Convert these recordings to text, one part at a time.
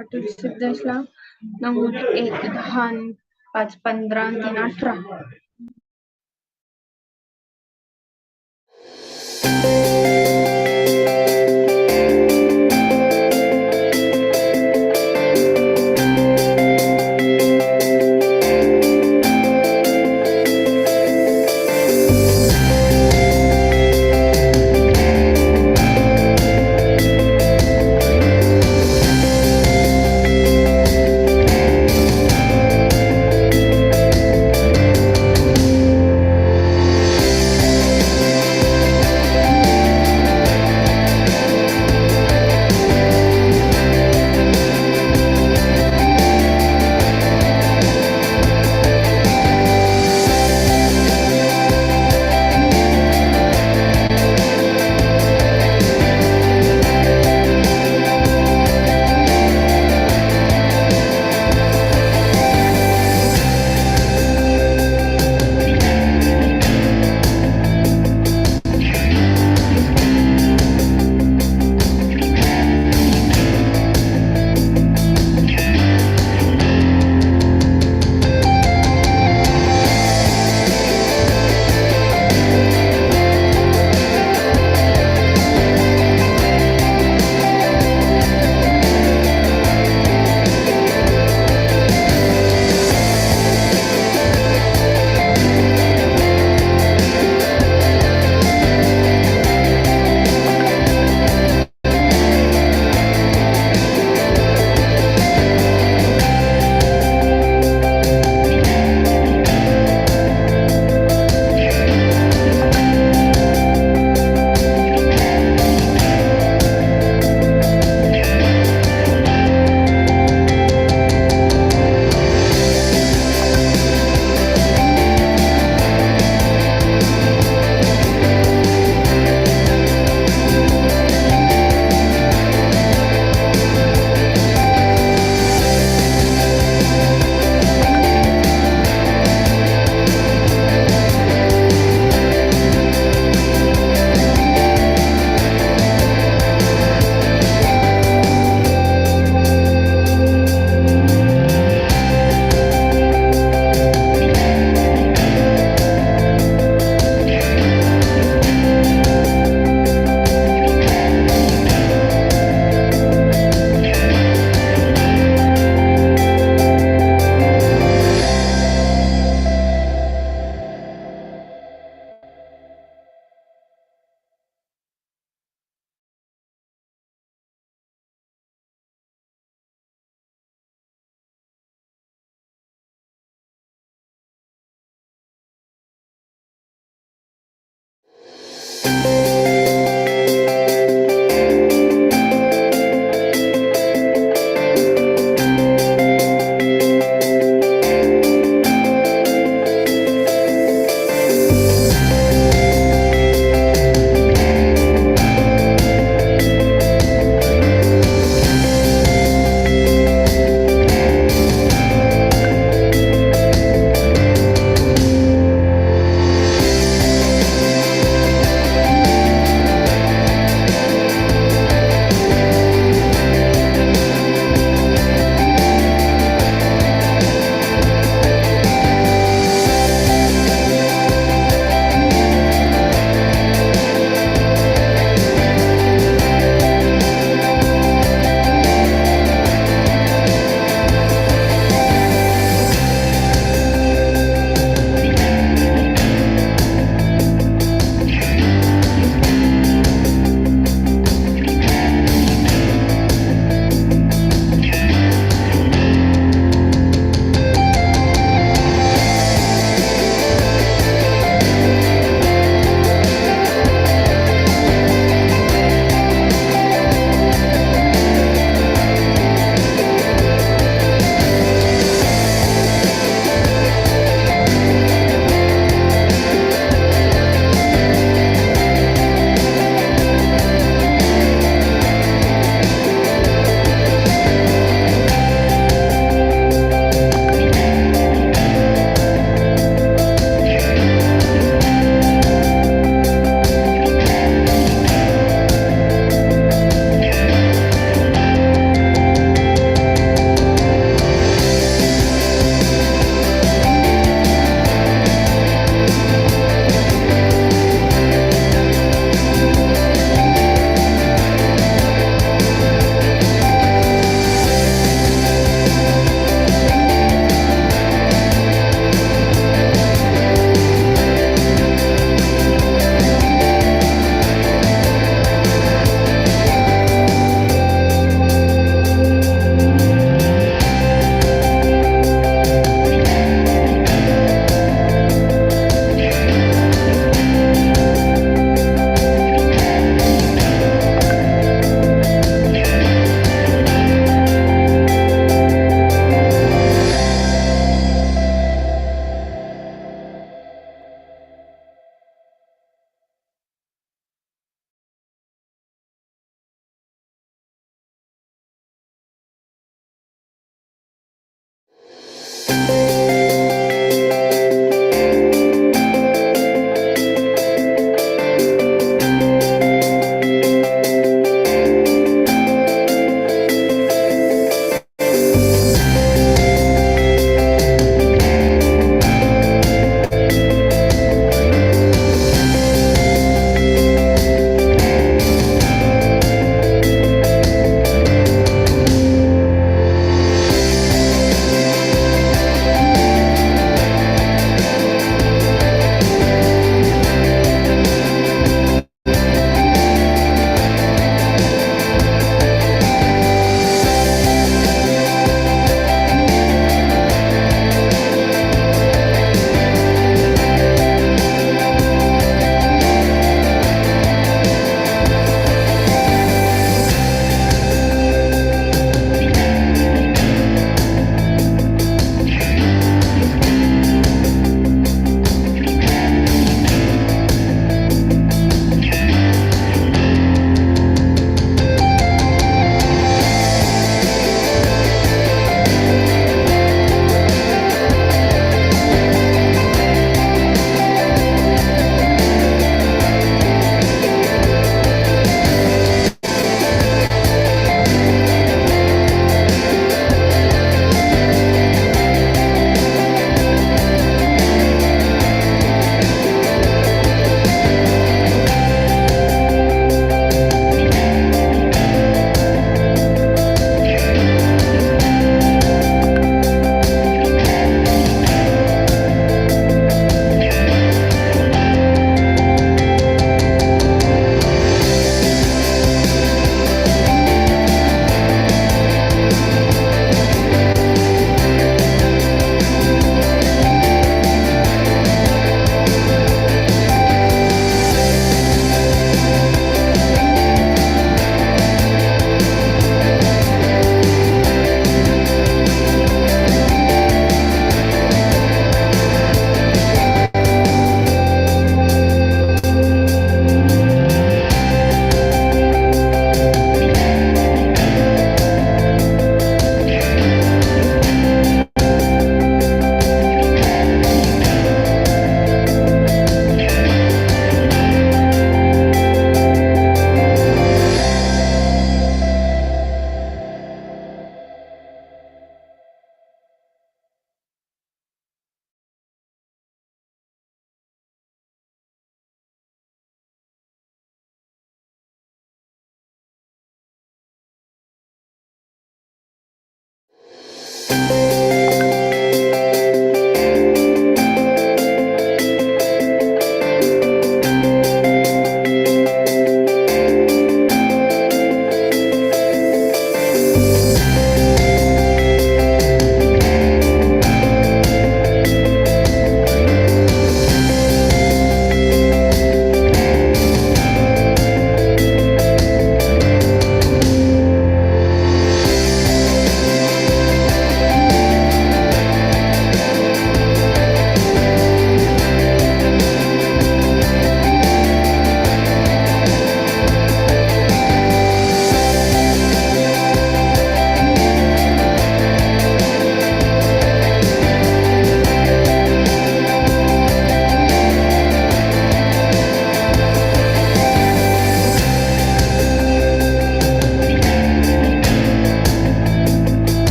Patil सिद्धेशला 9-1-10-5-15-3-18.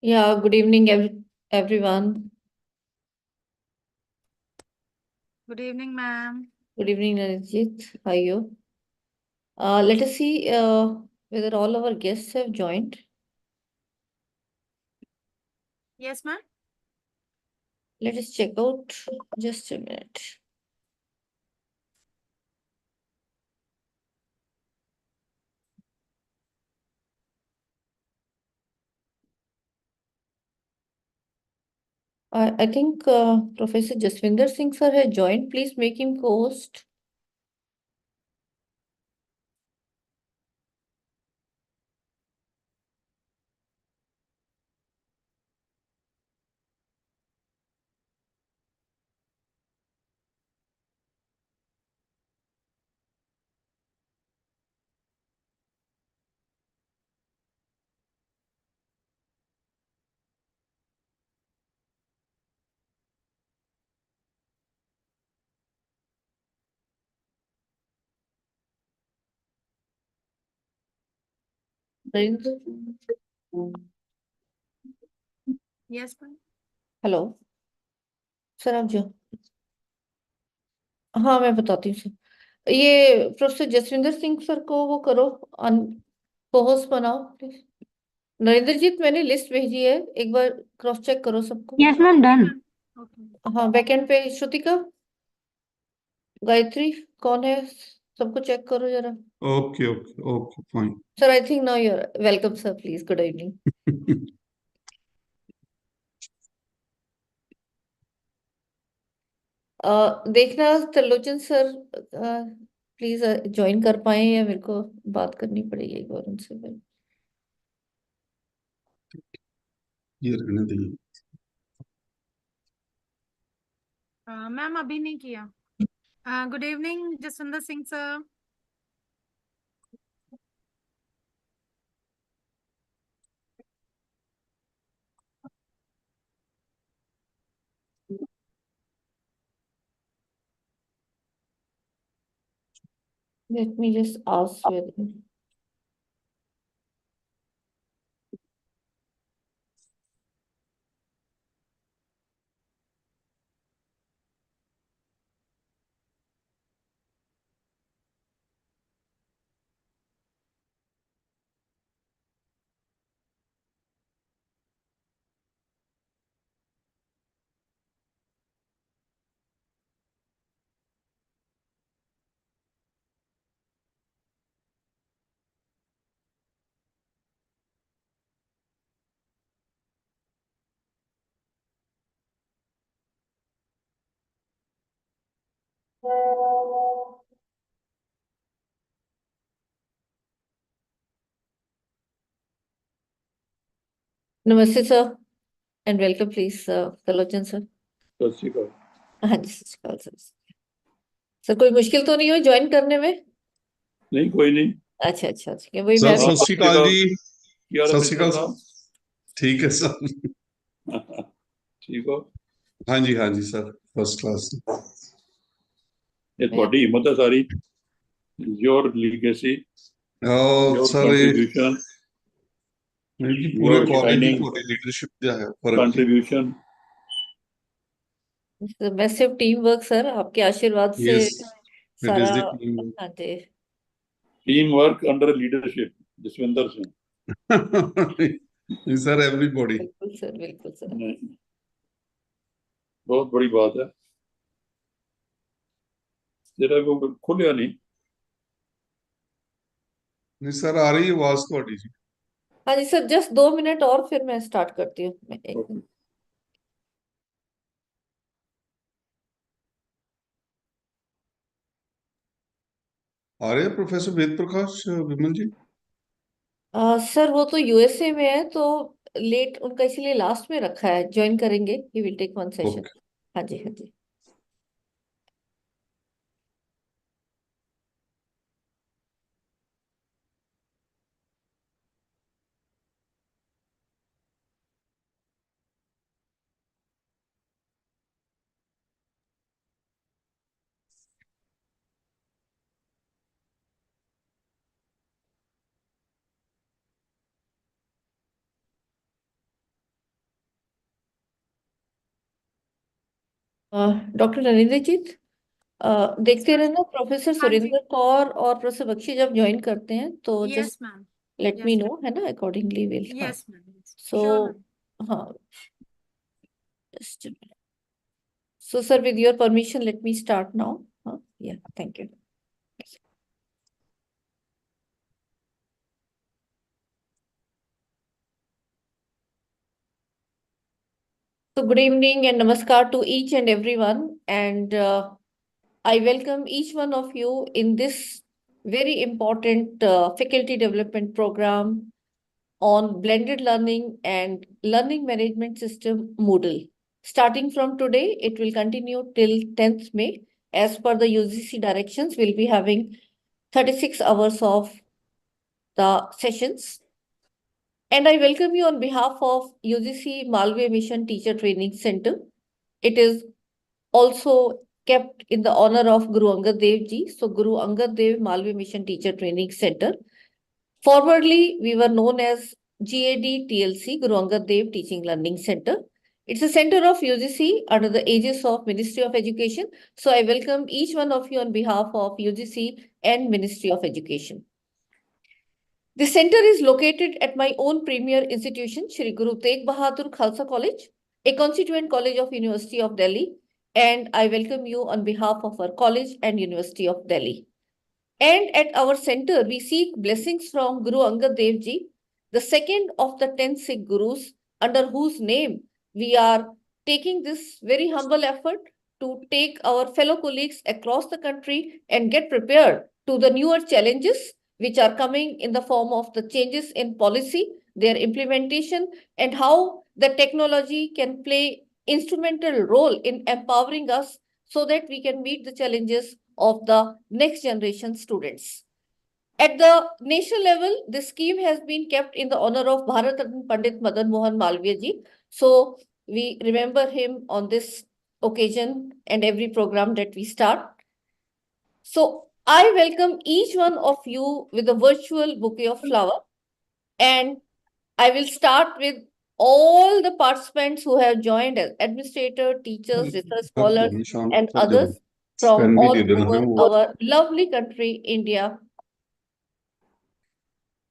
Yeah, good evening, everyone. Good evening, ma'am. Good evening, Narijit. How are you? Let us see whether all our guests have joined. Yes, ma'am. Let us check out. Just a minute. I think Professor Jaswinder Singh sir has joined. Please make him co-host. Narendra? Yes, ma'am. Hello sir आप जो हाँ मैं बताती हूँ sir ये professor Jaswinder Singh sir को वो करो co-host बनाओ प्लीज नरेंद्र जीत मैंने लिस्ट भेजी है एक बार क्रॉस चेक करो सबको Yes, ma'am, done. Okay. हाँ बैकएंड पे श्रुतिका गायत्री कौन है सबको चेक करो जरा Okay, fine. Sir I think now your welcome sir please good evening देखना त्रिलोचन सर प्लीज ज्वाइन कर पाए या मेरे को बात करनी पड़ेगी एक बार उनसे फिर ये रहने दीजिए। मैम अभी नहीं किया. Good evening, Jaswinder Singh sir. let me just ask whether नमस्ते sir and welcome please Trilochan sir सत श्री अकाल। हाँ जी सत श्री अकाल सर सर कोई मुश्किल तो नहीं हुई ज्वाइन करने में नहीं कोई नहीं। अच्छा अच्छा अच्छा वही सर मैं सत श्री अकाल जी। क्या सत श्री अकाल सर। ठीक है सर। ठीक हो? हाँ जी सर फर्स्ट क्लास। ये ਤੁਹਾਡੀ ਹਿੰਮਤ ਹੈ ਸਾਰੀ. Your legacy, और your सर ये contribution, मेरी पूरे your कॉलेज की shining थोड़ी लीडरशिप दिया है फर्क की। contribution. Massive team work sir आपके आशीर्वाद से यस इट सारा इज द टीम। हाँ जी Teamwork under leadership, Jaswinder Singh. Sir everybody. बिल्कुल सर नहीं, बहुत बड़ी बात है. तेरा वो खुलिया नहीं. नहीं सर आ रही है आवाज थोड़ी जी। हाँ जी सर जस्ट 2 मिनट और फिर मैं स्टार्ट करती हूँ Okay. आ रहे हैं प्रोफेसर वेद प्रकाश विमल जी। सर वो तो यूएसए में है तो लेट उनका इसीलिए लास्ट में रखा है ज्वाइन करेंगे he will take one session okay हाँ जी हाँ जी डॉक्टर नरेंद्र जीत, देखते रहना प्रोफेसर हाँ जी। सुरेंद्र कौर और प्रोफेसर बख्शी जब ज्वाइन करते हैं तो Yes, just ma'am. Let Yes, me ma'am. No, है ना, अकॉर्डिंगली विल। हाँ, Yes, ma'am. Yes. So Sure, ma'am. हाँ, just so sir, with your permission, let me start now. Yeah, thank you. So good evening and namaskar to each and everyone, and I welcome each one of you in this very important faculty development program on blended learning and learning management system Moodle. Starting from today, it will continue till 10th May. As per the UGC directions, we'll be having 36 hours of the sessions. And I welcome you on behalf of UGC Malve Mission Teacher Training Center. It is also kept in the honor of Guru Angad Dev Ji. So Guru Angad Dev Malve Mission Teacher Training Center. Formerly, we were known as GAD-TLC, Guru Angad Dev Teaching Learning Center. It's a center of UGC under the aegis of Ministry of Education. So I welcome each one of you on behalf of UGC and Ministry of Education. The center is located at my own premier institution, Shri Guru Tegh Bahadur Khalsa College, a constituent college of University of Delhi. And I welcome you on behalf of our college and University of Delhi. And at our center, we seek blessings from Guru Angad Dev Ji, the second of the 10 Sikh Gurus, under whose name we are taking this very humble effort to take our fellow colleagues across the country and get prepared to the newer challenges which are coming in the form of the changes in policy, their implementation, and how the technology can play instrumental role in empowering us so that we can meet the challenges of the next generation students. At the national level, this scheme has been kept in the honor of Bharat Ratna Pandit Madan Mohan Malviya ji. So we remember him on this occasion and every program that we start. So I welcome each one of you with a virtual bouquet of flower, and I will start with all the participants who have joined as administrator, teachers, research scholars, and others from all over our lovely country, India.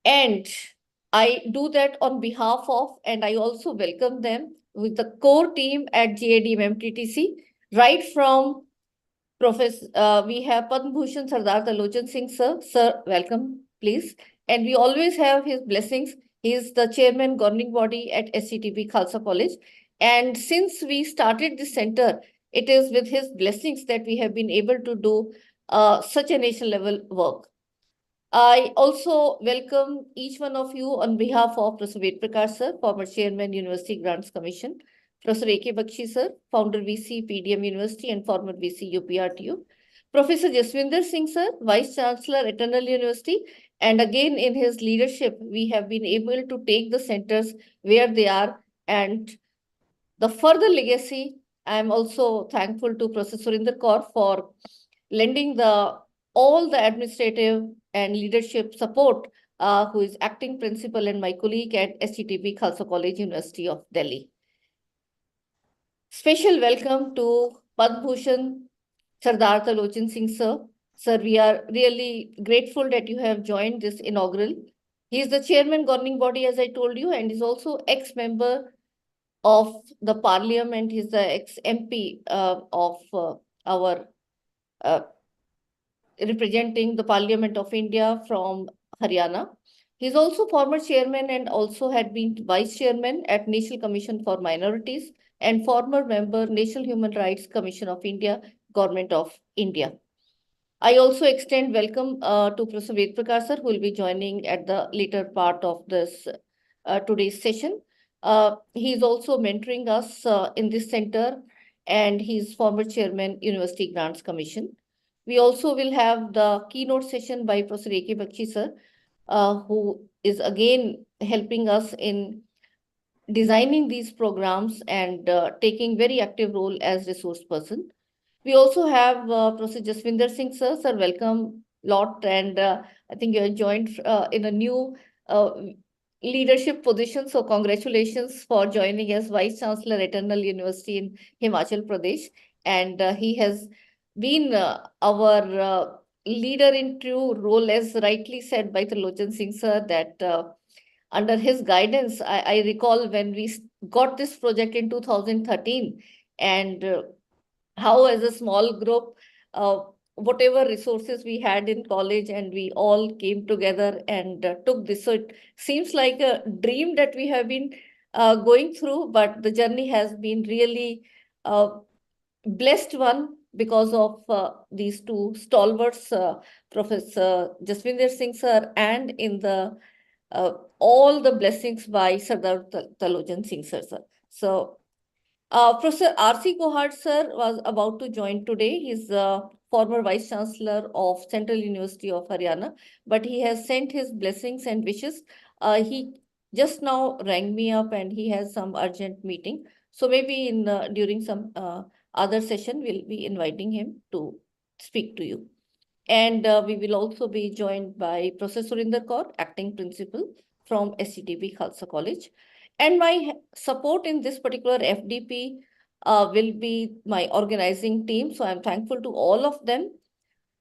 And I do that on behalf of, and I also welcome them with the core team at GAD-MMTTC, right from Professor, we have Padma Bhushan Sardar Talochan Singh, sir. Sir, welcome, please. And we always have his blessings. He is the chairman governing body at SCTP Khalsa College. And since we started this center, it is with his blessings that we have been able to do such a national level work. I also welcome each one of you on behalf of Professor Ved Prakash sir, former chairman, University Grants Commission, Professor A.K. Bakshi sir, founder VC PDM University and former VC UPRTU, Professor Jaswinder Singh sir, Vice Chancellor Eternal University, and again in his leadership, we have been able to take the centers where they are, and the further legacy. I am also thankful to Professor Surinder Kaur for lending all the administrative and leadership support, who is acting principal and my colleague at SCTP Khalsa College, University of Delhi. Special welcome to Padma Bhushan Sardar Talochan Singh sir. Sir, we are really grateful that you have joined this inaugural. He is the chairman governing body, as I told you, and is also ex-member of the parliament. He's the ex-MP of our representing the Parliament of India from Haryana. He's also former chairman and also had been vice chairman at National Commission for Minorities and former member National Human Rights Commission of India, Government of India. I also extend welcome to Professor Ved Prakash sir, who will be joining at the later part of this today's session. He is also mentoring us in this center, and he's former chairman, University Grants Commission. We also will have the keynote session by Professor A.K. Bakshi sir, who is again helping us in designing these programs and taking very active role as resource person. We also have Professor Jaswinder Singh sir. Sir, welcome lot, and I think you are joined in a new leadership position. So congratulations for joining as Vice Chancellor Eternal University in Himachal Pradesh. and he has been our leader in true role, as rightly said by Lochen Singh sir, that under his guidance, I recall when we got this project in 2013, and how as a small group, whatever resources we had in college, and we all came together and took this. So it seems like a dream that we have been going through, but the journey has been really blessed one because of these two stalwarts, Professor Jaswinder Singh sir, and in the all the blessings by Sardar Talojan Singh sir. So Professor R.C. Kohad sir was about to join today. He's former Vice Chancellor of Central University of Haryana, but he has sent his blessings and wishes. He just now rang me up and he has some urgent meeting. So maybe in during some other session, we'll be inviting him to speak to you. And we will also be joined by Professor Surinder Kaur, Acting Principal from SCTB Khalsa College. And my support in this particular FDP will be my organizing team. So I'm thankful to all of them.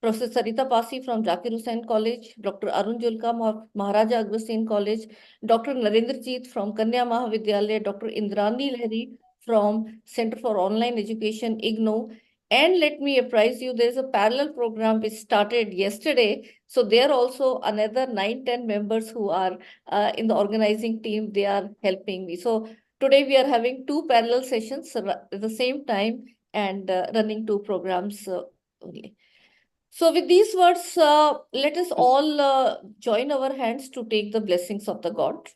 Professor Sarita Pasi from Zakir Hussain College, Dr. Arun Julka Maharaja Agrawal College, Dr. Narendra Jeet from Kanya Mahavidyalaya, Dr. Indrani Lahiri from Center for Online Education, IGNOU. And let me apprise you, there is a parallel program which started yesterday. So there are also another 9-10 members who are in the organizing team. They are helping me. So today we are having 2 parallel sessions at the same time and running 2 programs only. So with these words, let us all join our hands to take the blessings of the God.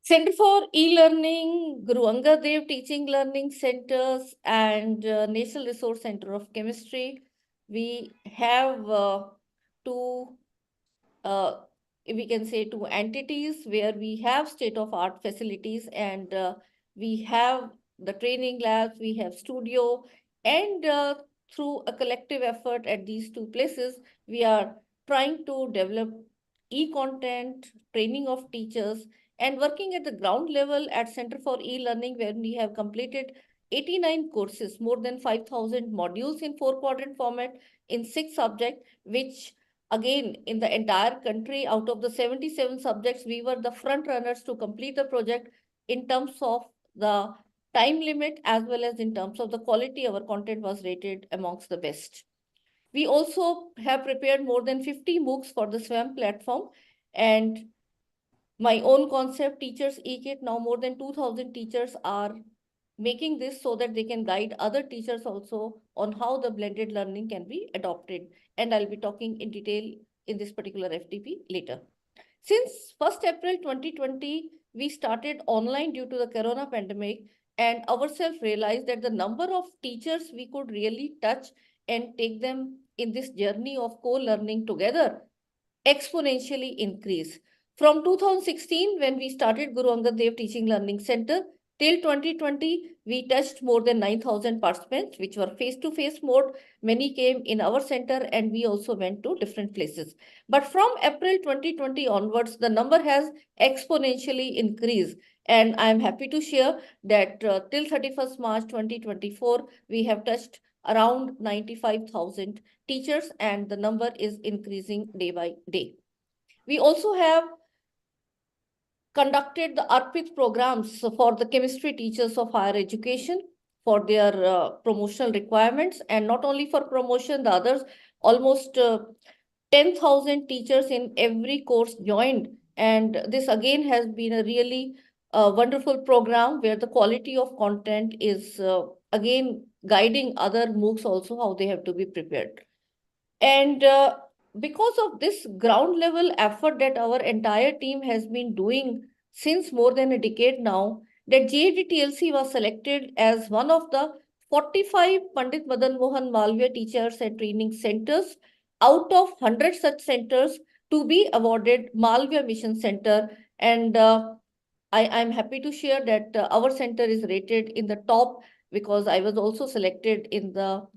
Center for E-Learning, Guru Angad Dev Teaching Learning Centers, and National Resource Center of Chemistry. We have 2, we can say 2 entities where we have state-of-art facilities, and we have the training labs, we have studio, and through a collective effort at these 2 places, we are trying to develop e-content, training of teachers, and working at the ground level at Center for E-Learning, where we have completed 89 courses, more than 5,000 modules in 4-quadrant format in 6 subjects, which again, in the entire country, out of the 77 subjects, we were the front runners to complete the project in terms of the time limit as well as in terms of the quality. Our content was rated amongst the best. We also have prepared more than 50 MOOCs for the SWAM platform, and my own concept, Teachers E-Kit, now more than 2,000 teachers are making this so that they can guide other teachers also on how the blended learning can be adopted. And I'll be talking in detail in this particular FDP later. Since 1st April 2020, we started online due to the Corona pandemic, and ourselves realized that the number of teachers we could really touch and take them in this journey of co-learning together exponentially increase. From 2016, when we started Guru Angad Dev Teaching Learning Center, till 2020, we touched more than 9,000 participants, which were face-to-face mode. Many came in our center, and we also went to different places. But from April 2020 onwards, the number has exponentially increased. And I'm happy to share that till 31st March 2024, we have touched around 95,000 teachers, and the number is increasing day by day. We also have conducted the Arpit programs for the chemistry teachers of higher education for their promotional requirements, and not only for promotion, the others, almost 10,000 teachers in every course joined. And this again has been a really wonderful program where the quality of content is again guiding other MOOCs also how they have to be prepared. And because of this ground level effort that our entire team has been doing since more than a decade now, that GAD-TLC was selected as one of the 45 Pandit Madan Mohan Malviya Teachers and Training Centers out of 100 such centers to be awarded Malviya Mission Center. And I'm happy to share that our center is rated in the top because I was also selected in the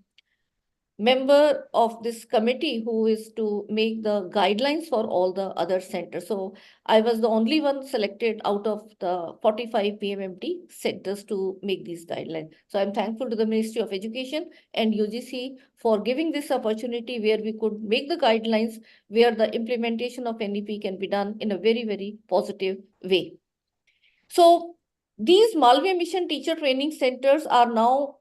member of this committee who is to make the guidelines for all the other centers. So I was the only one selected out of the 45 PMMT centers to make these guidelines. So I'm thankful to the Ministry of Education and UGC for giving this opportunity where we could make the guidelines where the implementation of NEP can be done in a very, very positive way. So these Malviya Mission Teacher Training Centers are now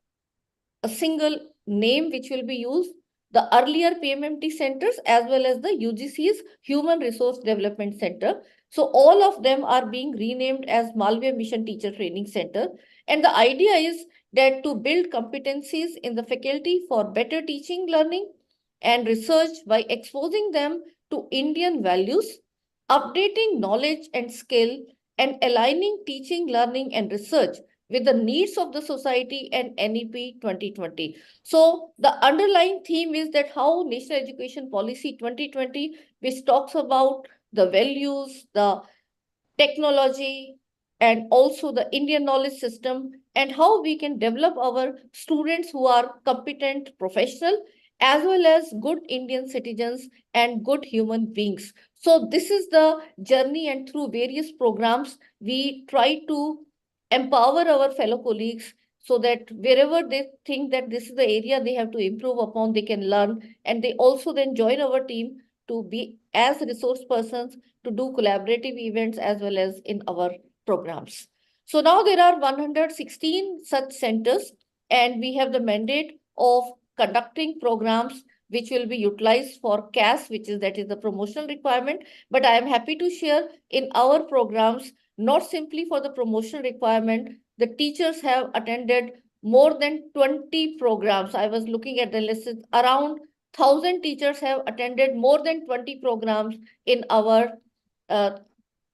a single name which will be used. The earlier PMMT centers as well as the UGC's Human Resource Development Center. So all of them are being renamed as Malviya Mission Teacher Training Center. And the idea is that to build competencies in the faculty for better teaching, learning, and research by exposing them to Indian values, updating knowledge and skill, and aligning teaching, learning, and research with the needs of the society and NEP 2020. So the underlying theme is that how National Education Policy 2020, which talks about the values, the technology, and also the Indian knowledge system, and how we can develop our students who are competent professional as well as good Indian citizens and good human beings. So this is the journey, and through various programs, we try to empower our fellow colleagues so that wherever they think that this is the area they have to improve upon, they can learn, and they also then join our team to be as resource persons to do collaborative events as well as in our programs. So now there are 116 such centers, and we have the mandate of conducting programs which will be utilized for CAS, which is the promotional requirement. But I am happy to share in our programs, not simply for the promotional requirement, the teachers have attended more than 20 programs. I was looking at the list, around 1,000 teachers have attended more than 20 programs in our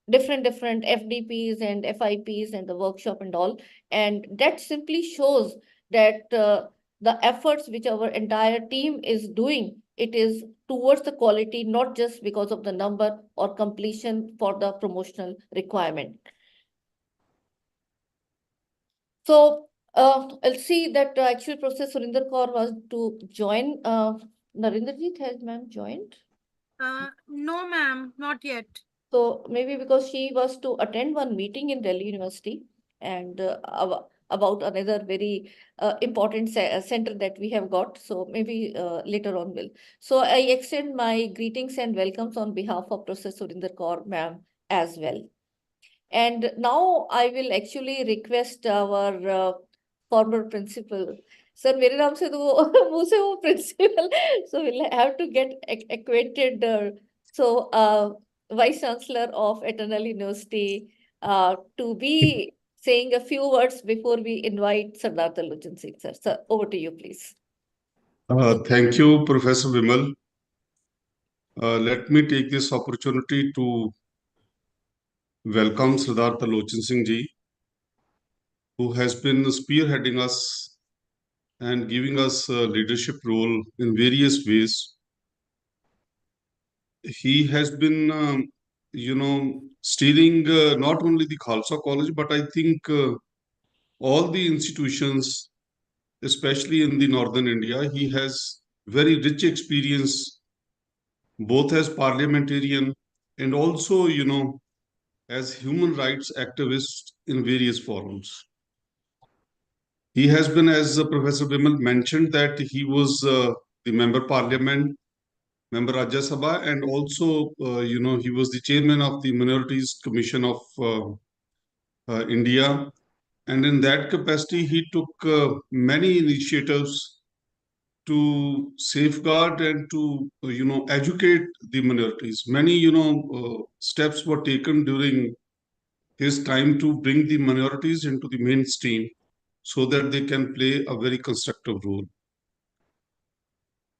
different FDPs and FIPs and the workshop and all. And that simply shows that the efforts which our entire team is doing, it is towards the quality, not just because of the number or completion for the promotional requirement. So I'll see that actually Professor Surinder Kaur was to join. Narendrajit, has ma'am joined? No, ma'am, not yet. So maybe because she was to attend one meeting in Delhi University and about another very important center that we have got. So maybe later on will. So I extend my greetings and welcomes on behalf of Professor Surinder Kaur ma'am as well. And now I will actually request our former principal. Sir, मेरे नाम से तो मुंह से वो principal. So we'll have to get acquainted. So Vice Chancellor of Eternal University to be saying a few words before we invite Sardar Talochan Singh, sir. Sir, over to you, please. Thank you, Professor Vimal. Let me take this opportunity to welcome Sardar Talochan Singh ji, who has been spearheading us and giving us a leadership role in various ways. He has been, steering not only the Khalsa College, but I think all the institutions, especially in the Northern India. He has very rich experience, both as parliamentarian and also, as human rights activist in various forums. He has been, as Professor Vimal mentioned, that he was the member parliament, member Rajya Sabha, and also, he was the chairman of the Minorities Commission of India. And in that capacity, he took many initiatives to safeguard and to, educate the minorities. Many, steps were taken during his time to bring the minorities into the mainstream so that they can play a very constructive role.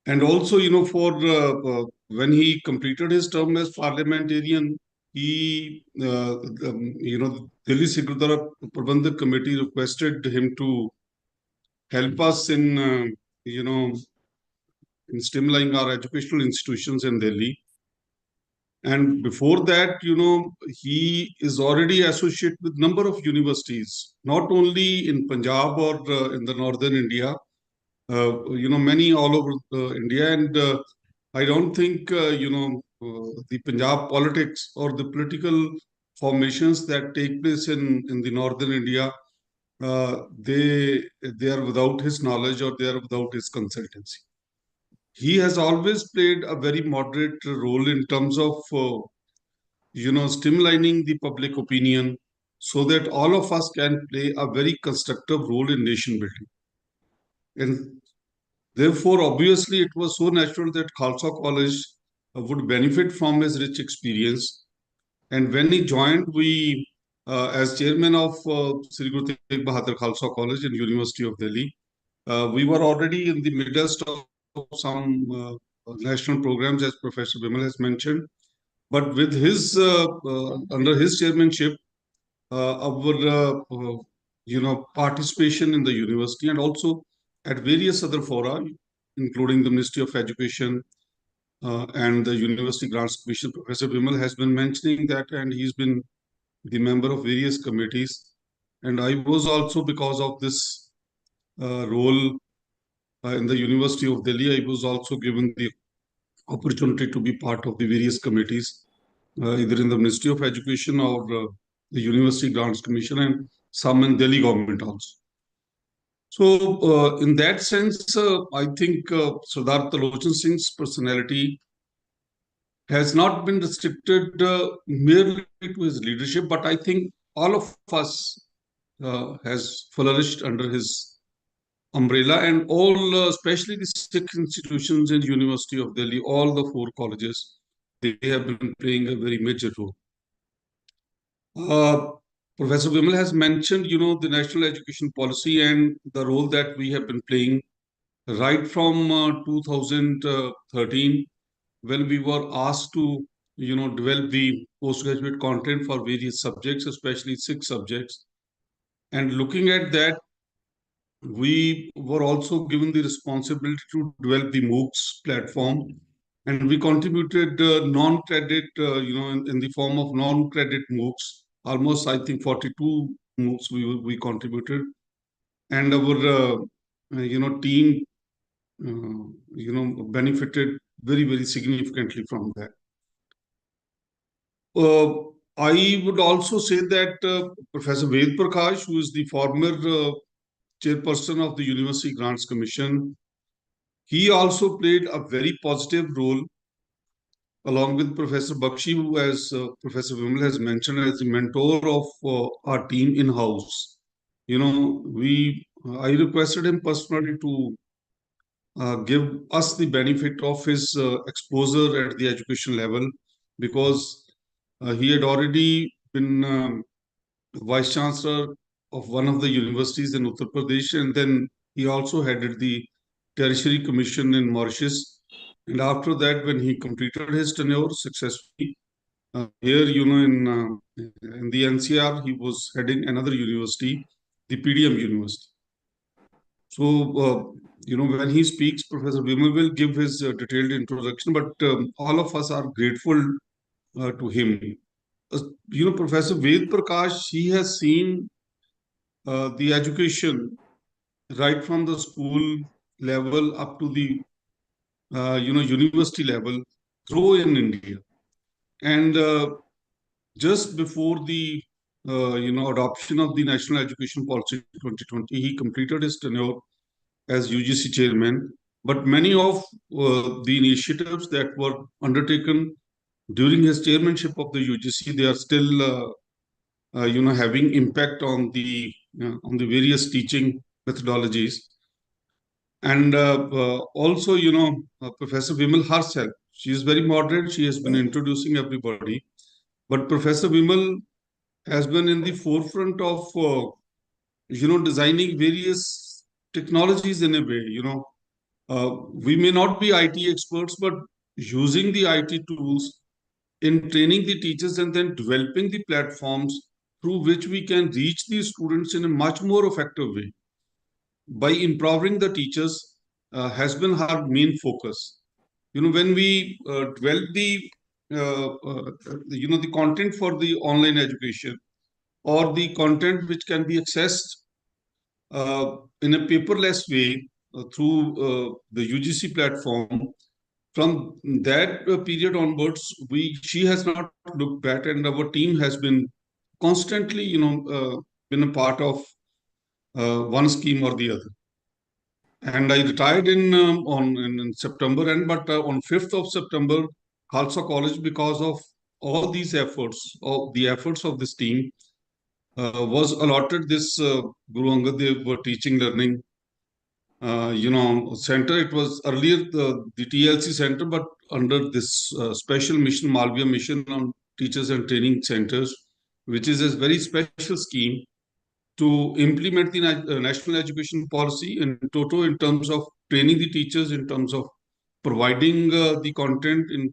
And also, for when he completed his term as parliamentarian, he, Delhi Sikh Gurudwara Prabandhak Committee requested him to help us in, in streamlining our educational institutions in Delhi. And before that, he is already associated with number of universities, not only in Punjab or in the northern India, many all over India. And I don't think, the Punjab politics or the political formations that take place in the northern India, they are without his knowledge or they are without his consultancy. He has always played a very moderate role in terms of, streamlining the public opinion so that all of us can play a very constructive role in nation building. And therefore, obviously, it was so natural that Khalsa College would benefit from his rich experience. And when he joined, we, as chairman of Sri Guru Tegh Bahadur Khalsa College and University of Delhi, we were already in the midst of some national programs, as Professor Vimal has mentioned. But with his, under his chairmanship, our participation in the university and also at various other fora, including the Ministry of Education and the University Grants Commission. Professor Vimal has been mentioning that, and he's been the member of various committees. And I was also, because of this role in the University of Delhi, I was also given the opportunity to be part of the various committees, either in the Ministry of Education or the University Grants Commission, and some in Delhi government also. So in that sense, I think Sardar Talochan Singh's personality has not been restricted merely to his leadership, but I think all of us has flourished under his umbrella, and all, especially the 6 institutions in University of Delhi, all the 4 colleges, they have been playing a very major role. Professor Vimal has mentioned, the national education policy and the role that we have been playing right from 2013, when we were asked to, develop the postgraduate content for various subjects, especially 6 subjects. And looking at that, we were also given the responsibility to develop the MOOCs platform, and we contributed non-credit, in the form of non-credit MOOCs. Almost, I think, 42 MOOCs we contributed, and our team benefited very significantly from that. I would also say that Professor Ved Prakash, who is the former chairperson of the University Grants Commission, he also played a very positive role, along with Professor Bakshi, who, as Professor Vimal has mentioned, as the mentor of our team in-house. I requested him personally to give us the benefit of his exposure at the education level, because he had already been Vice Chancellor of one of the universities in Uttar Pradesh, and then he also headed the Tertiary Commission in Mauritius. And after that, when he completed his tenure successfully, here, in the NCR, he was heading another university, the PDM University. So, when he speaks, Professor Vimal will give his detailed introduction, but all of us are grateful to him. Professor Ved Prakash, he has seen the education right from the school level up to the university level grow in India. And just before the adoption of the National Education Policy 2020, he completed his tenure as UGC chairman. But many of the initiatives that were undertaken during his chairmanship of the UGC, they are still having impact on the various teaching methodologies. And also, Professor Vimal herself, she is very moderate. She has been introducing everybody. But Professor Vimal has been in the forefront of, designing various technologies in a way. We may not be IT experts, but using the IT tools in training the teachers and then developing the platforms through which we can reach these students in a much more effective way by empowering the teachers has been our main focus. When we develop the the content for the online education, or the content which can be accessed in a paperless way through the UGC platform. From that period onwards, she has not looked back, and our team has been constantly, been a part of one scheme or the other. And I retired in September, but on 5th of September, Khalsa College, because of all these efforts, of the efforts of this team, was allotted this Guru Angad Dev teaching learning center. It was earlier the TLC center, but under this special mission, Malviya mission on teachers and training centers, which is a very special scheme to implement the national education policy in toto, in terms of training the teachers, in terms of providing the content, in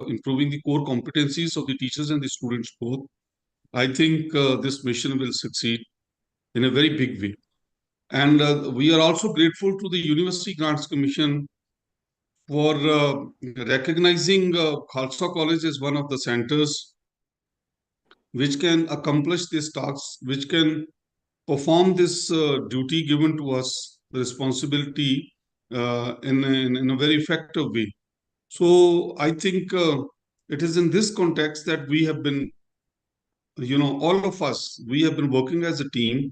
improving the core competencies of the teachers and the students both. I think this mission will succeed in a very big way. And we are also grateful to the University Grants Commission for recognizing Khalsa College as one of the centers which can accomplish these tasks, which can perform this duty given to us, the responsibility in a very effective way. So I think it is in this context that we have been, all of us, we have been working as a team.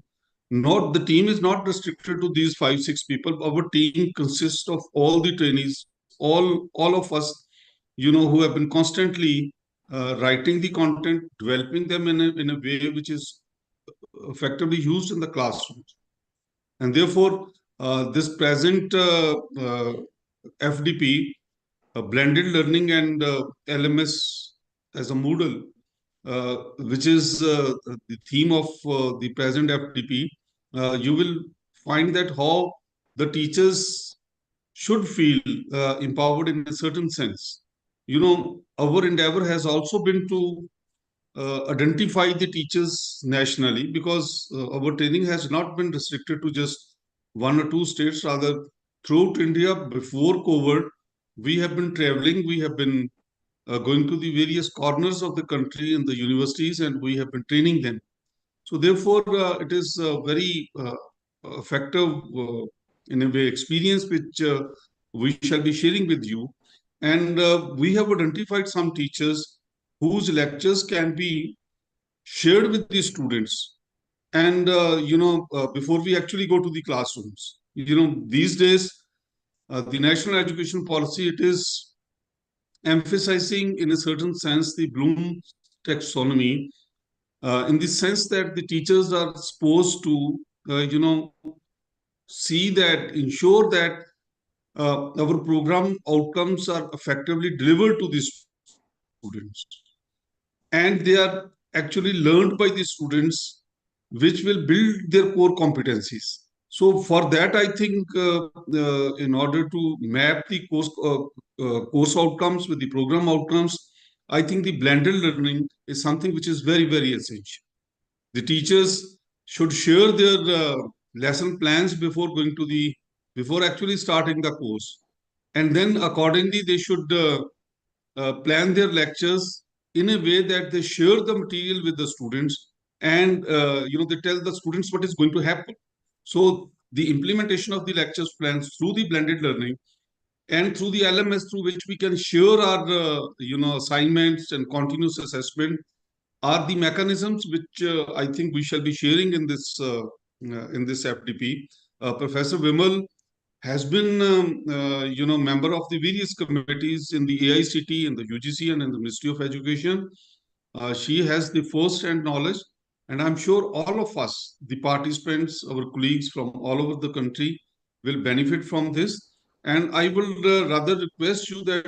Not the team is not restricted to these 5-6 people. Our team consists of all the trainees, all of us, who have been constantly writing the content, developing them in a way which is effectively used in the classrooms. And therefore, this present FDP, blended learning and LMS as a Moodle, which is the theme of the present FDP, you will find that how the teachers should feel empowered in a certain sense. Our endeavor has also been to identify the teachers nationally, because our training has not been restricted to just 1 or 2 states. Rather, throughout India, before COVID, we have been traveling, we have been going to the various corners of the country in the universities, and we have been training them. So therefore, it is a very effective, in a way, experience which we shall be sharing with you. And we have identified some teachers whose lectures can be shared with the students. And, before we actually go to the classrooms, these days, the national education policy, it is emphasizing in a certain sense the Bloom's taxonomy, in the sense that the teachers are supposed to, see that, ensure that our program outcomes are effectively delivered to the students. And they are actually learned by the students, which will build their core competencies. So for that, I think in order to map the course outcomes with the program outcomes, I think the blended learning is something which is very, very essential. The teachers should share their lesson plans before actually starting the course. And then accordingly, they should plan their lectures in a way that they share the material with the students, and they tell the students what is going to happen. So the implementation of the lectures plans through the blended learning and through the LMS, through which we can share our assignments and continuous assessment, are the mechanisms which I think we shall be sharing in this FDP. Professor Vimal has been member of the various committees in the AICT, in the UGC, and in the Ministry of Education. She has the first-hand knowledge, and I'm sure all of us, the participants, our colleagues from all over the country, will benefit from this. And I will rather request you that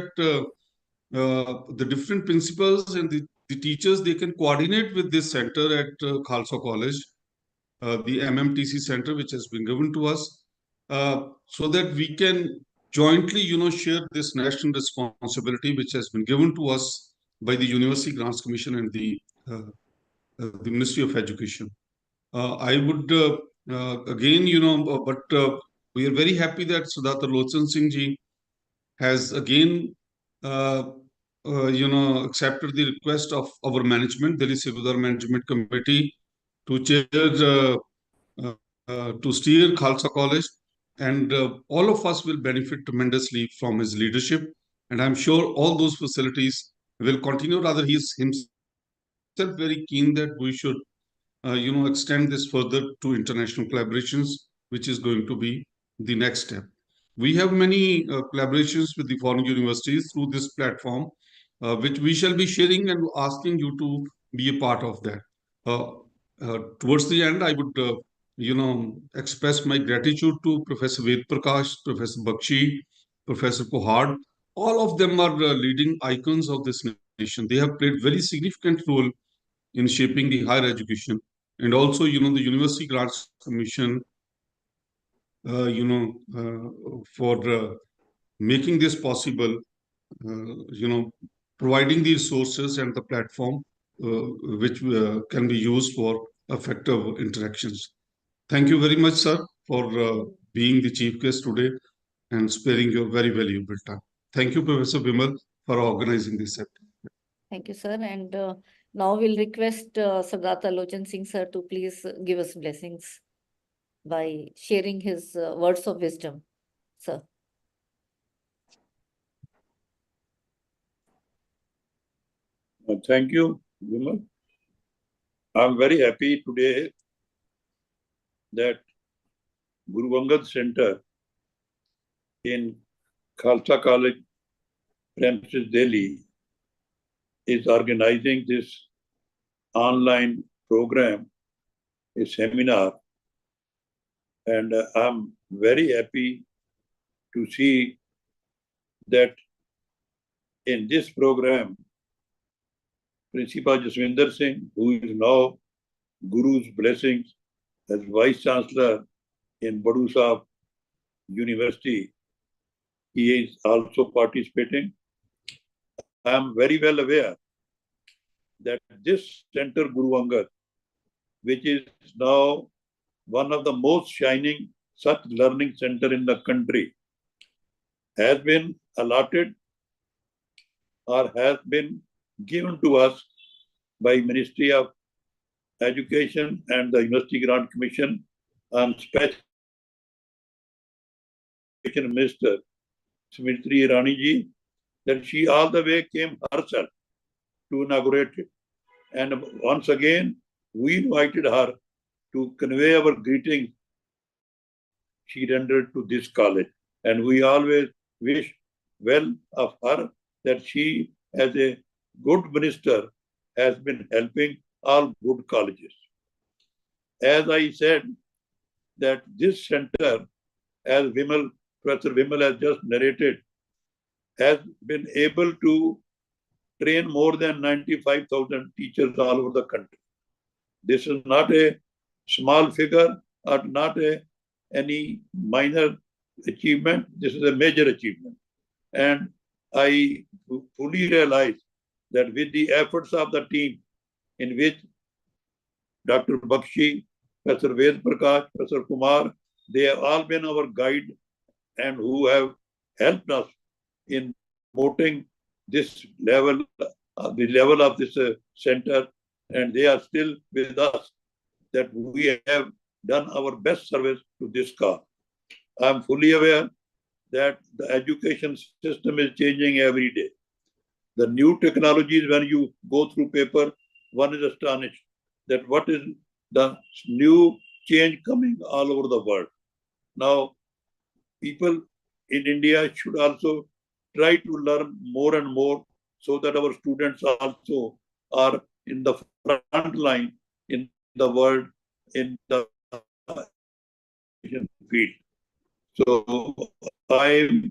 the different principals and the teachers, they can coordinate with this center at Khalsa College, the MMTC center, which has been given to us, so that we can jointly, share this national responsibility, which has been given to us by the University Grants Commission and the Ministry of Education. I would again, but we are very happy that Sudhakar Lochan Singh ji has again accepted the request of our management, Delhi Sikudar Management Committee, to chair, to steer Khalsa College. And all of us will benefit tremendously from his leadership. And I'm sure all those facilities will continue. Rather, he is himself very keen that we should, extend this further to international collaborations, which is going to be the next step. We have many collaborations with the foreign universities through this platform, which we shall be sharing and asking you to be a part of that. Towards the end, I would, express my gratitude to Professor Ved Prakash, Professor Bakshi, Professor Pohad. All of them are leading icons of this nation. They have played very significant role in shaping the higher education, and also, the University Grants Commission, for making this possible, providing the resources and the platform which can be used for effective interactions. Thank you very much, sir, for being the chief guest today and sparing your very valuable time. Thank you, Professor Vimal, for organizing this event. Thank you, sir. And now we'll request Sardata Lochan Singh, sir, to please give us blessings by sharing his words of wisdom, sir. Thank you, Vimal. I'm very happy today that Guru Angad Center in Khalsa College, premises, Delhi, is organizing this online program, a seminar, and I'm very happy to see that in this program, Principal Jaswinder Singh, who is now Guru's blessings as Vice Chancellor in Badu Sahib University, he is also participating. I am very well aware that this center, Guru Angad, which is now one of the most shining such learning center in the country, has been allotted or has been given to us by Ministry of Education and the University Grant Commission and Special Minister Smriti Irani ji, that she all the way came herself to inaugurate it. And once again, we invited her to convey our greetings she rendered to this college. And we always wish well of her, that she, as a good minister, has been helping all good colleges. As I said, that this center, as Professor Vimal has just narrated, has been able to train more than 95,000 teachers all over the country. This is not a small figure or not any minor achievement. This is a major achievement. And I fully realize that with the efforts of the team, in which Dr. Bakshi, Professor Ved Prakash, Professor Kumar, they have all been our guide and who have helped us in promoting this level, the level of this center, and they are still with us, that we have done our best service to this cause. I am fully aware that the education system is changing every day. The new technologies, when you go through paper, one is astonished that what is the new change coming all over the world. Now, people in India should also try to learn more and more, so that our students also are in the front line in the world, in the field. So I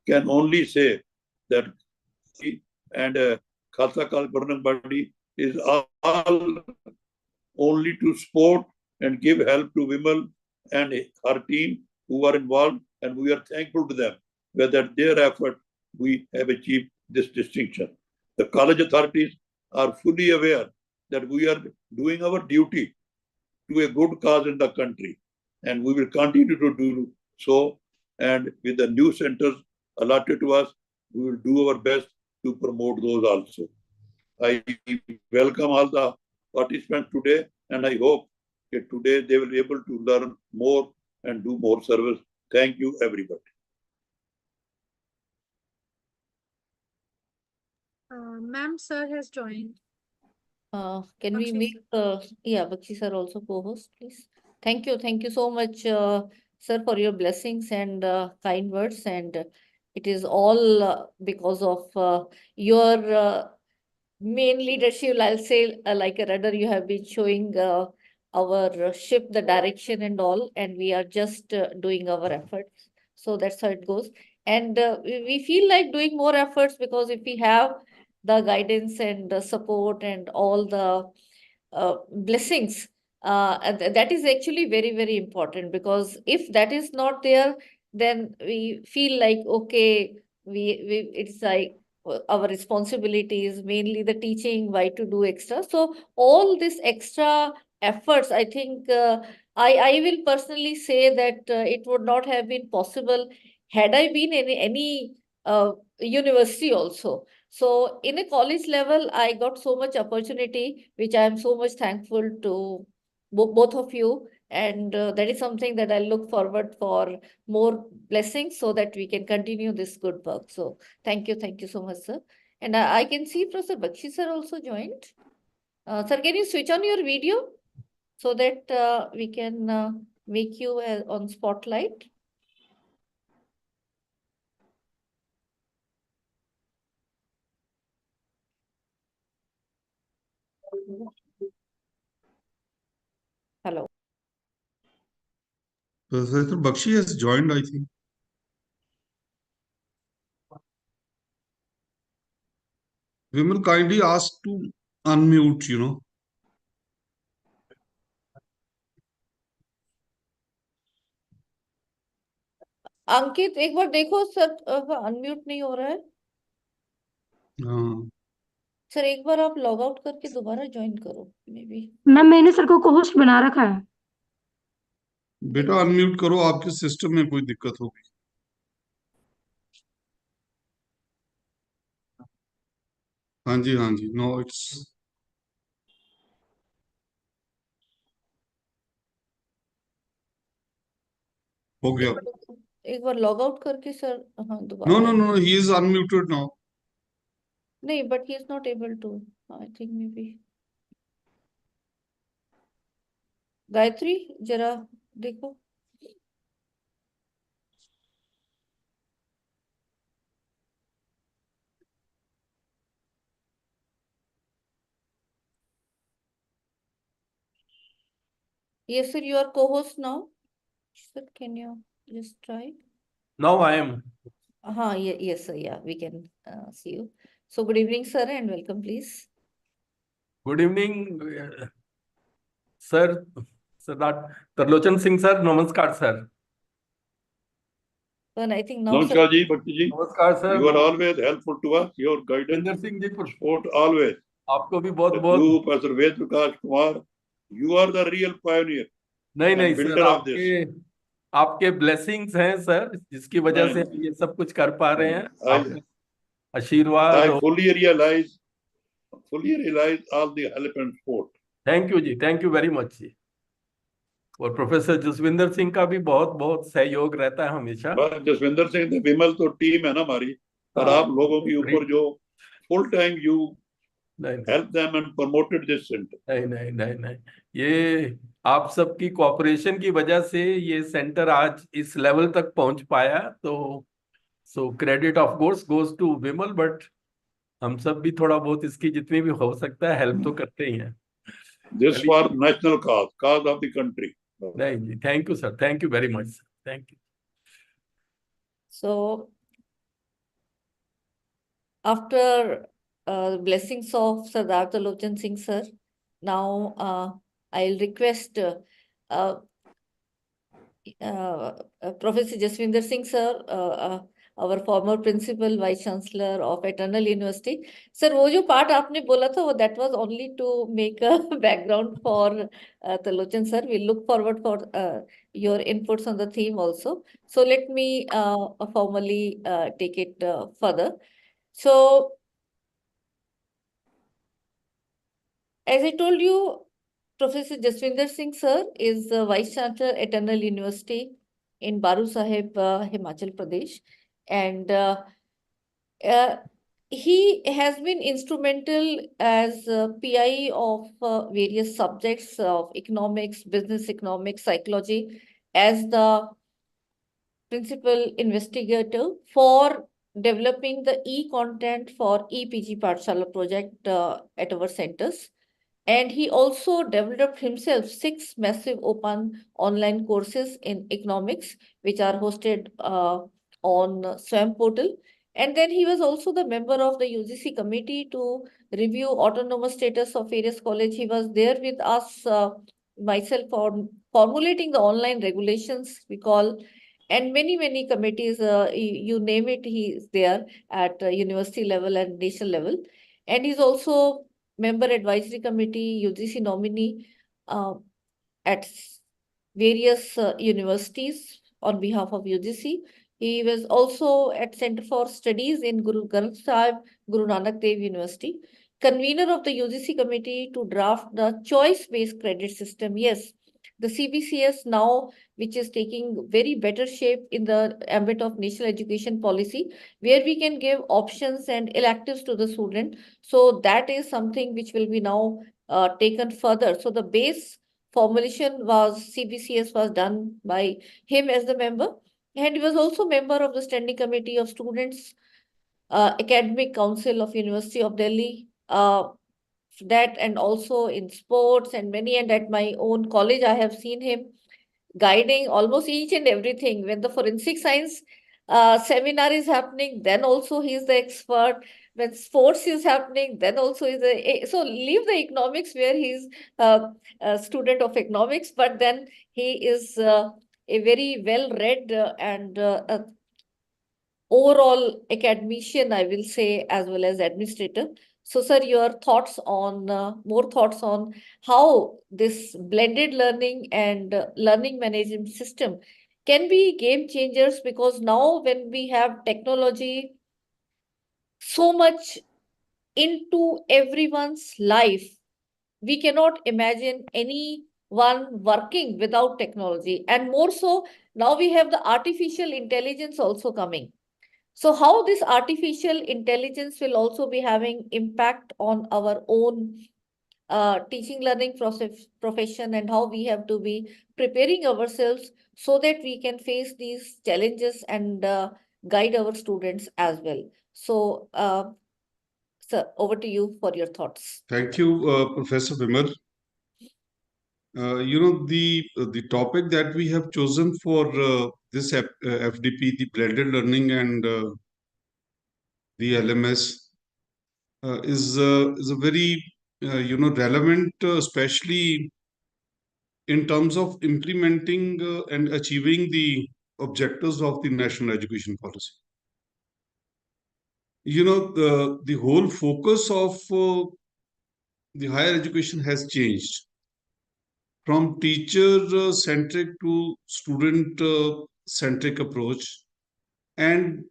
can only say that and Khalsa College governing body is all only to support and give help to Vimal and our team who are involved, and we are thankful to them. Whether their effort, we have achieved this distinction. The college authorities are fully aware that we are doing our duty to a good cause in the country, and we will continue to do so. And with the new centers allotted to us, we will do our best to promote those also. I welcome all the participants today, and I hope that today they will be able to learn more and do more service. Thank you, everybody. Ma'am, sir has joined. Can we Bakshi make, Bakshi sir also co-host, please? Thank you so much, sir, for your blessings and kind words. And it is all because of your main leadership. I'll say, like a rudder, you have been showing our ship the direction and all, and we are just doing our efforts. So that's how it goes. And we feel like doing more efforts because if we have the guidance and the support and all the blessings, that is actually very, very important, because if that is not there, then we feel like, okay, it's like our responsibility is mainly the teaching, why to do extra. So all this extra efforts, I think, I will personally say that it would not have been possible had I been in any university also. So in a college level, I got so much opportunity, which I am so much thankful to both of you. And that is something that I look forward for more blessings so that we can continue this good work. So thank you so much, sir. And I can see Professor Bakshi sir also joined. Sir, can you switch on your video so that we can make you on spotlight? Hello. Professor Bakshi has joined, I think. We will kindly ask to unmute, अंकित एक बार देखो sir, unmute नहीं हो रहा है हाँ, sir. एक बार आप log out करके दोबारा ज्वाइन करो मे बी। मैम मैंने सर को होस्ट बना रखा है। बेटा अनम्यूट करो, आपके सिस्टम में कोई दिक्कत होगी। हाँ जी, नो इट्स हो गया। एक बार लॉग आउट करके सर, हाँ नो दोबारा। No no, he is unmuted now. नहीं, but he is not able to, I think maybe. Gayatri जरा देखो। Yes, sir, you are co-host now. Sir, can you just try? Now I am. Yes, sir. Yeah, we can see you. So good evening, sir, and welcome, please. Good evening, sir. Sir, Tarlochan Singh, sir. Namaskar, sir. Well, I think now, sir. Namaskar ji, Bhakti ji. Namaskar, sir. You are always helpful to us. Your guidance, Vinder Singh ji, support always. आपको भी बहुत You, बहुत Professor Ved Prakash Kumar, you are the real pioneer. नहीं builder sir, of this. आपके blessings हैं sir, जिसकी वजह से हम ये सब कुछ कर पा रहे हैं। आपका आशीर्वाद। I fully realize all the help and support. Thank you ji, thank you very much ji. और प्रोफेसर जसविंदर सिंह का भी बहुत बहुत सहयोग रहता है हमेशा। बस जसविंदर सिंह तो विमल तो टीम है ना हमारी, और आप लोगों के ऊपर जो full time you help them and promoted this center. नहीं, ये आप सबकी कोऑपरेशन की वजह से ये सेंटर आज इस लेवल तक पहुंच पाया। तो so credit of course goes to Vimal, but हम सब भी थोड़ा बहुत इसकी जितनी भी हो सकता है हेल्प तो करते ही हैं। This for national cause of the country. नहीं जी, thank you sir, thank you very much, thank you. So after blessings of Sardar Talochan Singh sir, now I'll request Professor Jaswinder Singh sir, our former principal vice chancellor of Eternal University. Sir, वो जो part आपने बोला था, वो that was only to make a background for Talochan sir. We look forward for your inputs on the theme also. So let me formally take it further. So As I told you, Professor Jaswinder Singh sir is the Vice Chancellor at Eternal University in Baru Sahib, Himachal Pradesh. And uh, he has been instrumental as PI of various subjects of economics, business economics, psychology, as the principal investigator for developing the e-content for e-PG Pathshala project at our centers. And he also developed himself 6 massive open online courses in economics, which are hosted on SWAM portal. And then he was also the member of the UGC committee to review autonomous status of various college. He was there with us, myself, for formulating the online regulations we call, and many committees, you name it, he is there at university level and national level. And he's also member advisory committee, UGC nominee at various universities on behalf of UGC. He was also at Center for Studies in Guru Granth Sahib, Guru Nanak Dev University, convener of the UGC committee to draft the choice-based credit system. Yes, the CBCS now, which is taking very better shape in the ambit of national education policy, where we can give options and electives to the student. So that is something which will be now taken further. So the base formulation was, CBCS was done by him as the member. And he was also member of the Standing Committee of Students, Academic Council of University of Delhi, that, and also in sports and many, and at my own college, I have seen him guiding almost each and everything. When the forensic science seminar is happening, then also he is the expert. When sports is happening, then also is so leave the economics where he's a student of economics, but then he is a very well-read and overall academician, I will say, as well as administrator. So, sir, your thoughts on, more thoughts on how this blended learning and learning management system can be game changers, because now when we have technology so much into everyone's life, we cannot imagine anyone working without technology. And more so, now we have the artificial intelligence also coming. So how this artificial intelligence will also be having impact on our own teaching learning process profession, and how we have to be preparing ourselves so that we can face these challenges and guide our students as well. So, sir, over to you for your thoughts. Thank you, Professor Vimal. The topic that we have chosen for this FDP, the blended learning and the LMS, is a very relevant, especially in terms of implementing and achieving the objectives of the national education policy. The whole focus of the higher education has changed from teacher-centric to student-centric approach. And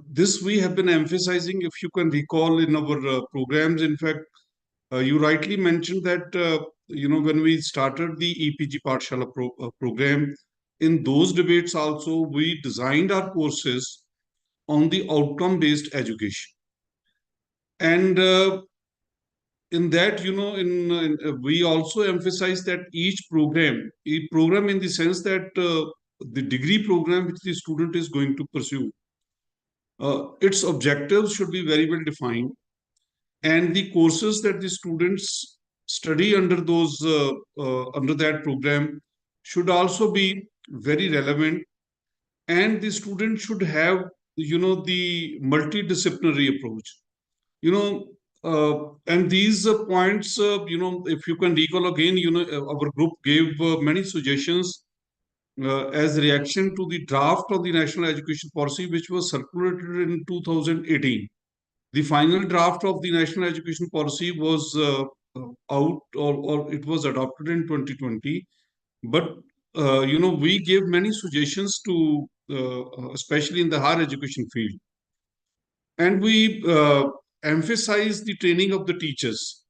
this we have been emphasizing, if you can recall, in our programs. In fact, you rightly mentioned that, when we started the e-PG Pathshala program, in those debates also, we designed our courses on the outcome-based education. And in that, we also emphasize that each program in the sense that the degree program which the student is going to pursue, its objectives should be very well defined, and the courses that the students study under those under that program should also be very relevant, and the student should have the multidisciplinary approach. And these points, if you can recall again, our group gave many suggestions as reaction to the draft of the National Education Policy, which was circulated in 2018. The final draft of the National Education Policy was out, or it was adopted in 2020. But, we gave many suggestions to, especially in the higher education field. And we emphasize the training of the teachers.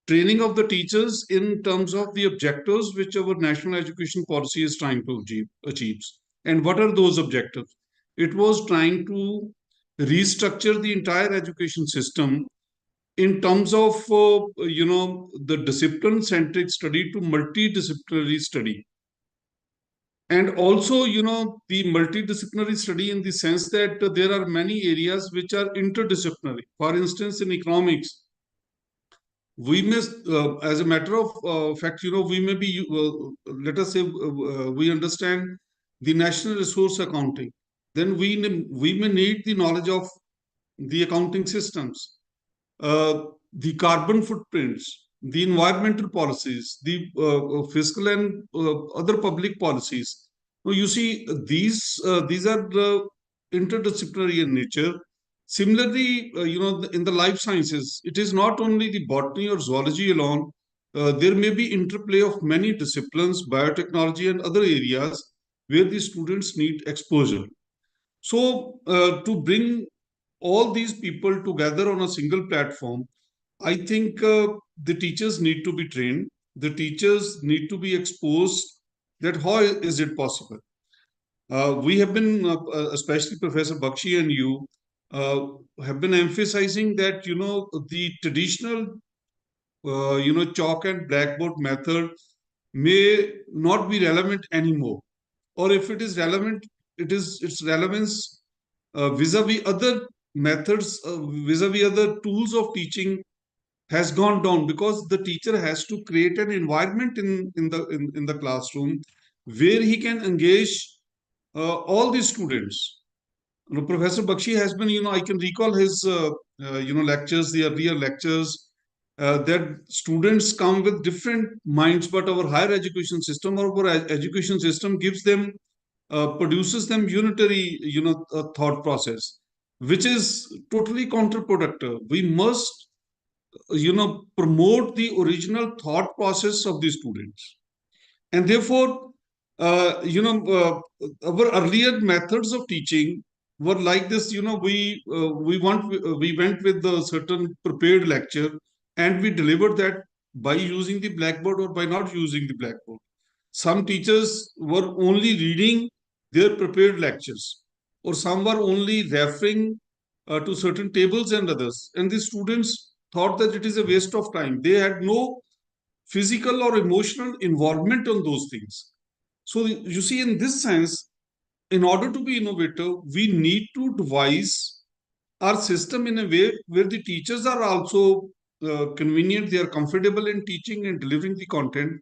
training of the teachers in terms of the objectives which our national education policy is trying to achieve. And what are those objectives? It was trying to restructure the entire education system in terms of the discipline-centric study to multidisciplinary study. And also, the multidisciplinary study in the sense that there are many areas which are interdisciplinary. For instance, in economics, we may, as a matter of fact, we may be, let us say, we understand the national resource accounting. Then we may need the knowledge of the accounting systems, the carbon footprints, the environmental policies, the fiscal and other public policies. Now, you see, these are interdisciplinary in nature. Similarly, in the life sciences, it is not only the botany or zoology alone. There may be interplay of many disciplines, biotechnology and other areas where the students need exposure. So to bring all these people together on a single platform, I think the teachers need to be trained. The teachers need to be exposed that how is it possible. We have been, especially Professor Bakshi and you, have been emphasizing that, the traditional, chalk and blackboard method may not be relevant anymore. Or if it is relevant, its relevance vis-a-vis other methods, vis-a-vis other tools of teaching has gone down, because the teacher has to create an environment in the classroom where he can engage all the students. Professor Bakshi has been, I can recall his, lectures, the earlier lectures, that students come with different minds, but our higher education system or our education system gives them, produces them unitary, thought process, which is totally counterproductive. We must, promote the original thought process of the students. And therefore, our earlier methods of teaching were like this. We went with a certain prepared lecture and we delivered that by using the blackboard or by not using the blackboard. Some teachers were only reading their prepared lectures, or some were only referring to certain tables and others. And the students thought that it is a waste of time. They had no physical or emotional involvement on those things. So you see, in this sense, in order to be innovative, we need to devise our system in a way where the teachers are also convenient, they are comfortable in teaching and delivering the content.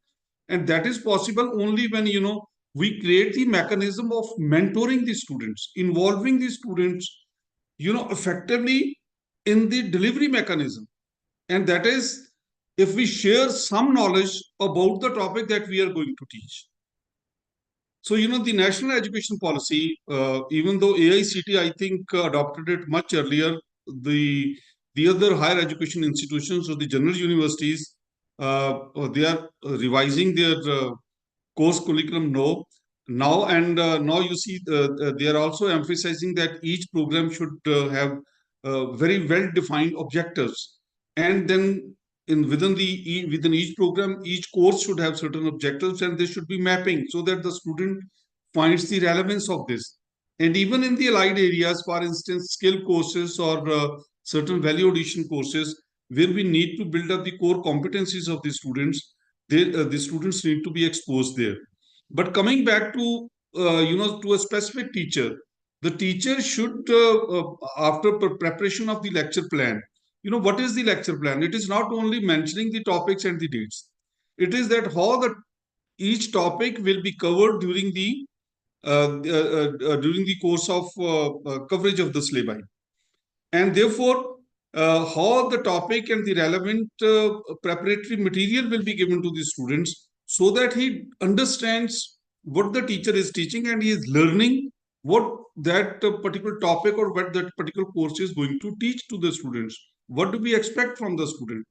And that is possible only when, we create the mechanism of mentoring the students, involving the students, effectively in the delivery mechanism. And that is if we share some knowledge about the topic that we are going to teach. So, the national education policy, even though AICT, I think, adopted it much earlier, the other higher education institutions or the general universities, they are revising their course curriculum now. And now you see they are also emphasizing that each program should have very well-defined objectives. And then within each program, each course should have certain objectives, and they should be mapping so that the student finds the relevance of this. And even in the allied areas, for instance, skill courses or certain value addition courses, where we need to build up the core competencies of the students, the students need to be exposed there. But coming back to, to a specific teacher, the teacher should, after preparation of the lecture plan, what is the lecture plan? It is not only mentioning the topics and the dates. It is that how each topic will be covered during the course of coverage of the syllabi. And therefore, how the topic and the relevant preparatory material will be given to the students so that he understands what the teacher is teaching and he is learning what that particular topic or what that particular course is going to teach to the students. What do we expect from the student?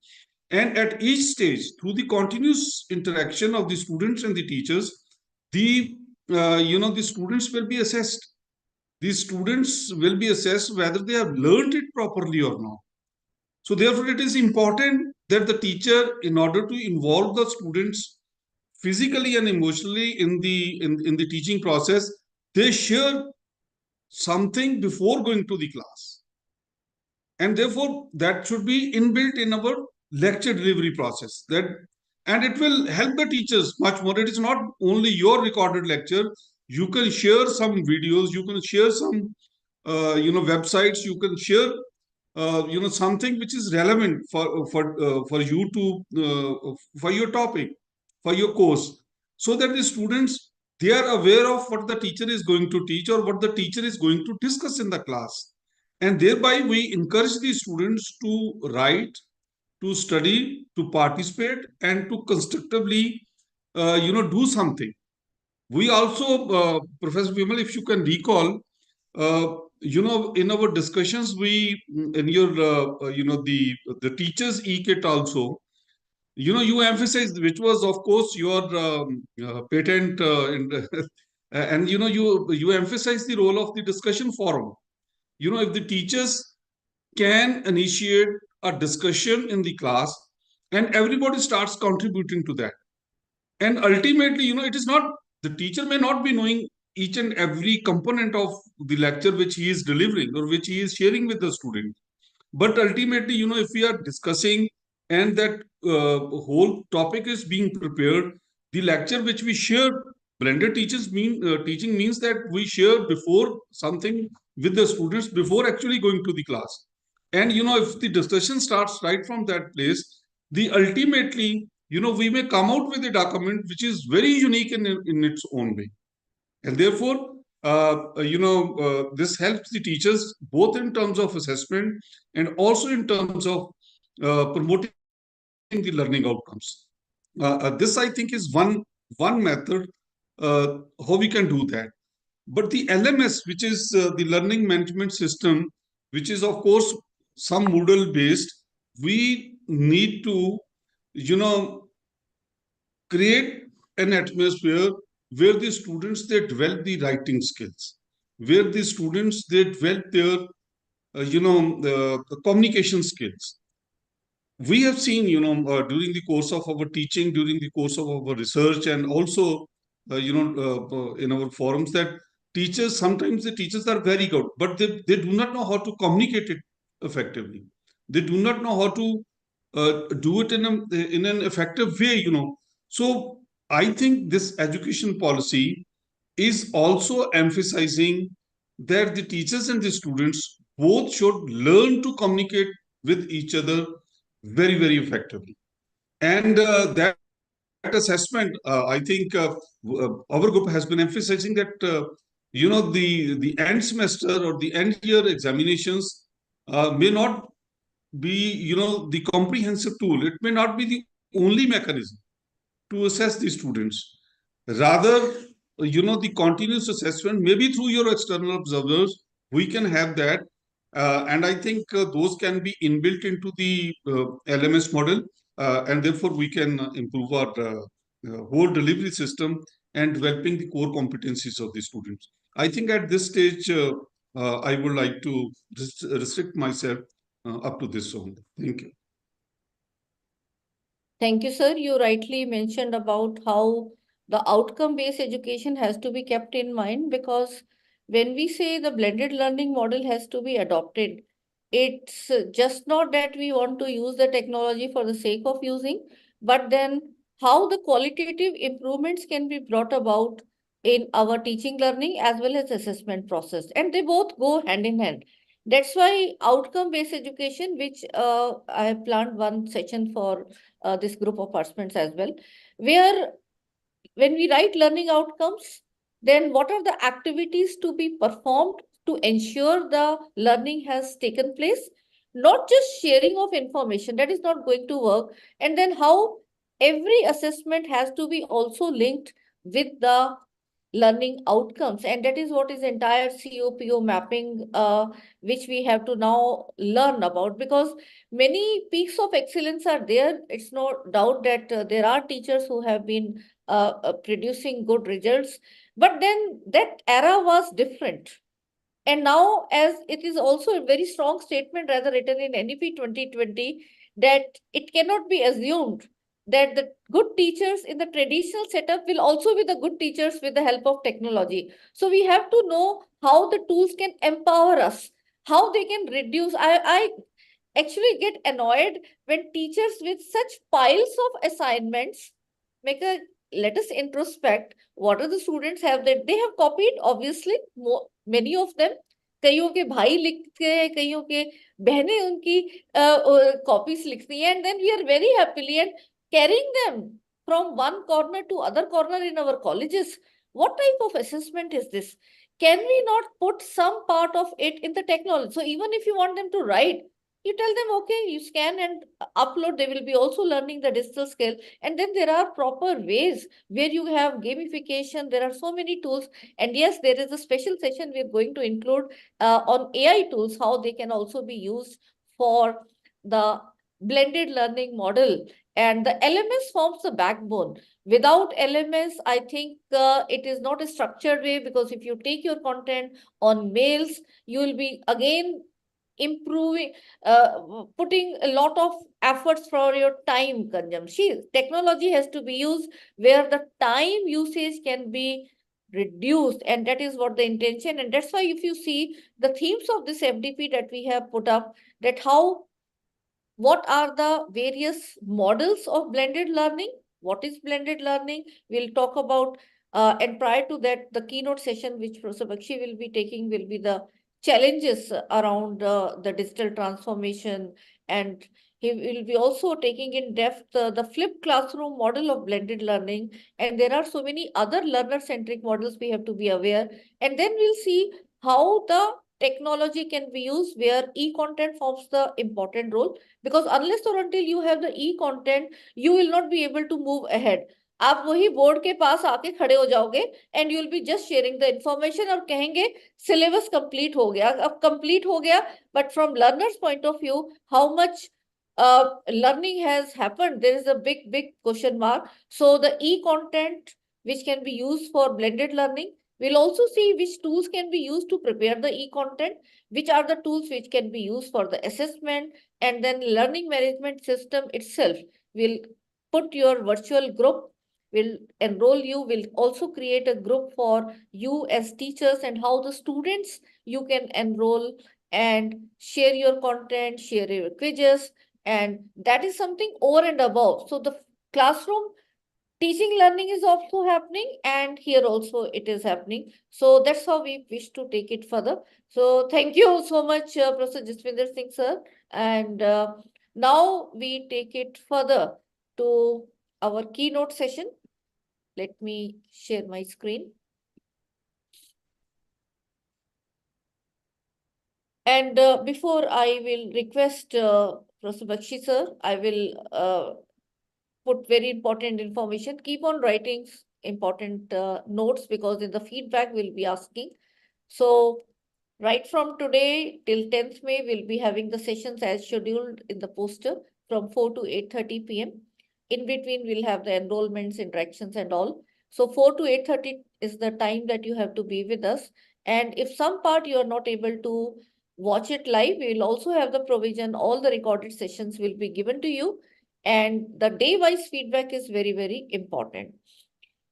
And at each stage, through the continuous interaction of the students and the teachers, the students will be assessed. The students will be assessed whether they have learned it properly or not. So therefore, it is important that the teacher, in order to involve the students physically and emotionally in the teaching process, they share something before going to the class. And therefore, that should be inbuilt in our lecture delivery process. And it will help the teachers much more. It is not only your recorded lecture. You can share some videos. You can share some, websites. You can share, something which is relevant for you to for your topic, for your course, so that the students, they are aware of what the teacher is going to teach or what the teacher is going to discuss in the class. And thereby we encourage the students to write, to study, to participate, and to constructively, do something. We also, Professor Vimal, if you can recall, in our discussions, in your, the teachers e-kit also, you emphasized, which was, of course, your patent, and you emphasize the role of the discussion forum. If the teachers can initiate a discussion in the class and everybody starts contributing to that, and ultimately, it is not, the teacher may not be knowing each and every component of the lecture which he is delivering or which he is sharing with the student. But ultimately, if we are discussing and that whole topic is being prepared, the lecture which we share, blended teaching means that we share before something with the students before actually going to the class. And if the discussion starts right from that place, the ultimately, we may come out with a document which is very unique in its own way. And therefore, this helps the teachers both in terms of assessment and also in terms of promoting the learning outcomes. This, I think, is one method how we can do that. But the LMS, which is the learning management system, which is, of course, some Moodle based, we need to, create an atmosphere where the students, they develop the writing skills, where the students, they develop their the communication skills. We have seen, during the course of our teaching, during the course of our research, and also in our forums, that sometimes the teachers are very good, but they do not know how to communicate it effectively. They do not know how to do it in an effective way. So I think this education policy is also emphasizing that the teachers and the students both should learn to communicate with each other very, very effectively. And that assessment, I think our group has been emphasizing that, the end semester or the end year examinations may not be, the comprehensive tool. It may not be the only mechanism to assess the students. Rather, the continuous assessment, maybe through your external observers, we can have that. And I think those can be inbuilt into the LMS model. And therefore, we can improve our whole delivery system and developing the core competencies of the students. I think at this stage, I would like to restrict myself up to this only. Thank you. Thank you, sir. You rightly mentioned about how the outcome-based education has to be kept in mind, because when we say the blended learning model has to be adopted, it's just not that we want to use the technology for the sake of using, but then how the qualitative improvements can be brought about in our teaching learning as well as assessment process. And they both go hand in hand. That's why outcome-based education, which I have planned one session for this group of participants as well, where when we write learning outcomes, then what are the activities to be performed to ensure the learning has taken place? Not just sharing of information, that is not going to work. And then how every assessment has to be also linked with the learning outcomes, and that is what is entire COPO mapping, which we have to now learn about, because many peaks of excellence are there. It's no doubt that there are teachers who have been producing good results, but then that era was different. And now, as it is also a very strong statement rather written in NEP 2020, that it cannot be assumed that the good teachers in the traditional setup will also be the good teachers with the help of technology. So we have to know how the tools can empower us, how they can reduce. I actually get annoyed when teachers with such piles of assignments make a, let us introspect what are the students have that they have copied, obviously many of them, कईयों के भाई लिखते हैं, कईयों के बहनें उनकी copies लिखती हैं, and then we are very happily and carrying them from one corner to other corner in our colleges. What type of assessment is this? Can we not put some part of it in the technology? So even if you want them to write, you tell them, okay, you scan and upload. They will be also learning the digital skill. And then there are proper ways where you have gamification. There are so many tools. And yes, there is a special session we're going to include on AI tools, how they can also be used for the blended learning model. And the LMS forms the backbone. Without LMS, I think it is not a structured way, because if you take your content on mails, you will be again improving, putting a lot of efforts for your time consumption. Technology has to be used where the time usage can be reduced, and that is what the intention. And that's why if you see the themes of this FDP that we have put up, that what are the various models of blended learning? What is blended learning? We'll talk about, and prior to that, the keynote session, which Professor Bakshi will be taking, will be the challenges around the digital transformation. And he will be also taking in depth the flipped classroom model of blended learning. And there are so many other learner-centric models we have to be aware. And then we'll see how the technology can be used where e-content forms the important role. Because unless or until you have the e-content, you will not be able to move ahead. आप वही board के पास आके खड़े हो जाओगे and you will be just sharing the information और कहेंगे syllabus complete हो गया. अब complete हो गया, but from learner's point of view, how much learning has happened? There is a big question mark. So the e-content which can be used for blended learning, we'll also see which tools can be used to prepare the e-content, which are the tools which can be used for the assessment, and then learning management system itself will put your virtual group, will enroll you, will also create a group for you as teachers, and how the students you can enroll and share your content, share your quizzes, and that is something over and above. So the classroom teaching learning is also happening, and here also it is happening. So that's how we wish to take it further. So thank you so much, Professor Jaswinder Singh, sir. And now we take it further to our keynote session. Let me share my screen. And before I will request Professor Bakshi, sir, I will put very important information. Keep on writing important notes, because in the feedback we'll be asking. So right from today till 10th May, we'll be having the sessions as scheduled in the poster from 4 to 8:30 p.m. In between, we'll have the enrollments, interactions and all. So 4 to 8:30 is the time that you have to be with us. And if some part you are not able to watch it live, we will also have the provision. All the recorded sessions will be given to you. And the day-wise feedback is very important.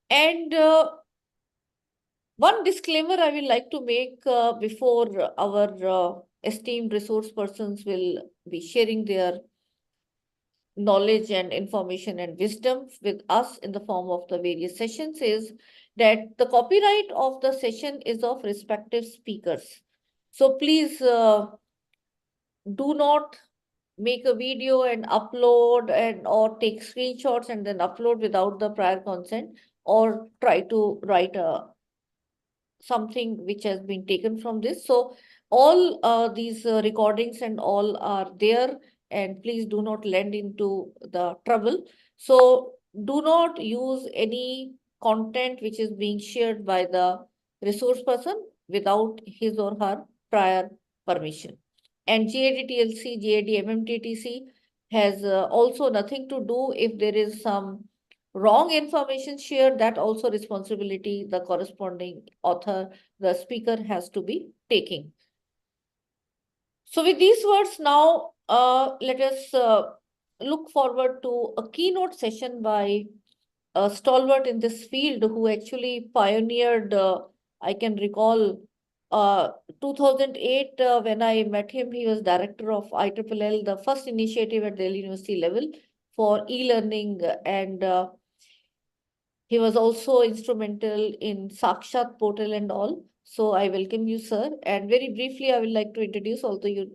And one disclaimer I will like to make before our esteemed resource persons will be sharing their knowledge and information and wisdom with us in the form of the various sessions, is that the copyright of the session is of respective speakers. So please do not make a video and upload or take screenshots and then upload without the prior consent, or try to write something which has been taken from this. So all these recordings and all are there, and please do not lend into the trouble. So do not use any content which is being shared by the resource person without his or her prior permission. And GAD-TLC, GAD-MMTTC has also nothing to do if there is some wrong information shared. That also responsibility the corresponding author, the speaker, has to be taking. So with these words now, let us look forward to a keynote session by a stalwart in this field who actually pioneered, I can recall, 2008, when I met him, he was director of IEEE, the first initiative at Delhi University level for e-learning, and he was also instrumental in Sakshat portal and all. So I welcome you, sir. And very briefly, I would like to introduce, although you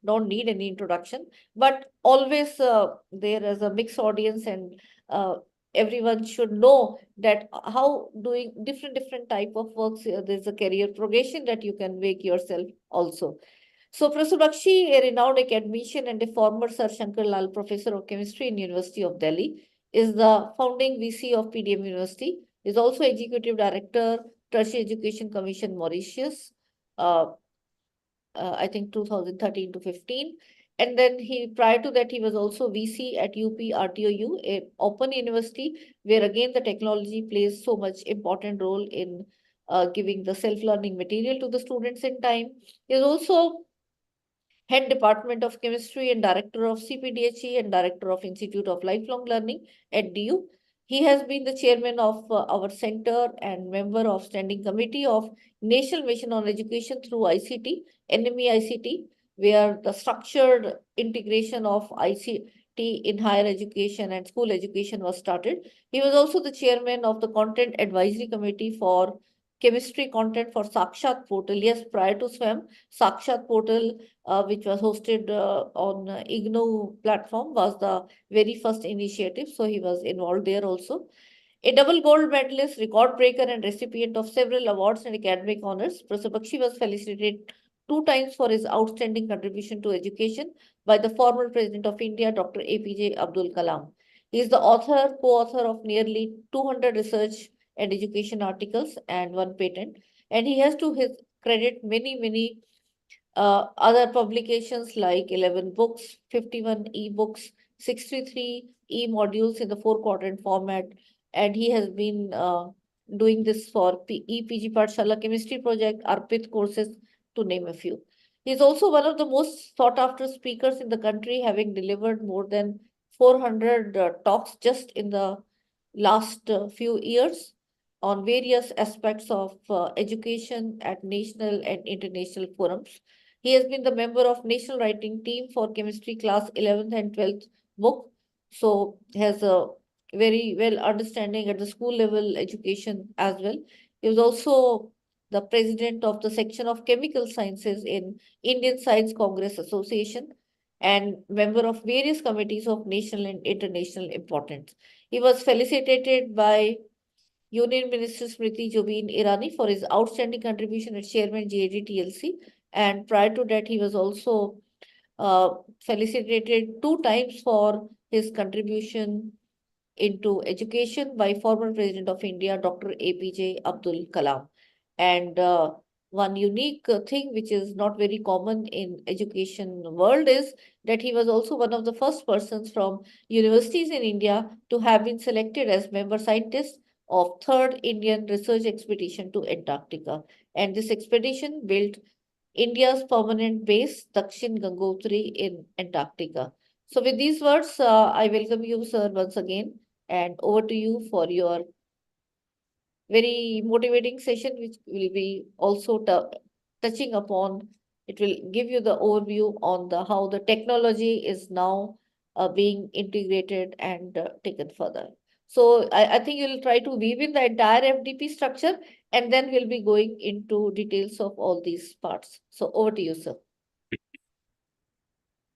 don't need any introduction, but always there is a mixed audience, and everyone should know that how doing different type of works, there's a career progression that you can make yourself also. So Professor Bakshi, a renowned academician and a former Sir Shankar Lal Professor of Chemistry in University of Delhi, is the founding VC of PDM University. Is also Executive Director, Tertiary Education Commission Mauritius, uh, I think 2013 to 15. And then prior to that, he was also VC at UP RTOU, a open university, where again the technology plays so much important role in giving the self-learning material to the students in time. He is also Head Department of Chemistry and Director of CPDHE and Director of Institute of Lifelong Learning at DU. He has been the chairman of our center and member of Standing Committee of National Mission on Education through ICT, NME ICT, where the structured integration of ICT in higher education and school education was started. He was also the chairman of the Content Advisory Committee for Chemistry Content for Sakshat portal. Yes, prior to SWAM, Sakshat portal, which was hosted on IGNOU platform, was the very first initiative. So he was involved there also. A double gold medalist, record breaker, and recipient of several awards and academic honors, Professor Bakshi was felicitated 2 times for his outstanding contribution to education by the former President of India, Dr. APJ Abdul Kalam. He is the co-author of nearly 200 research and education articles and 1 patent. And he has to his credit many other publications like 11 books, 51 e-books, 63 e-modules in the 4-quadrant format. And he has been doing this for EPG Pathshala Chemistry Project, ARPIT courses, to name a few. He is also one of the most sought-after speakers in the country, having delivered more than 400 talks just in the last few years on various aspects of education at national and international forums. He has been the member of National Writing Team for Chemistry Class 11th and 12th book. So has a very well understanding at the school level education as well. He was also the president of the section of Chemical Sciences in Indian Science Congress Association and member of various committees of national and international importance. He was felicitated by Union Minister Smriti Jobin Irani for his outstanding contribution as chairman GAD-TLC. And prior to that, he was also felicitated 2 times for his contribution into education by former President of India, Dr. APJ Abdul Kalam. And one unique thing which is not very common in education world is that he was also one of the first persons from universities in India to have been selected as member scientist of 3rd Indian research expedition to Antarctica. And this expedition built India's permanent base, Dakshin Gangotri, in Antarctica. So with these words, I welcome you, sir, once again, and over to you for your very motivating session, which will be also touching upon, it will give you the overview on how the technology is now being integrated and taken further. So I think you'll try to weave in the entire FDP structure, and then we'll be going into details of all these parts. So over to you, sir.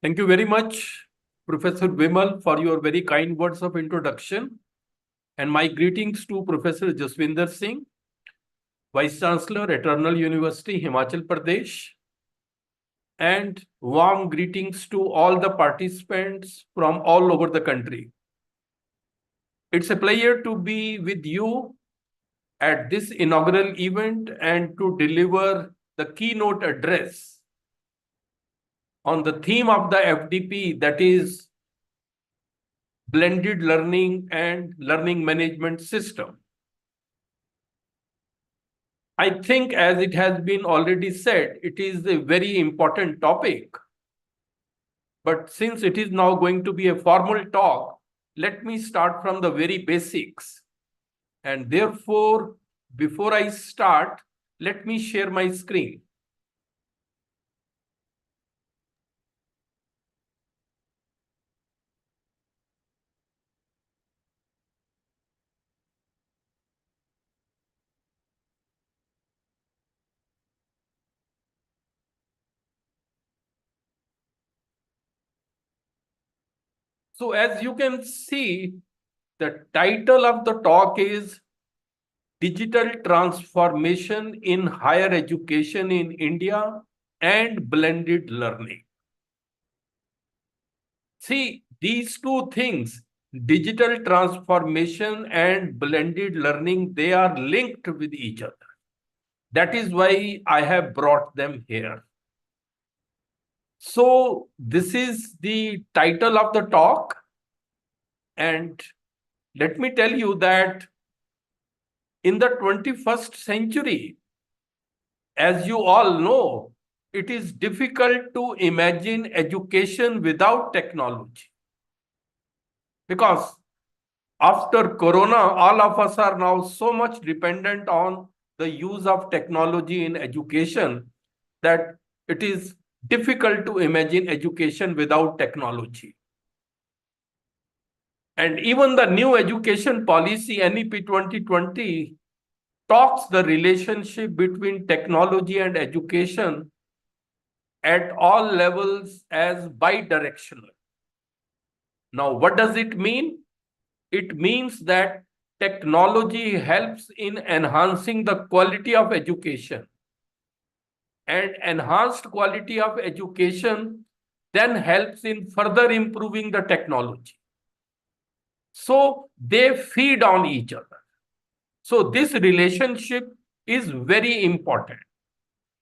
Thank you very much, Professor Vimal, for your very kind words of introduction. And my greetings to Professor Jaswinder Singh, Vice Chancellor, Eternal University, Himachal Pradesh. And warm greetings to all the participants from all over the country. It's a pleasure to be with you at this inaugural event and to deliver the keynote address on the theme of the FDP, that is blended learning and learning management system. I think, as it has been already said, it is a very important topic. But since it is now going to be a formal talk, let me start from the very basics. And therefore, before I start, let me share my screen. So as you can see, the title of the talk is Digital Transformation in Higher Education in India and Blended Learning. See, these two things, digital transformation and blended learning, they are linked with each other. That is why I have brought them here. So this is the title of the talk. And let me tell you that in the 21st century, as you all know, it is difficult to imagine education without technology. Because after Corona, all of us are now so much dependent on the use of technology in education that it is difficult to imagine education without technology. And even the new education policy, NEP 2020, talks the relationship between technology and education at all levels as bidirectional. Now, what does it mean? It means that technology helps in enhancing the quality of education. And enhanced quality of education then helps in further improving the technology. So they feed on each other. So this relationship is very important.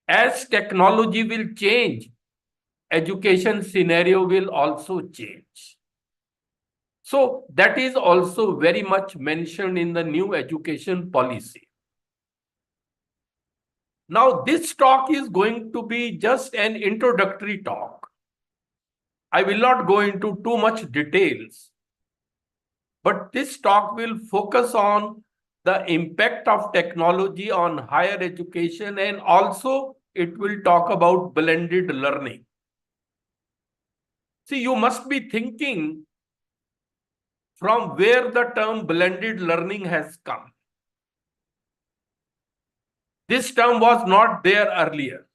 As technology will change, education scenario will also change. So that is also very much mentioned in the new education policy. Now, this talk is going to be just an introductory talk. I will not go into too much details, but this talk will focus on the impact of technology on higher education, and also it will talk about blended learning. See, you must be thinking from where the term blended learning has come. This term was not there earlier.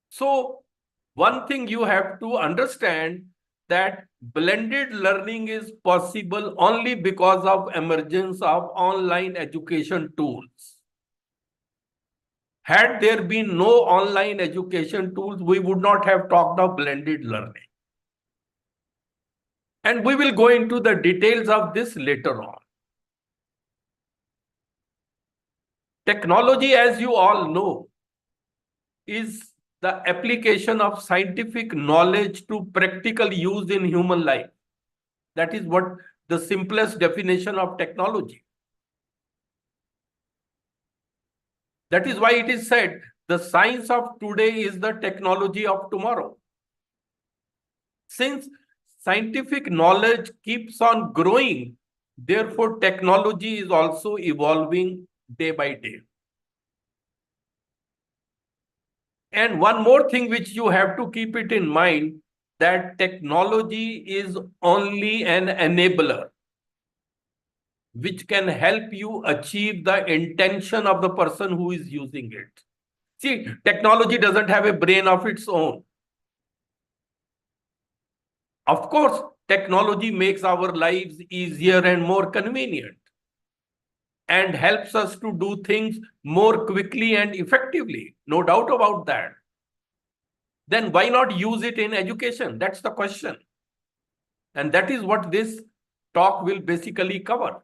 So one thing you have to understand that blended learning is possible only because of emergence of online education tools. Had there been no online education tools, we would not have talked of blended learning. And we will go into the details of this later on. Technology, as you all know, is the application of scientific knowledge to practical use in human life. That is what the simplest definition of technology. That is why it is said, the science of today is the technology of tomorrow. Since scientific knowledge keeps on growing, therefore technology is also evolving day by day. And one more thing which you have to keep it in mind, that technology is only an enabler which can help you achieve the intention of the person who is using it. See, technology doesn't have a brain of its own. Of course, technology makes our lives easier and more convenient and helps us to do things more quickly and effectively. No doubt about that. Then why not use it in education? That's the question. And that is what this talk will basically cover.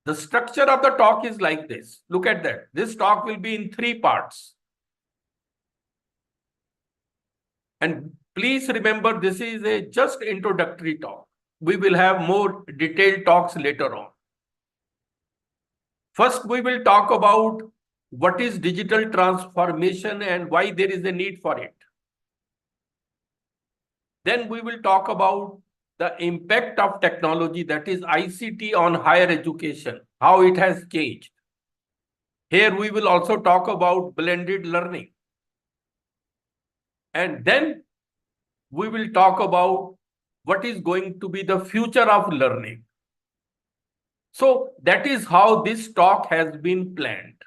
The structure of the talk is like this. Look at that. This talk will be in 3 parts. And please remember, this is a just introductory talk. We will have more detailed talks later on. First, we will talk about what is digital transformation and why there is a need for it. Then we will talk about the impact of technology, that is ICT, on higher education, how it has changed. Here we will also talk about blended learning. And then we will talk about what is going to be the future of learning. So that is how this talk has been planned.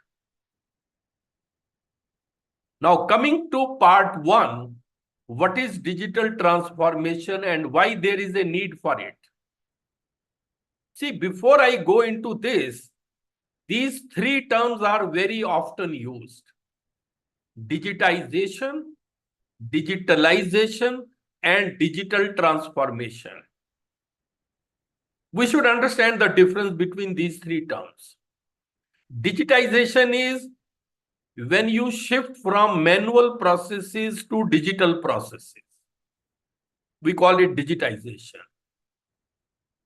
Now coming to part 1, what is digital transformation and why there is a need for it? See, before I go into this, these 3 terms are very often used: digitization, digitalization, and digital transformation. We should understand the difference between these 3 terms. Digitization is when you shift from manual processes to digital processes. We call it digitization.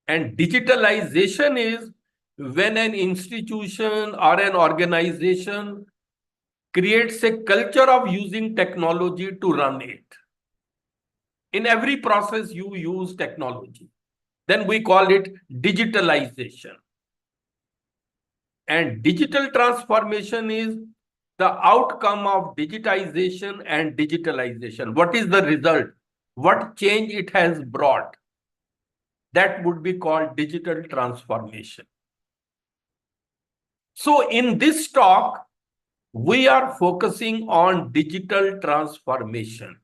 And digitalization is when an institution or an organization creates a culture of using technology to run it. In every process, you use technology. Then we call it digitalization. And digital transformation is the outcome of digitization and digitalization. What is the result? What change it has brought? That would be called digital transformation. So in this talk, we are focusing on digital transformation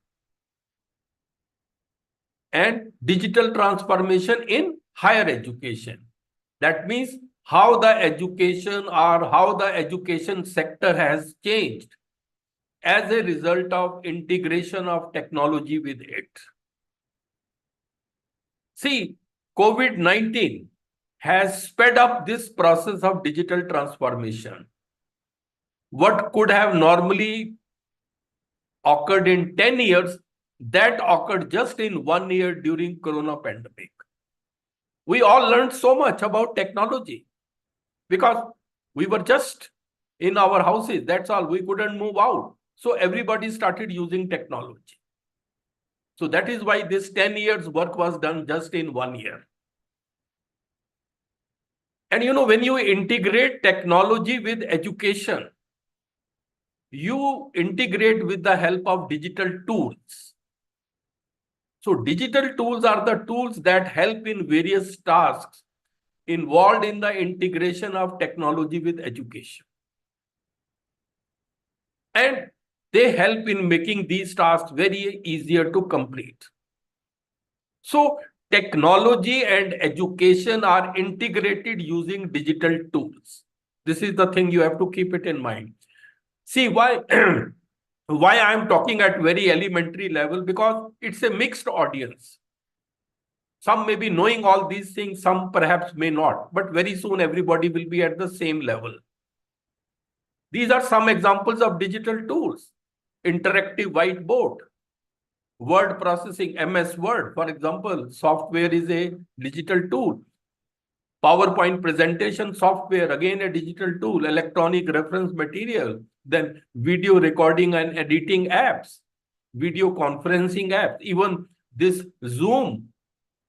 and digital transformation in higher education. That means how the education or how the education sector has changed as a result of integration of technology with it. See, COVID-19 has sped up this process of digital transformation. What could have normally occurred in 10 years, that occurred just in 1 year during Corona pandemic. We all learned so much about technology because we were just in our houses. That's all. We couldn't move out. So everybody started using technology. So that is why this 10 years work was done just in 1 year. And you know, when you integrate technology with education, you integrate with the help of digital tools. So digital tools are the tools that help in various tasks involved in the integration of technology with education. And they help in making these tasks very easier to complete. So technology and education are integrated using digital tools. This is the thing you have to keep it in mind. See why I am talking at very elementary level, because it's a mixed audience. Some may be knowing all these things, some perhaps may not, but very soon everybody will be at the same level. These are some examples of digital tools: interactive whiteboard, word processing, MS Word, for example, software is a digital tool. PowerPoint presentation software, again a digital tool. Electronic reference material, then video recording and editing apps, video conferencing apps. Even this Zoom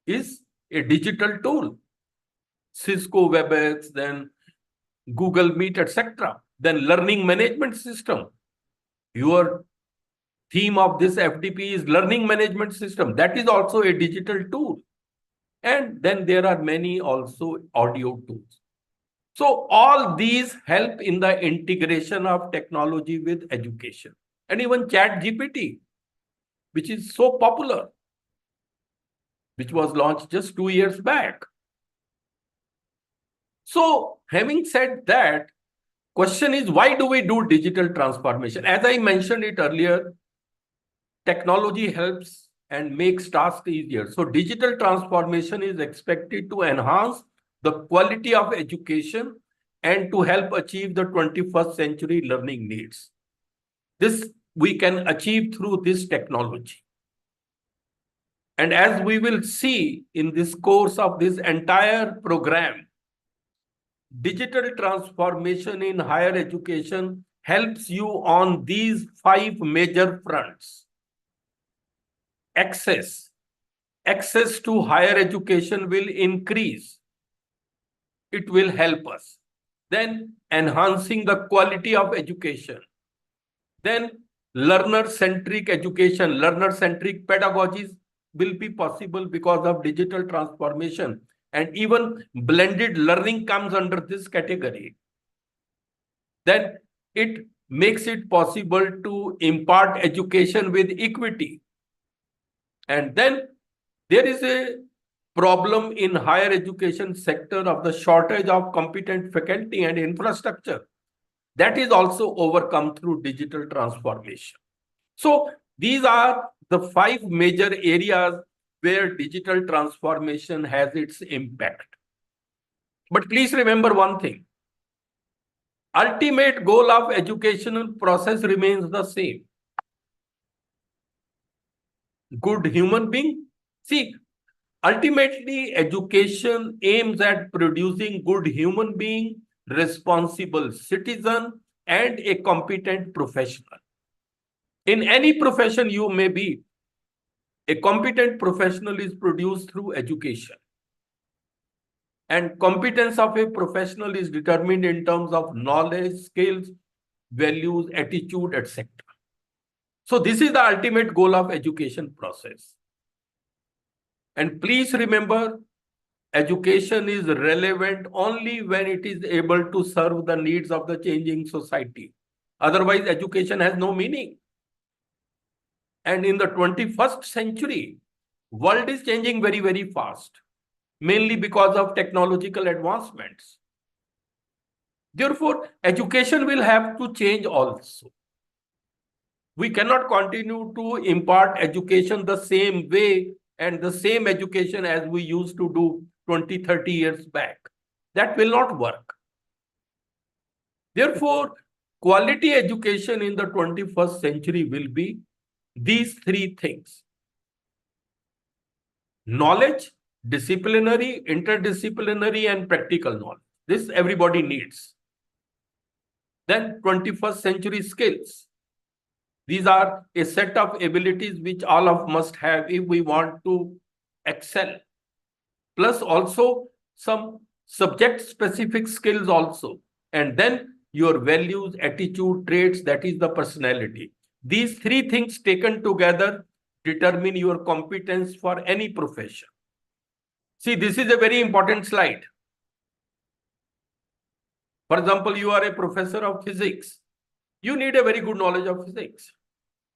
is a digital tool. Cisco WebEx, then Google Meet, etc. Then learning management system. Your theme of this FDP is learning management system. That is also a digital tool. And then there are many also audio tools. So all these help in the integration of technology with education. And even ChatGPT, which is so popular, which was launched just 2 years back. So having said that, question is, why do we do digital transformation? As I mentioned it earlier, technology helps and makes tasks easier. So digital transformation is expected to enhance the quality of education and to help achieve the 21st century learning needs. This we can achieve through this technology. And as we will see in this course of this entire program, digital transformation in higher education helps you on these 5 major fronts: access, access to higher education will increase. It will help us. Then enhancing the quality of education. Then learner-centric education, learner-centric pedagogies will be possible because of digital transformation. And even blended learning comes under this category. Then it makes it possible to impart education with equity. And then there is a problem in higher education sector of the shortage of competent faculty and infrastructure. That is also overcome through digital transformation. So these are the 5 major areas where digital transformation has its impact. But please remember one thing. Ultimate goal of educational process remains the same. Good human being. See, ultimately, education aims at producing good human being, responsible citizen, and a competent professional. In any profession you may be, a competent professional is produced through education. And competence of a professional is determined in terms of knowledge, skills, values, attitude, etc. So this is the ultimate goal of education process. And please remember, education is relevant only when it is able to serve the needs of the changing society. Otherwise, education has no meaning. And in the 21st century, world is changing very, very fast, mainly because of technological advancements. Therefore, education will have to change also. We cannot continue to impart education the same way and the same education as we used to do 20, 30 years back. That will not work. Therefore, quality education in the 21st century will be these 3 things. Knowledge, disciplinary, interdisciplinary, and practical knowledge. This everybody needs. Then 21st century skills. These are a set of abilities which all of us must have if we want to excel. Plus also some subject-specific skills also. And then your values, attitude, traits, that is the personality. These 3 things taken together determine your competence for any profession. See, this is a very important slide. For example, you are a professor of physics. You need a very good knowledge of physics.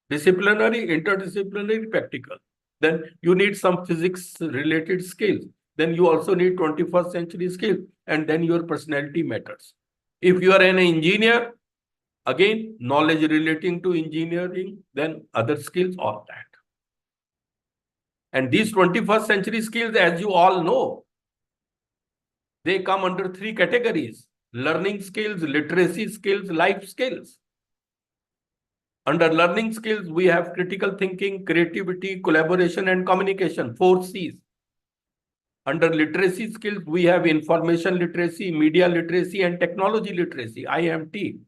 Disciplinary, interdisciplinary, practical. Then you need some physics-related skills. Then you also need 21st century skills. And then your personality matters. If you are an engineer, again, knowledge relating to engineering, then other skills, all that. And these 21st century skills, as you all know, they come under 3 categories: learning skills, literacy skills, life skills. Under learning skills, we have critical thinking, creativity, collaboration, and communication, 4 C's. Under literacy skills, we have information literacy, media literacy, and technology literacy, IMT.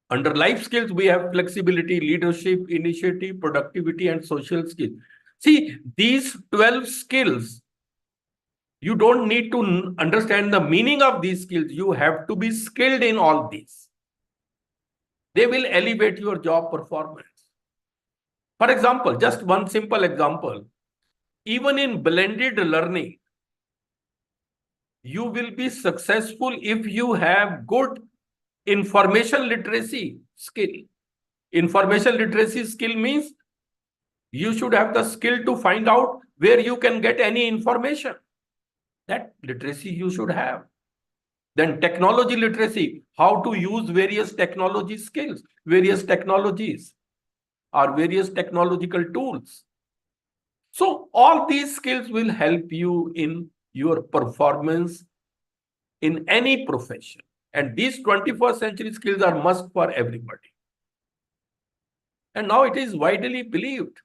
Under life skills, we have flexibility, leadership, initiative, productivity, and social skills. See, these 12 skills, you don't need to understand the meaning of these skills. You have to be skilled in all these. They will elevate your job performance. For example, just one simple example. Even in blended learning, you will be successful if you have good information literacy skill. Information literacy skill means you should have the skill to find out where you can get any information. That literacy you should have. Then technology literacy, how to use various technology skills, various technologies, or various technological tools. So all these skills will help you in your performance in any profession. And these 21st century skills are must for everybody. And now it is widely believed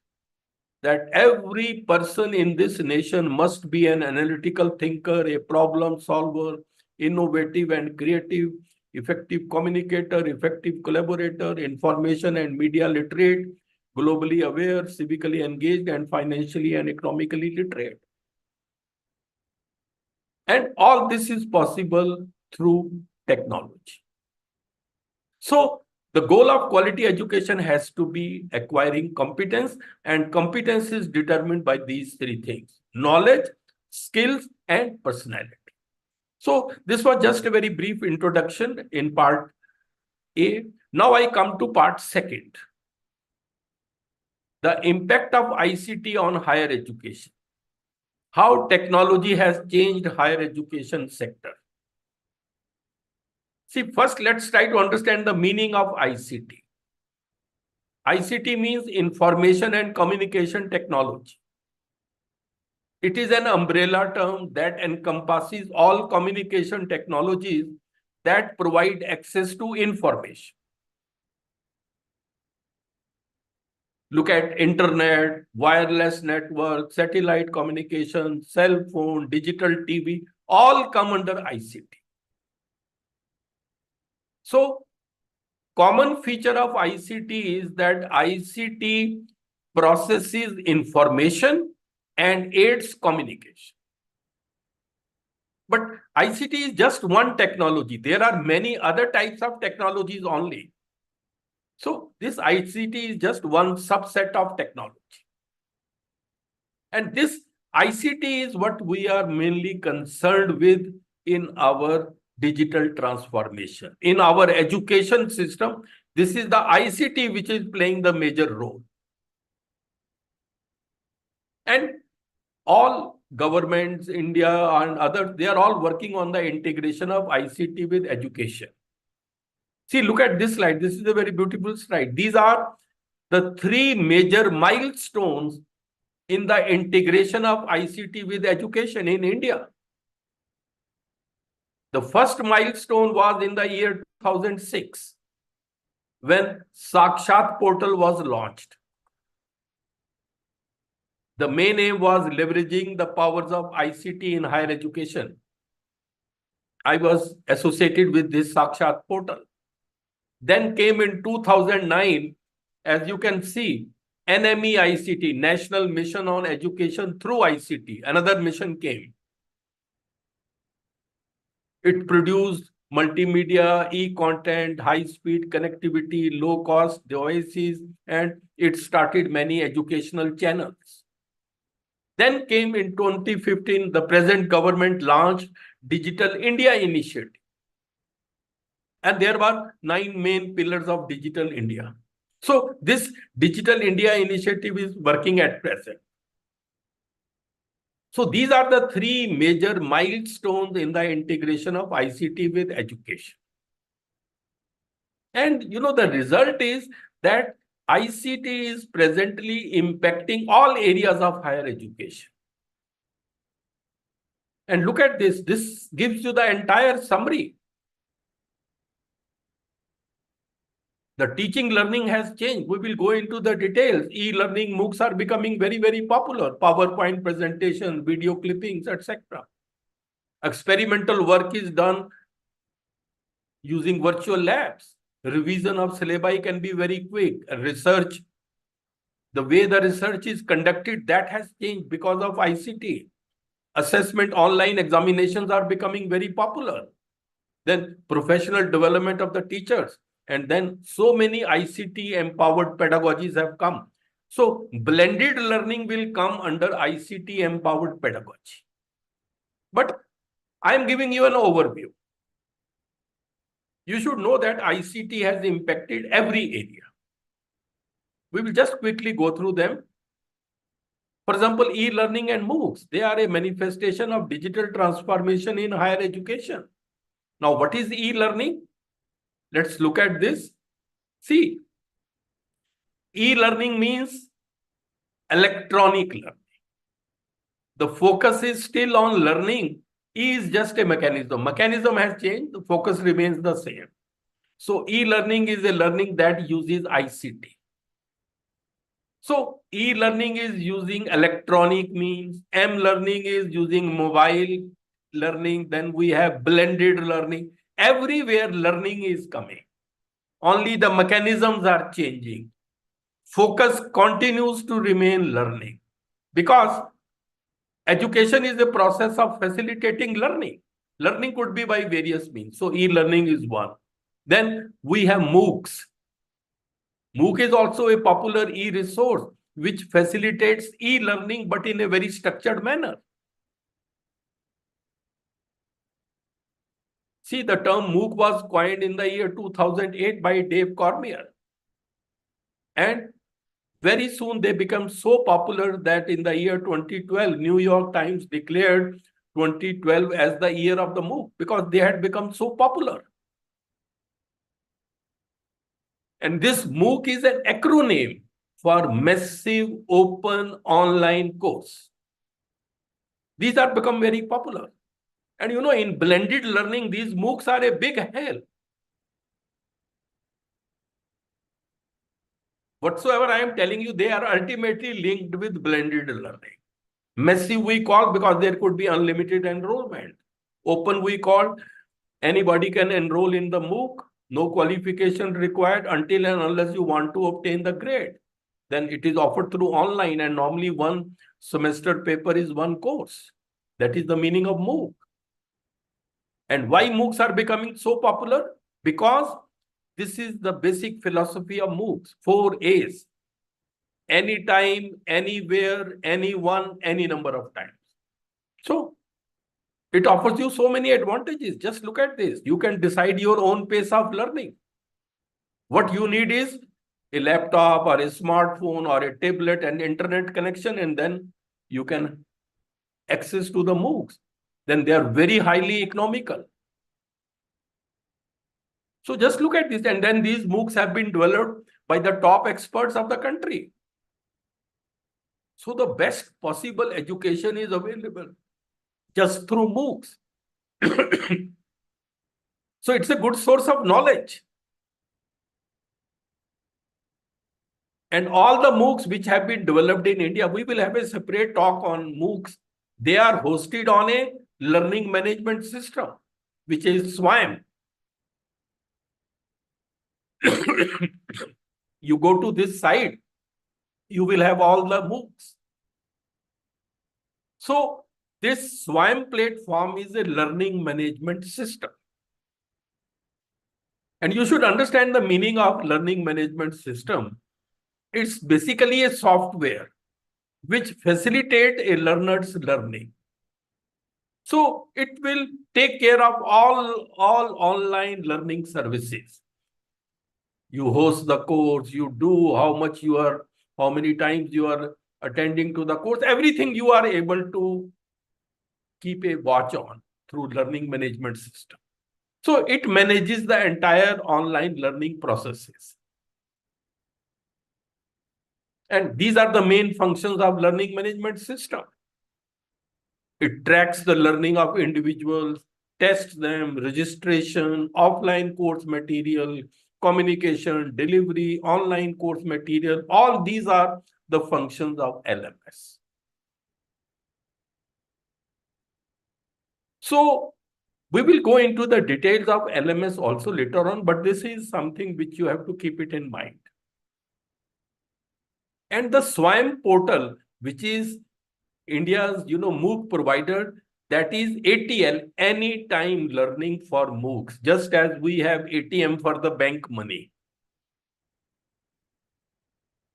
that every person in this nation must be an analytical thinker, a problem solver, innovative and creative, effective communicator, effective collaborator, information and media literate, globally aware, civically engaged, and financially and economically literate. And all this is possible through technology. So the goal of quality education has to be acquiring competence, and competence is determined by these three things: knowledge, skills, and personality. So this was just a very brief introduction in part A. Now I come to part second. The impact of ICT on higher education. How technology has changed higher education sector. See, first let's try to understand the meaning of ICT. ICT means information and communication technology. It is an umbrella term that encompasses all communication technologies that provide access to information. Look at internet, wireless network, satellite communication, cell phone, digital TV, all come under ICT. So, common feature of ICT is that ICT processes information and aids communication. But ICT is just one technology. There are many other types of technologies only. So this ICT is just one subset of technology. And this ICT is what we are mainly concerned with in our digital transformation. In our education system, this is the ICT which is playing the major role. And all governments, India and others, they are all working on the integration of ICT with education. See, look at this slide. This is a very beautiful slide. These are the three major milestones in the integration of ICT with education in India. The first milestone was in the year 2006 when Sakshat portal was launched. The main aim was leveraging the powers of ICT in higher education. I was associated with this Sakshat portal. Then came in 2009, as you can see, NME ICT, National Mission on Education through ICT. Another mission came. It produced multimedia, e-content, high-speed connectivity, low-cost devices, and it started many educational channels. Then came in 2015, the present government launched Digital India Initiative. And there were 9 main pillars of Digital India. So this Digital India Initiative is working at present. So these are the 3 major milestones in the integration of ICT with education. And you know, the result is that ICT is presently impacting all areas of higher education. And look at this. This gives you the entire summary. The teaching learning has changed. We will go into the details. E-learning MOOCs are becoming very, very popular. PowerPoint presentations, video clippings, etc. Experimental work is done using virtual labs. Revision of syllabi can be very quick. Research, the way the research is conducted, that has changed because of ICT. Assessment, online examinations are becoming very popular. Then professional development of the teachers. And then so many ICT empowered pedagogies have come. So blended learning will come under ICT empowered pedagogy. But I am giving you an overview. You should know that ICT has impacted every area. We will just quickly go through them. For example, e-learning and MOOCs, they are a manifestation of digital transformation in higher education. Now, what is e-learning? Let's look at this. See, e-learning means electronic learning. The focus is still on learning. E is just a mechanism. Mechanism has changed. The focus remains the same. So e-learning is a learning that uses ICT. So e-learning is using electronic means. M-learning is using mobile learning. Then we have blended learning. Everywhere learning is coming. Only the mechanisms are changing. focus continues to remain learning, because education is a process of facilitating learning. Learning could be by various means. So e-learning is one. Then we have MOOCs. MOOC is also a popular e-resource which facilitates e-learning, but in a very structured manner. See, the term MOOC was coined in the year 2008 by Dave Cormier. And very soon they become so popular that in the year 2012, New York Times declared 2012 as the year of the MOOC, because they had become so popular. And this MOOC is an acronym for Massive Open Online Course. These are become very popular. And you know, in blended learning, these MOOCs are a big help. Whatsoever I am telling you, they are ultimately linked with blended learning. Massive we call because there could be unlimited enrollment. Open we call anybody can enroll in the MOOC. No qualification required until and unless you want to obtain the grade. Then it is offered through online, and normally one semester paper is one course. That is the meaning of MOOC. And why MOOCs are becoming so popular? Because this is the basic philosophy of MOOCs, 4 A's. Anytime, anywhere, anyone, any number of times. So it offers you so many advantages. Just look at this. You can decide your own pace of learning. What you need is a laptop or a smartphone or a tablet and internet connection, and then you can access to the MOOCs. Then they are very highly economical. So just look at this. And then these MOOCs have been developed by the top experts of the country. So the best possible education is available just through MOOCs. So it's a good source of knowledge. And all the MOOCs which have been developed in India, we will have a separate talk on MOOCs. They are hosted on a learning management system, which is SWAM. You go to this site, you will have all the MOOCs. So this SWAM platform is a learning management system. And you should understand the meaning of learning management system. It's basically a software which facilitates a learner's learning. So it will take care of all online learning services. You host the course, you do how many times you are attending to the course, everything you are able to keep a watch on through learning management system. So it manages the entire online learning processes. And these are the main functions of learning management system. It tracks the learning of individuals, tests them, registration, offline course material, communication, delivery, online course material. All these are the functions of LMS. So we will go into the details of LMS also later on, but this is something which you have to keep it in mind. And the SWAM portal, which is India's MOOC provider, that is ATL, Anytime Learning for MOOCs, just as we have ATM for the bank money.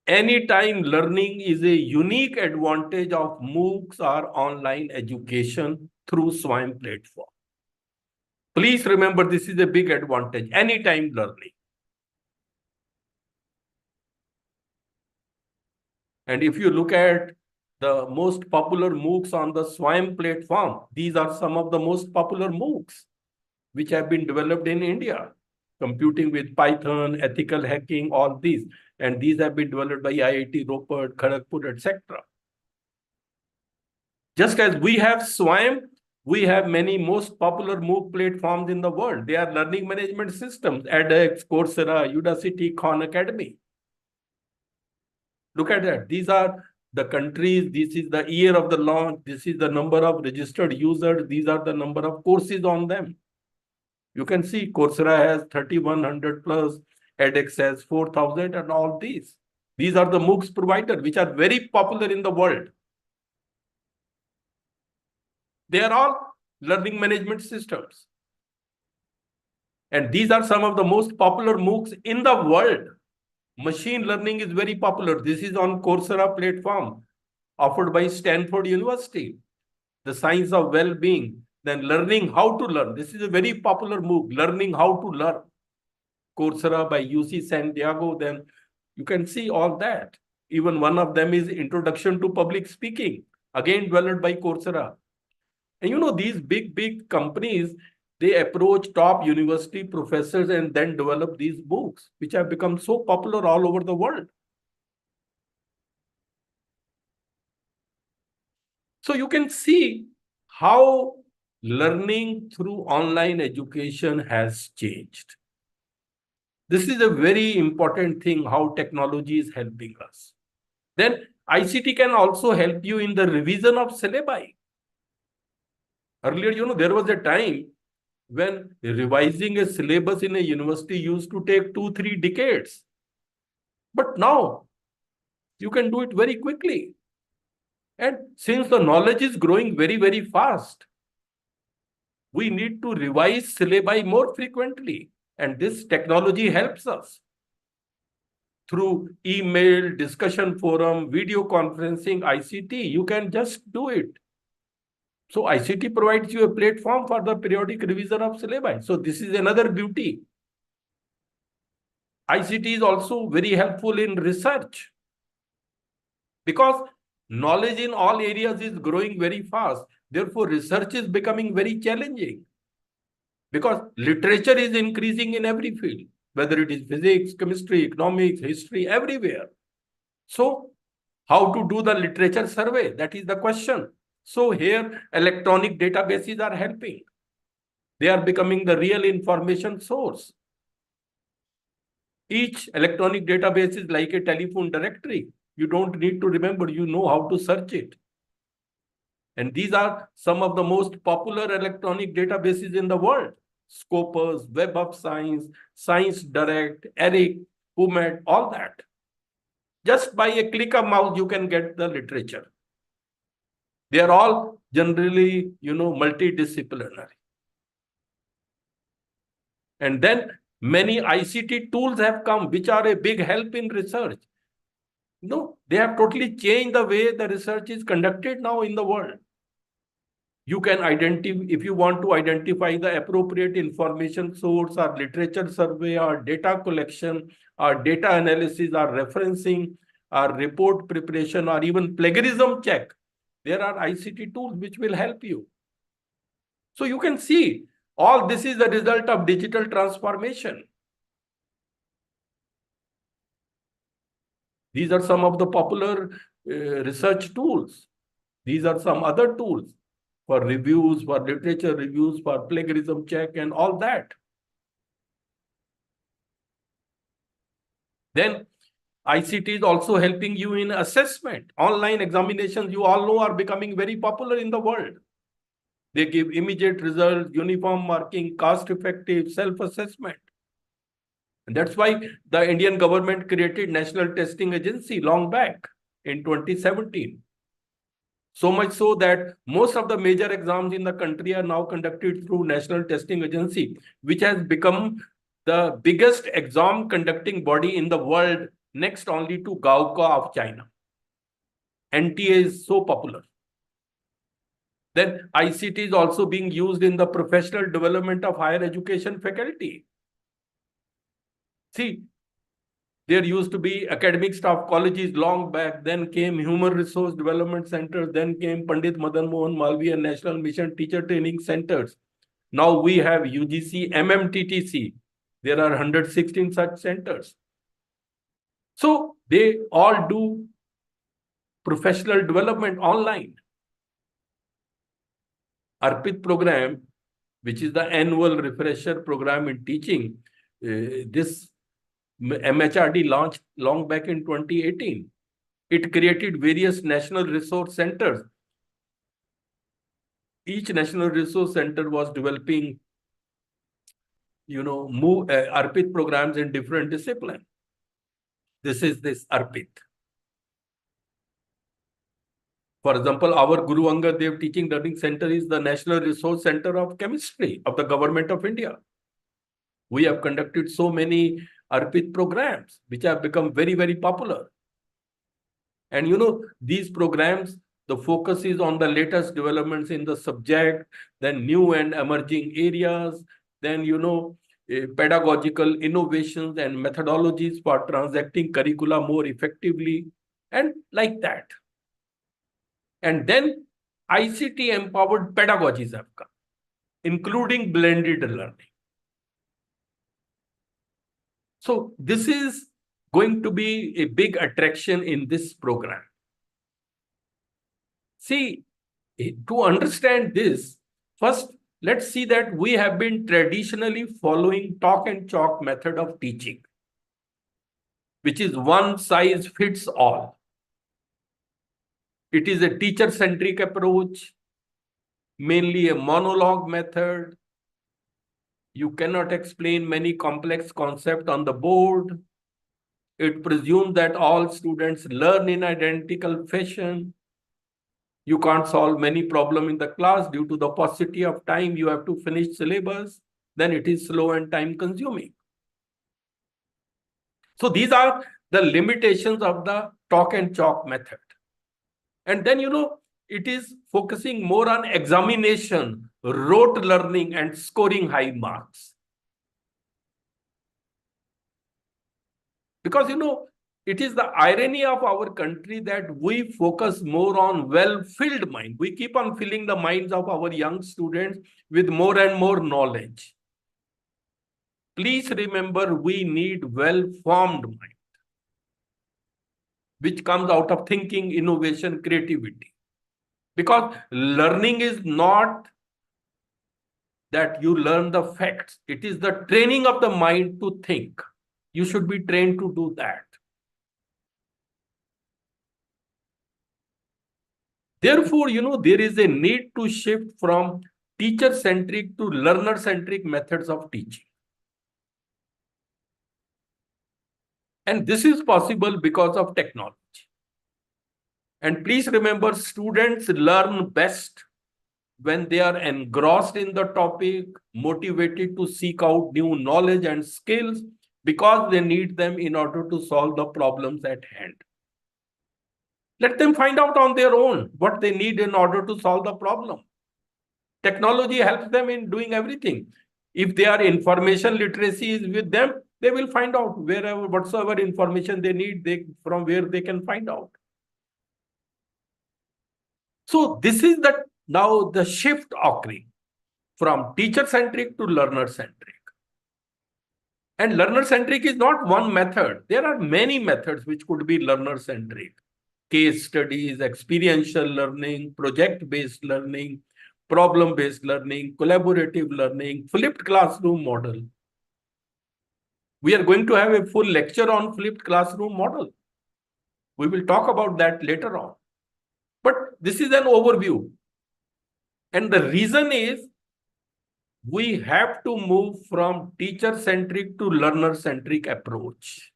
Anytime learning is a unique advantage of MOOCs or online education through SWAM platform. Please remember, this is a big advantage, anytime learning. And if you look at the most popular MOOCs on the SWAM platform, these are some of the most popular MOOCs which have been developed in India. Computing with Python, ethical hacking, all these. And these have been developed by IIT Ropar, Kharagpur, etc. Just as we have SWAM, we have many most popular MOOC platforms in the world. They are learning management systems, edX, Coursera, Udacity, Khan Academy. Look at that. These are the countries. This is the year of the launch. This is the number of registered users. These are the number of courses on them. You can see Coursera has 3,100 plus, edX has 4,000 and all these. These are the MOOCs providers which are very popular in the world. They are all learning management systems. And these are some of the most popular MOOCs in the world. Machine learning is very popular. This is on Coursera platform offered by Stanford University. The science of well-being, then learning how to learn. This is a very popular MOOC, learning how to learn. Coursera by UC San Diego, then you can see all that. Even one of them is Introduction to Public Speaking, again developed by Coursera. And you know, these big companies, they approach top university professors and then develop these books, which have become so popular all over the world. So you can see how learning through online education has changed. This is a very important thing, how technology is helping us. Then ICT can also help you in the revision of syllabi. Earlier, you know, there was a time when revising a syllabus in a university used to take 2-3 decades. But now, you can do it very quickly. And since the knowledge is growing very fast, we need to revise syllabi more frequently. And this technology helps us. Through email, discussion forum, video conferencing, ICT, you can just do it. So ICT provides you a platform for the periodic revision of syllabi. So this is another beauty. ICT is also very helpful in research because knowledge in all areas is growing very fast. Therefore, research is becoming very challenging because literature is increasing in every field, whether it is physics, chemistry, economics, history, everywhere. So how to do the literature survey? That is the question. So here, electronic databases are helping. They are becoming the real information source. Each electronic database is like a telephone directory. You don't need to remember, you know how to search it. And these are some of the most popular electronic databases in the world. Scopus, Web of Science, Science Direct, ERIC, PubMed, all that. Just by a click of mouse, you can get the literature. They are all generally, you know, multidisciplinary. And then many ICT tools have come, which are a big help in research. No, they have totally changed the way the research is conducted now in the world. You can identify, if you want to identify the appropriate information source or literature survey or data collection or data analysis or referencing or report preparation or even plagiarism check, there are ICT tools which will help you. So you can see all this is the result of digital transformation. These are some of the popular research tools. These are some other tools for reviews, for literature reviews, for plagiarism check and all that. Then ICT is also helping you in assessment. Online examinations, you all know, are becoming very popular in the world. They give immediate results, uniform marking, cost-effective self-assessment. And that's why the Indian government created National Testing Agency long back in 2017. So much so that most of the major exams in the country are now conducted through National Testing Agency, which has become the biggest exam conducting body in the world, next only to Gaoka of China. NTA is so popular. Then ICT is also being used in the professional development of higher education faculty. See, there used to be academic staff colleges long back, then came Human Resource Development Centers, then came Pandit Madan Mohan Malviya National Mission Teacher Training Centers. Now we have UGC-MMTTC. There are 116 such centers. So they all do professional development online. ARPIT program, which is the annual refresher program in teaching, this MHRD launched long back in 2018. It created various national resource centers. Each national resource center was developing, you know, ARPIT programs in different disciplines. This is this Arpit. For example, our Guru Angad Dev Teaching Learning Center is the National Resource Center of Chemistry of the Government of India. We have conducted so many Arpit programs, which have become very, very popular. And these programs, the focus is on the latest developments in the subject, then new and emerging areas, then, pedagogical innovations and methodologies for transacting curricula more effectively, and like that. And then ICT empowered pedagogies have come, including blended learning. So this is going to be a big attraction in this program. See, to understand this, first, let's see that we have been traditionally following talk and chalk method of teaching, which is one size fits all. It is a teacher-centric approach, mainly a monologue method. You cannot explain many complex concepts on the board. It presumes that all students learn in identical fashion. You can't solve many problems in the class due to the paucity of time. You have to finish syllabus. Then it is slow and time consuming. So these are the limitations of the talk and chalk method. And then, it is focusing more on examination, rote learning, and scoring high marks. Because, it is the irony of our country that we focus more on well-filled mind. We keep on filling the minds of our young students with more and more knowledge. Please remember, we need well-formed mind, which comes out of thinking, innovation, creativity. Because learning is not that you learn the facts. It is the training of the mind to think. You should be trained to do that. Therefore, there is a need to shift from teacher-centric to learner-centric methods of teaching. And this is possible because of technology. And please remember, students learn best when they are engrossed in the topic, motivated to seek out new knowledge and skills because they need them in order to solve the problems at hand. Let them find out on their own what they need in order to solve the problem. Technology helps them in doing everything. If their information literacy is with them, they will find out whatsoever information they need, from where they can find out. So this is now the shift occurring from teacher-centric to learner-centric. And learner-centric is not one method. There are many methods which could be learner-centric. Case studies, experiential learning, project-based learning, problem-based learning, collaborative learning, flipped classroom model. We are going to have a full lecture on flipped classroom model. We will talk about that later on. But this is an overview. And the reason is we have to move from teacher-centric to learner-centric approach.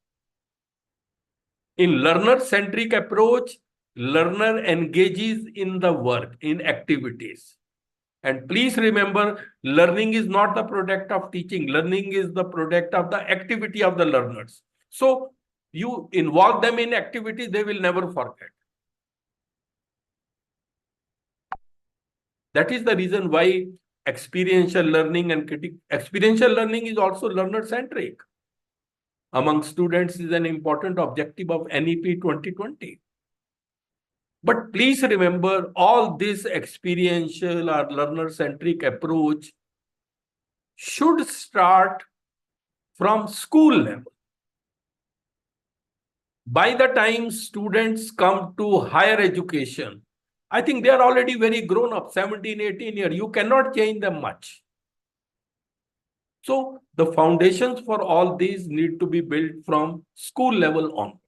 In learner-centric approach, learner engages in the work, in activities. And please remember, learning is not the product of teaching. Learning is the product of the activity of the learners. So you involve them in activity, they will never forget. That is the reason why experiential learning experiential learning is also learner-centric. Among students is an important objective of NEP 2020. But please remember, all this experiential or learner-centric approach should start from school level. By the time students come to higher education, I think they are already very grown up, 17, 18 years. You cannot change them much. So the foundations for all these need to be built from school level onwards.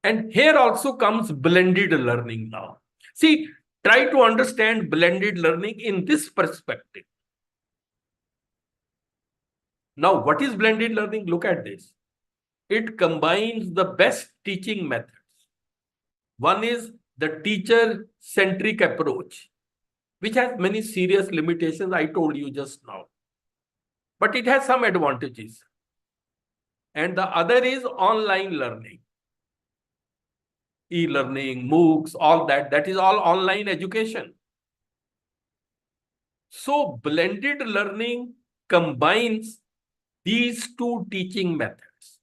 And here also comes blended learning now. See, try to understand blended learning in this perspective. Now, what is blended learning? Look at this. It combines the best teaching methods. One is the teacher-centric approach, which has many serious limitations, I told you just now. But it has some advantages. And the other is online learning. E-learning, MOOCs, all that. That is all online education. So blended learning combines these two teaching methods.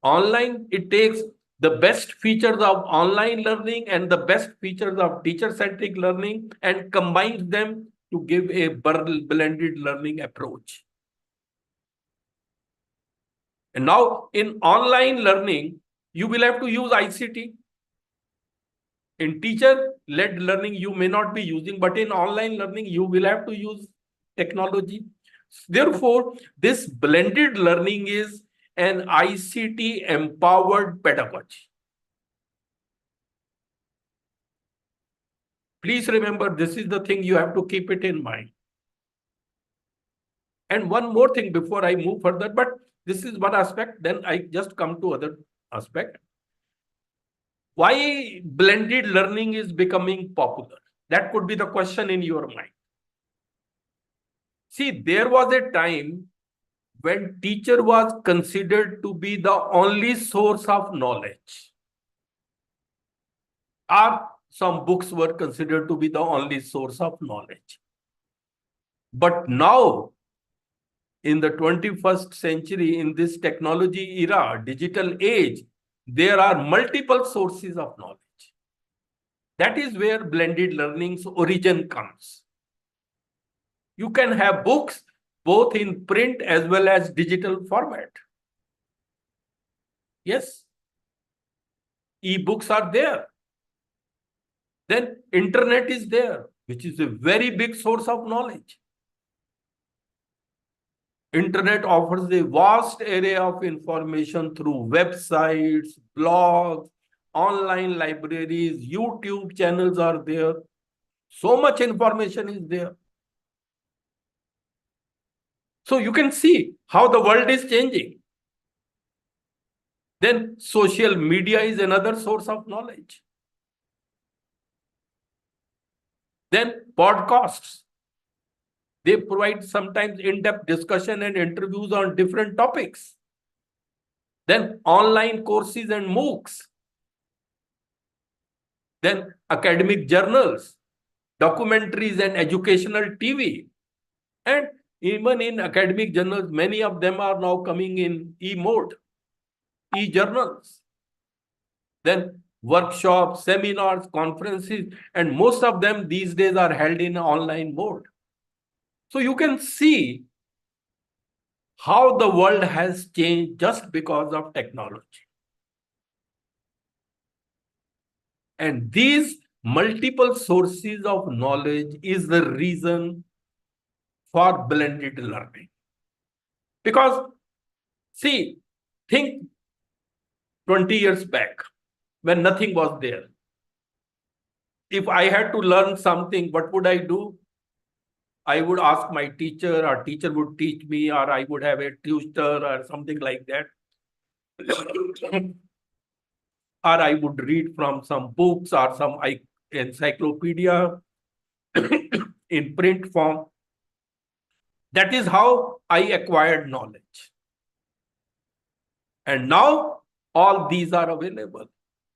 Online, it takes the best features of online learning and the best features of teacher-centric learning and combines them to give a blended learning approach. And now in online learning, you will have to use ICT. In teacher-led learning, you may not be using, but in online learning, you will have to use technology. Therefore, this blended learning is an ICT-empowered pedagogy. Please remember, this is the thing you have to keep it in mind. And one more thing before I move further, but this is one aspect, then I just come to other aspect. Why blended learning is becoming popular? That could be the question in your mind. See, there was a time when teacher was considered to be the only source of knowledge. Or some books were considered to be the only source of knowledge. But now, in the 21st century, in this technology era, digital age, there are multiple sources of knowledge. That is where blended learning's origin comes. You can have books both in print as well as digital format. Yes. E-books are there. Then internet is there, which is a very big source of knowledge. Internet offers a vast array of information through websites, blogs, online libraries, YouTube channels are there. So much information is there. So you can see how the world is changing. Then social media is another source of knowledge. Then podcasts. They provide sometimes in-depth discussion and interviews on different topics. Then online courses and MOOCs. Then academic journals, documentaries and educational TV. And even in academic journals, many of them are now coming in e-mode, e-journals. Then workshops, seminars, conferences, and most of them these days are held in online mode. So you can see how the world has changed just because of technology. And these multiple sources of knowledge is the reason for blended learning. Because, see, think 20 years back when nothing was there. If I had to learn something, what would I do? I would ask my teacher, or teacher would teach me, or I would have a tutor or something like that. Or I would read from some books or some encyclopedia in print form. That is how I acquired knowledge. And now all these are available.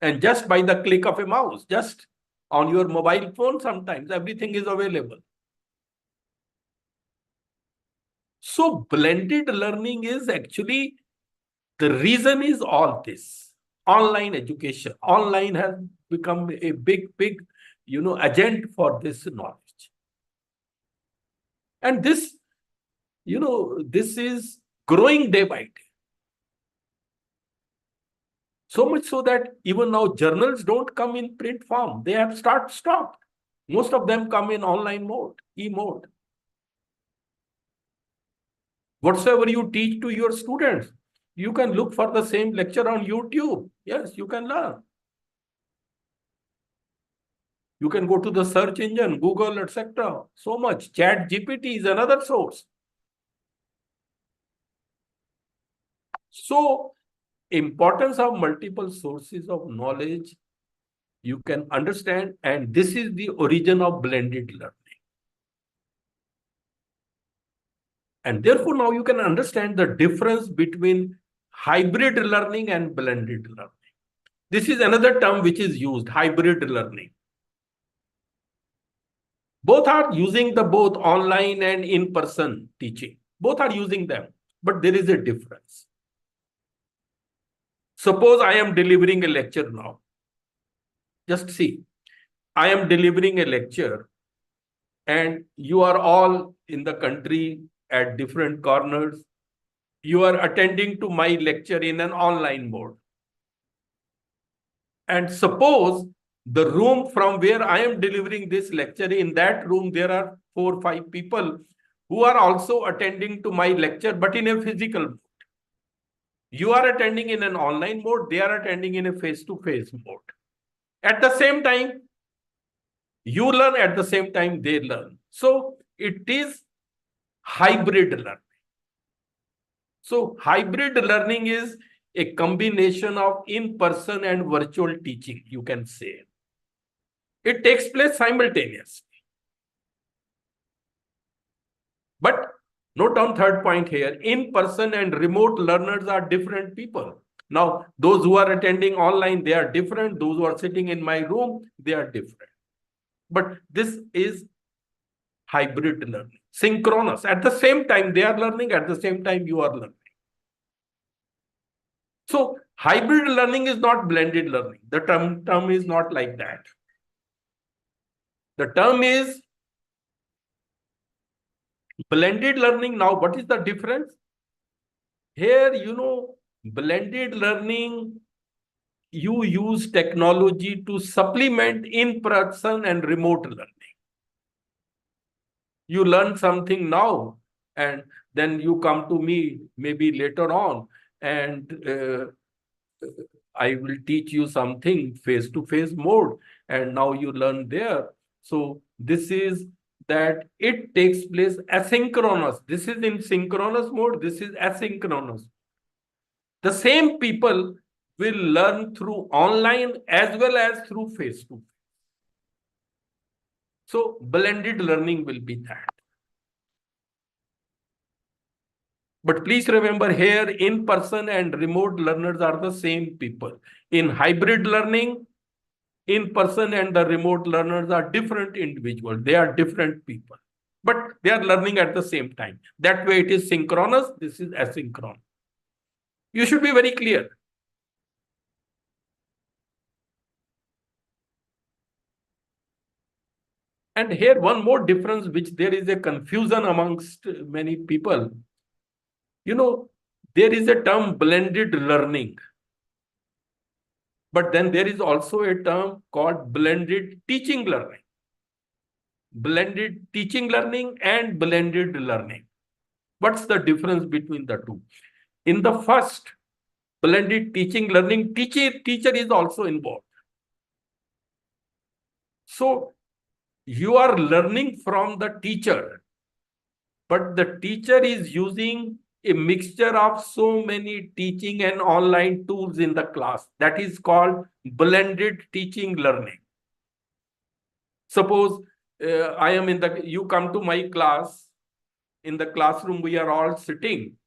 And just by the click of a mouse, just on your mobile phone, sometimes everything is available. So blended learning is actually, the reason is all this. Online education. Online has become a big, agent for this knowledge. And this, this is growing day by day. So much so that even now journals don't come in print form. They have stopped. Most of them come in online mode, e-mode. Whatsoever you teach to your students, you can look for the same lecture on YouTube. Yes, you can learn. You can go to the search engine, Google, etc. So much. GAD-GPT is another source. So, importance of multiple sources of knowledge you can understand, and this is the origin of blended learning. And therefore, now you can understand the difference between hybrid learning and blended learning. This is another term which is used, hybrid learning. Both are using the both online and in-person teaching. Both are using them, but there is a difference. Suppose I am delivering a lecture now. Just see, I am delivering a lecture and you are all in the country at different corners. You are attending to my lecture in an online mode. And suppose the room from where I am delivering this lecture, in that room, there are 4 or 5 people who are also attending to my lecture, but in a physical mode. You are attending in an online mode, they are attending in a face-to-face mode. At the same time, you learn, at the same time, they learn. So it is hybrid learning. So hybrid learning is a combination of in-person and virtual teaching, you can say. It takes place simultaneously. But note on third point here, in-person and remote learners are different people. Now, those who are attending online, they are different. Those who are sitting in my room, they are different. But this is hybrid learning, synchronous. At the same time, they are learning. At the same time, you are learning. So hybrid learning is not blended learning. The term is not like that. The term is blended learning. Now, what is the difference? Here, blended learning, you use technology to supplement in-person and remote learning. You learn something now, and then you come to me maybe later on, and I will teach you something face-to-face mode, and now you learn there. So this is that it takes place asynchronous. This is in synchronous mode, this is asynchronous. The same people will learn through online as well as through face-to-face. So blended learning will be that. But please remember here, in-person and remote learners are the same people. In hybrid learning, in-person and the remote learners are different individuals. They are different people. But they are learning at the same time. That way it is synchronous, this is asynchronous. You should be very clear. And here one more difference, which there is a confusion amongst many people. There is a term blended learning. But then there is also a term called blended teaching learning. Blended teaching learning and blended learning. What's the difference between the two? In the first, blended teaching learning, teacher is also involved. So you are learning from the teacher, but the teacher is using a mixture of so many teaching and online tools in the class. That is called blended teaching learning. Suppose you come to my class. In the classroom, we are all sitting.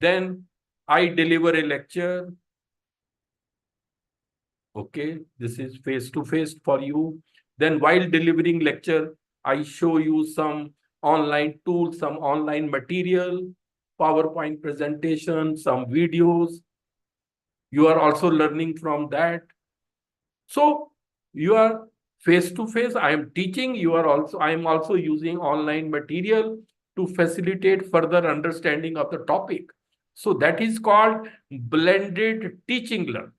Then I deliver a lecture. Okay, this is face-to-face for you. Then while delivering lecture, I show you some online tools, some online material, PowerPoint presentation, some videos. You are also learning from that. So you are face-to-face, I am teaching, I am also using online material to facilitate further understanding of the topic. So that is called blended teaching learning.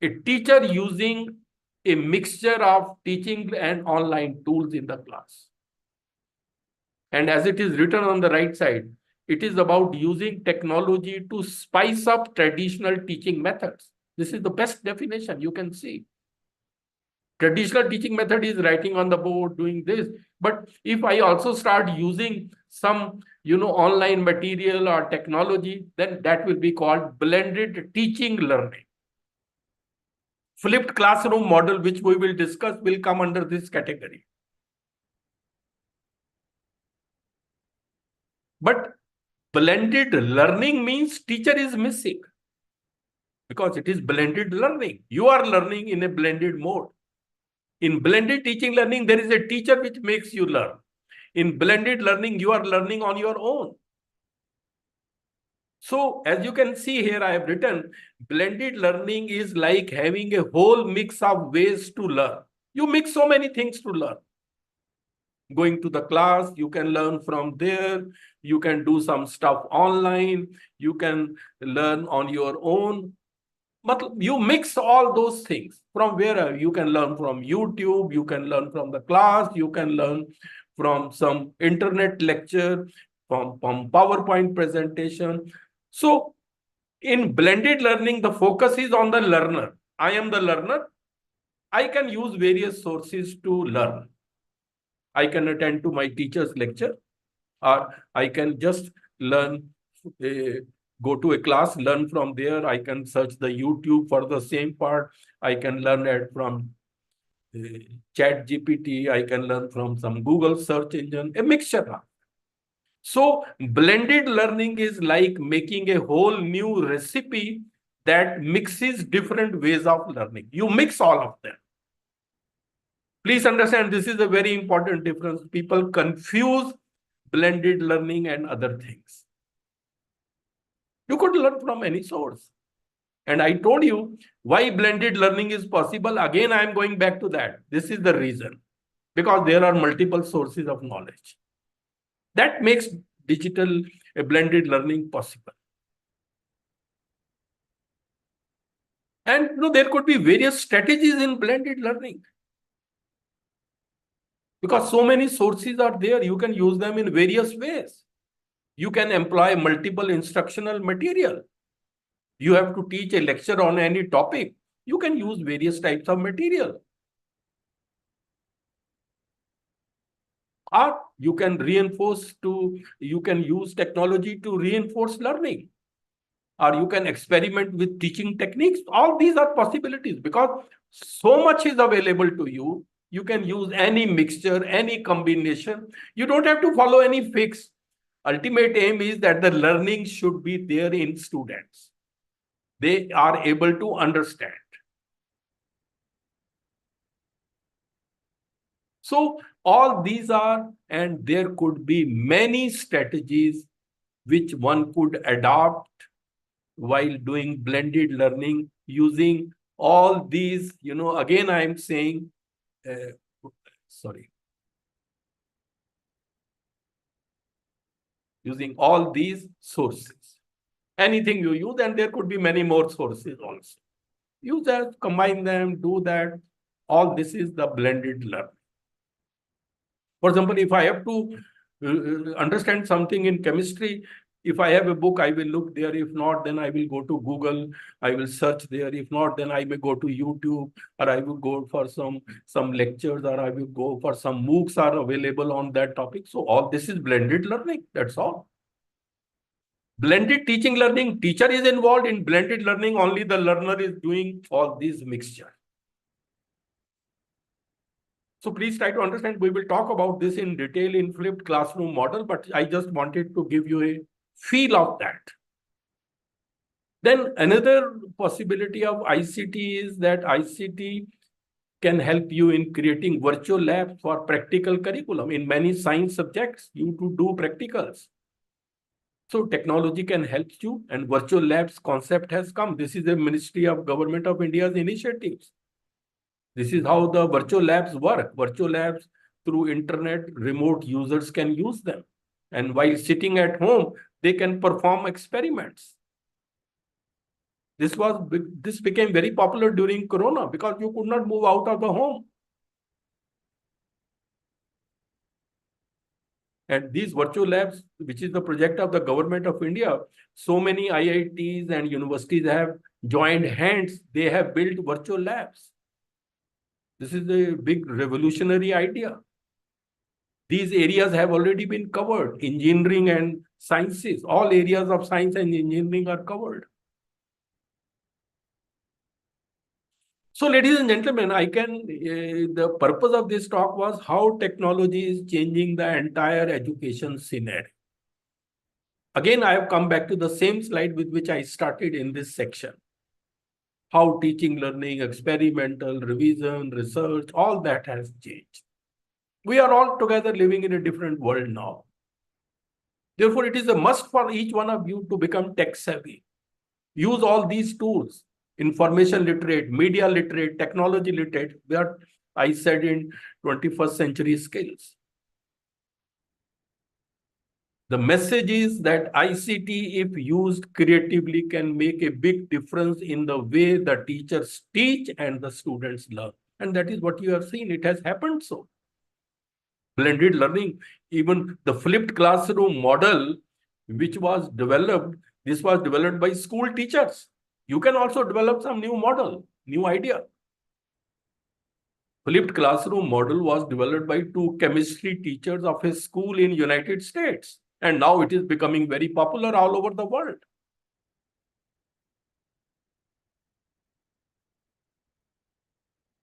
A teacher using a mixture of teaching and online tools in the class. And as it is written on the right side, it is about using technology to spice up traditional teaching methods. This is the best definition you can see. Traditional teaching method is writing on the board, doing this. But if I also start using some, online material or technology, then that will be called blended teaching learning. Flipped classroom model, which we will discuss, will come under this category. But blended learning means teacher is missing because it is blended learning. You are learning in a blended mode. In blended teaching learning, there is a teacher which makes you learn. In blended learning, you are learning on your own. So as you can see here, I have written, blended learning is like having a whole mix of ways to learn. You mix so many things to learn. Going to the class, you can learn from there. You can do some stuff online. You can learn on your own. But you mix all those things from where you can learn from YouTube, you can learn from the class, you can learn from some internet lecture, from PowerPoint presentation. So in blended learning, the focus is on the learner. I am the learner. I can use various sources to learn. I can attend to my teacher's lecture, or I can just learn, go to a class, learn from there. I can search the YouTube for the same part. I can learn it from ChatGPT. I can learn from some Google search engine, a mixture. So blended learning is like making a whole new recipe that mixes different ways of learning. You mix all of them. Please understand, this is a very important difference. People confuse blended learning and other things. You could learn from any source. And I told you why blended learning is possible. Again, I am going back to that. This is the reason. Because there are multiple sources of knowledge. That makes digital blended learning possible. And there could be various strategies in blended learning. Because so many sources are there, you can use them in various ways. You can employ multiple instructional material. You have to teach a lecture on any topic. You can use various types of material. Or you can you can use technology to reinforce learning. Or you can experiment with teaching techniques. All these are possibilities because so much is available to you. You can use any mixture, any combination. You don't have to follow any fix. Ultimate aim is that the learning should be there in students. They are able to understand. So all these are, and there could be many strategies which one could adopt while doing blended learning using all these, again, I am saying, using all these sources. Anything you use, and there could be many more sources also. Use that, combine them, do that. All this is the blended learning. For example, if I have to understand something in chemistry, if I have a book, I will look there. If not, then I will go to Google. I will search there. If not, then I may go to YouTube, or I will go for some lectures, or I will go for some MOOCs are available on that topic. So all this is blended learning. That's all. Blended teaching learning, teacher is involved. In blended learning, only the learner is doing all these mixture. So please try to understand. We will talk about this in detail in flipped classroom model, but I just wanted to give you a feel of that. Then another possibility of ICT is that ICT can help you in creating virtual labs for practical curriculum. In many science subjects, you do practicals. So technology can help you, and virtual labs concept has come. This is the Ministry of Government of India's initiatives. This is how the virtual labs work. Virtual labs through internet, remote users can use them. And while sitting at home, they can perform experiments. This became very popular during Corona because you could not move out of the home. And these virtual labs, which is the project of the Government of India, so many IITs and universities have joined hands. They have built virtual labs. This is a big revolutionary idea. These areas have already been covered. Engineering and sciences, all areas of science and engineering are covered. So, ladies and gentlemen, the purpose of this talk was how technology is changing the entire education scenario. Again, I have come back to the same slide with which I started in this section. How teaching, learning, experimental, revision, research, all that has changed. We are all together living in a different world now. Therefore, it is a must for each one of you to become tech savvy. Use all these tools, information literate, media literate, technology literate, what I said in 21st century skills. The message is that ICT, if used creatively, can make a big difference in the way the teachers teach and the students learn. And that is what you have seen. It has happened so. Blended learning, even the flipped classroom model, which was developed, this was developed by school teachers. You can also develop some new model, new idea. Flipped classroom model was developed by 2 chemistry teachers of a school in United States. And now it is becoming very popular all over the world.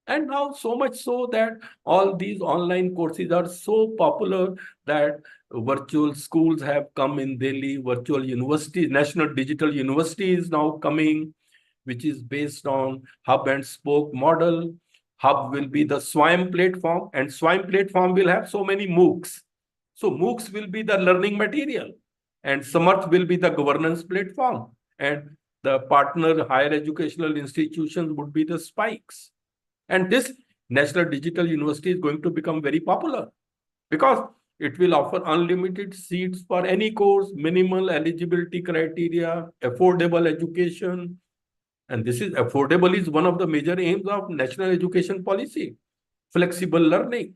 And now so much so that all these online courses are so popular that virtual schools have come in Delhi, virtual universities, National Digital University is now coming, which is based on hub and spoke model. Hub will be the SWAYAM platform, and SWAYAM platform will have so many MOOCs. So MOOCs will be the learning material, and Samarth will be the governance platform, and the partner higher educational institutions would be the spikes. And this National Digital University is going to become very popular because it will offer unlimited seats for any course, minimal eligibility criteria, affordable education. And this is affordable is one of the major aims of national education policy, flexible learning.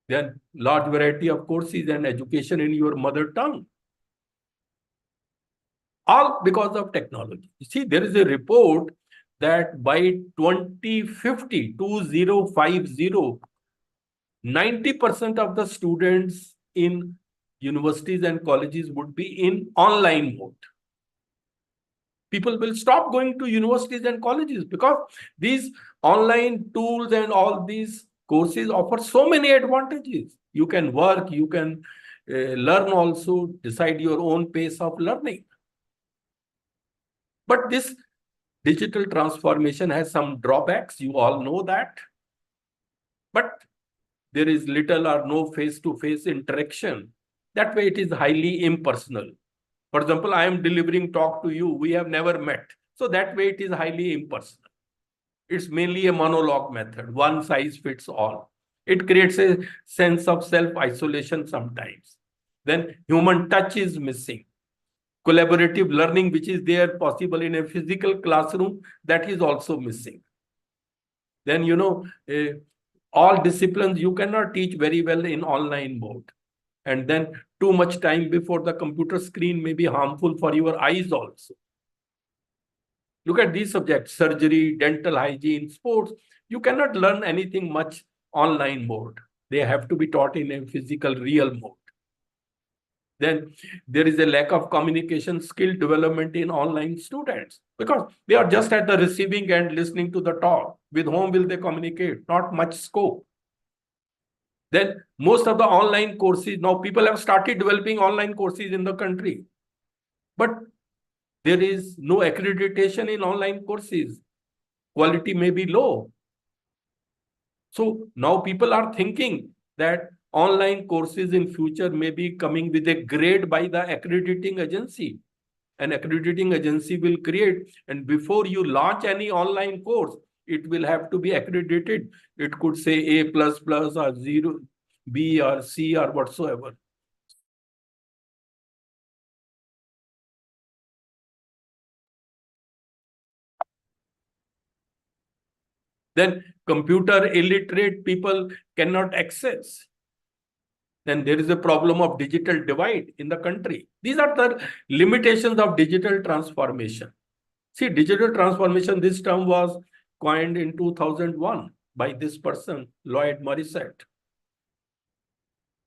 Then large variety of courses and education in your mother tongue. All because of technology. You see, there is a report that by 2050, 90% of the students in universities and colleges would be in online mode. People will stop going to universities and colleges because these online tools and all these courses offer so many advantages. You can work, you can learn also, decide your own pace of learning. But this digital transformation has some drawbacks. You all know that. But there is little or no face-to-face interaction. That way it is highly impersonal. For example, I am delivering talk to you. We have never met. So that way it is highly impersonal. It's mainly a monologue method. One size fits all. It creates a sense of self-isolation sometimes. Then human touch is missing. Collaborative learning, which is there possible in a physical classroom, that is also missing. Then, all disciplines you cannot teach very well in online mode. And then too much time before the computer screen may be harmful for your eyes also. Look at these subjects, surgery, dental hygiene, sports. You cannot learn anything much online mode. They have to be taught in a physical, real mode. Then there is a lack of communication skill development in online students because they are just at the receiving end listening to the talk. With whom will they communicate? Not much scope. Then most of the online courses, now people have started developing online courses in the country. But there is no accreditation in online courses. Quality may be low. So now people are thinking that online courses in future may be coming with a grade by the accrediting agency. An accrediting agency will create, and before you launch any online course, it will have to be accredited. It could say A++ or 0, B or C or whatsoever. Then computer illiterate people cannot access. Then there is a problem of digital divide in the country. These are the limitations of digital transformation. See, digital transformation, this term was coined in 2001 by this person, Lloyd Morissette.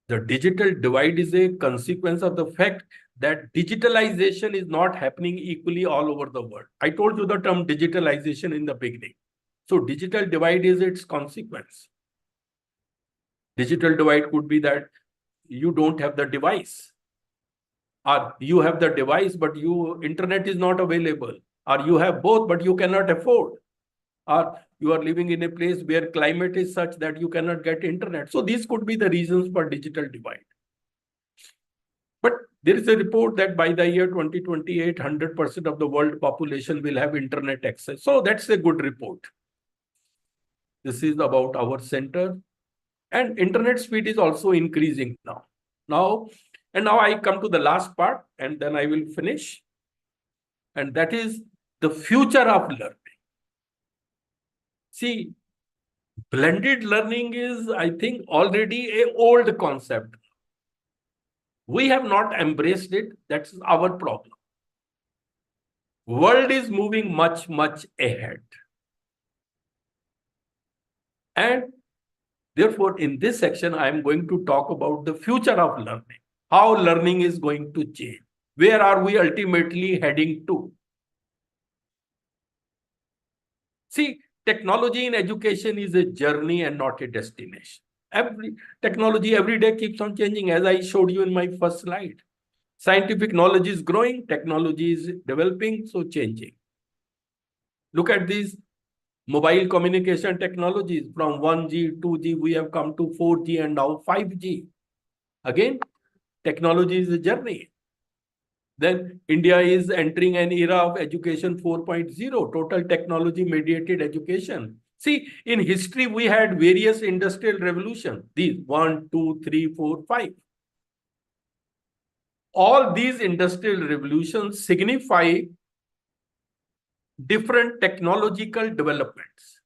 The digital divide is a consequence of the fact that digitalization is not happening equally all over the world. I told you the term digitalization in the beginning. So digital divide is its consequence. Digital divide could be that you don't have the device, or you have the device but internet is not available, or you have both but you cannot afford, or you are living in a place where climate is such that you cannot get internet. So these could be the reasons for digital divide. But there is a report that by the year 2028, 100% of the world population will have internet access. So that's a good report. This is about our center. And internet speed is also increasing now. Now I come to the last part, and then I will finish. And that is the future of learning. See, blended learning is, I think, already an old concept. We have not embraced it. That's our problem. World is moving much, much ahead. And therefore, in this section, I am going to talk about the future of learning, how learning is going to change. Where are we ultimately heading to? See, technology in education is a journey and not a destination. Technology every day keeps on changing, as I showed you in my first slide. Scientific knowledge is growing, technology is developing, so changing. Look at these mobile communication technologies. From 1G, 2G, we have come to 4G and now 5G. Again, technology is a journey. Then India is entering an era of education 4.0, total technology mediated education. See, in history, we had various industrial revolutions. These 1, 2, 3, 4, 5. All these industrial revolutions signify different technological developments.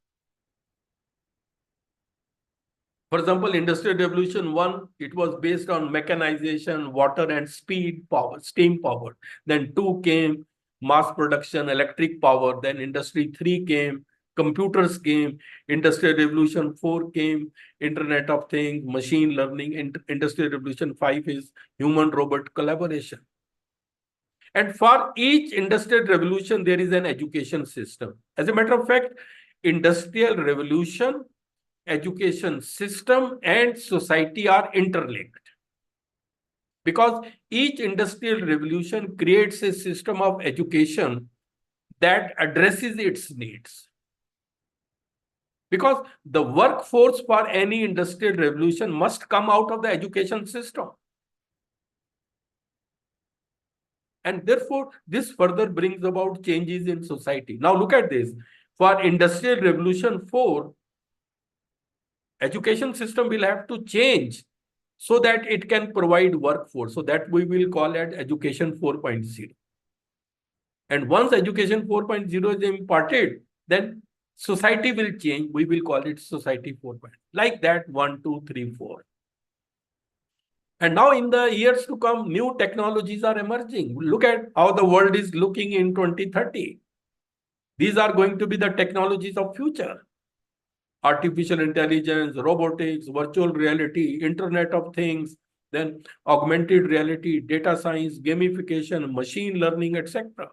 For example, Industrial Revolution 1, it was based on mechanization, water and speed power, steam power. Then 2 came, mass production, electric power. Then Industry 3 came, computers came. Industrial Revolution 4 came, Internet of Things, machine learning. Industrial Revolution 5 is human-robot collaboration. And for each industrial revolution, there is an education system. As a matter of fact, Industrial Revolution, education system and society are interlinked, because each industrial revolution creates a system of education that addresses its needs. Because the workforce for any industrial revolution must come out of the education system. And therefore, this further brings about changes in society. Now look at this. For Industrial Revolution 4, education system will have to change so that it can provide workforce. So that we will call it education 4.0. And once education 4.0 is imparted, then society will change. We will call it society 4.0. Like that, 1, 2, 3, 4. And now in the years to come, new technologies are emerging. Look at how the world is looking in 2030. These are going to be the technologies of future. Artificial intelligence, robotics, virtual reality, Internet of Things, then augmented reality, data science, gamification, machine learning, etc.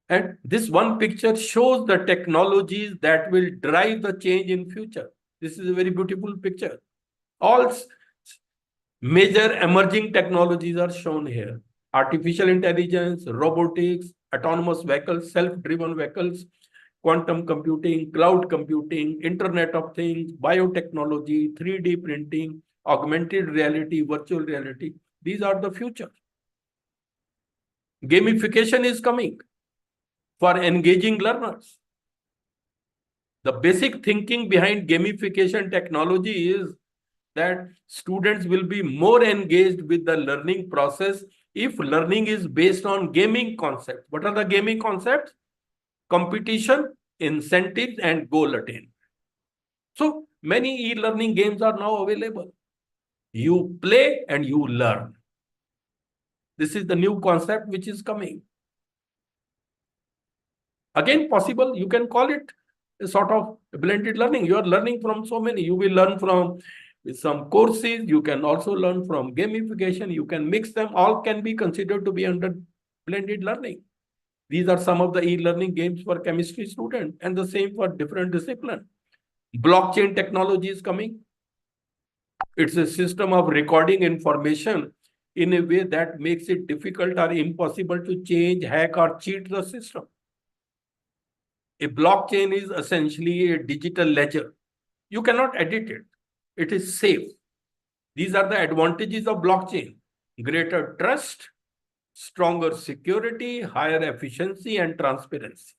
And this one picture shows the technologies that will drive the change in future. This is a very beautiful picture. All major emerging technologies are shown here. Artificial intelligence, robotics, autonomous vehicles, self-driven vehicles, quantum computing, cloud computing, Internet of Things, biotechnology, 3D printing, augmented reality, virtual reality. These are the future. Gamification is coming for engaging learners. The basic thinking behind gamification technology is that students will be more engaged with the learning process if learning is based on gaming concepts. What are the gaming concepts? Competition, incentives, and goal attainment. So many e-learning games are now available. You play and you learn. This is the new concept which is coming. Again, possible, you can call it a sort of blended learning. You are learning from so many. You will learn from with some courses. You can also learn from gamification. You can mix them. All can be considered to be under blended learning. These are some of the e-learning games for chemistry students, and the same for different disciplines. Blockchain technology is coming. It's a system of recording information in a way that makes it difficult or impossible to change, hack, or cheat the system. A blockchain is essentially a digital ledger. You cannot edit it. It is safe. These are the advantages of blockchain: greater trust, stronger security, higher efficiency, and transparency.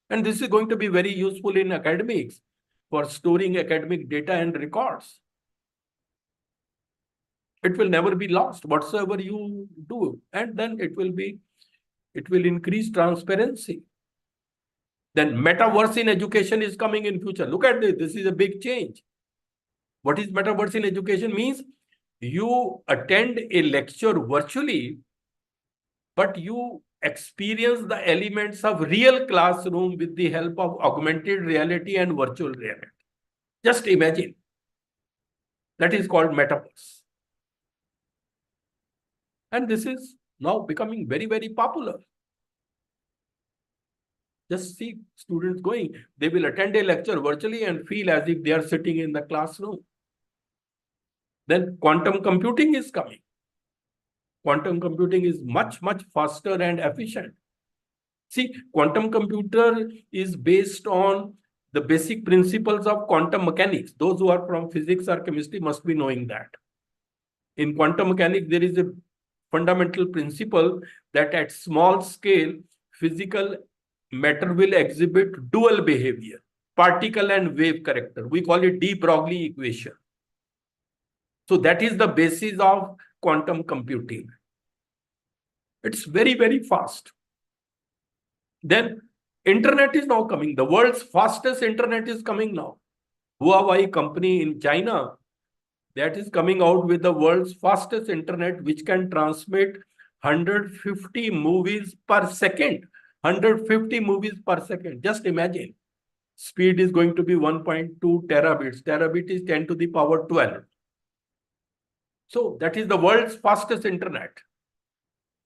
And this is going to be very useful in academics for storing academic data and records. It will never be lost whatsoever you do. And then it will increase transparency. Then metaverse in education is coming in future. Look at this. This is a big change. What is metaverse in education? Means you attend a lecture virtually, but you experience the elements of real classroom with the help of augmented reality and virtual reality. Just imagine. That is called metaverse. And this is now becoming very, very popular. Just see students going. They will attend a lecture virtually and feel as if they are sitting in the classroom. Then quantum computing is coming. Quantum computing is much, much faster and efficient. See, quantum computer is based on the basic principles of quantum mechanics. Those who are from physics or chemistry must be knowing that. In quantum mechanics, there is a fundamental principle that at small scale, physical matter will exhibit dual behavior, particle and wave character. We call it de Broglie equation. So that is the basis of quantum computing. It's very, very fast. Then internet is now coming. The world's fastest internet is coming now. Huawei company in China, that is coming out with the world's fastest internet, which can transmit 150 movies per second. 150 movies per second. Just imagine. Speed is going to be 1.2 terabits. Terabit is 10 to the power 12. So that is the world's fastest internet.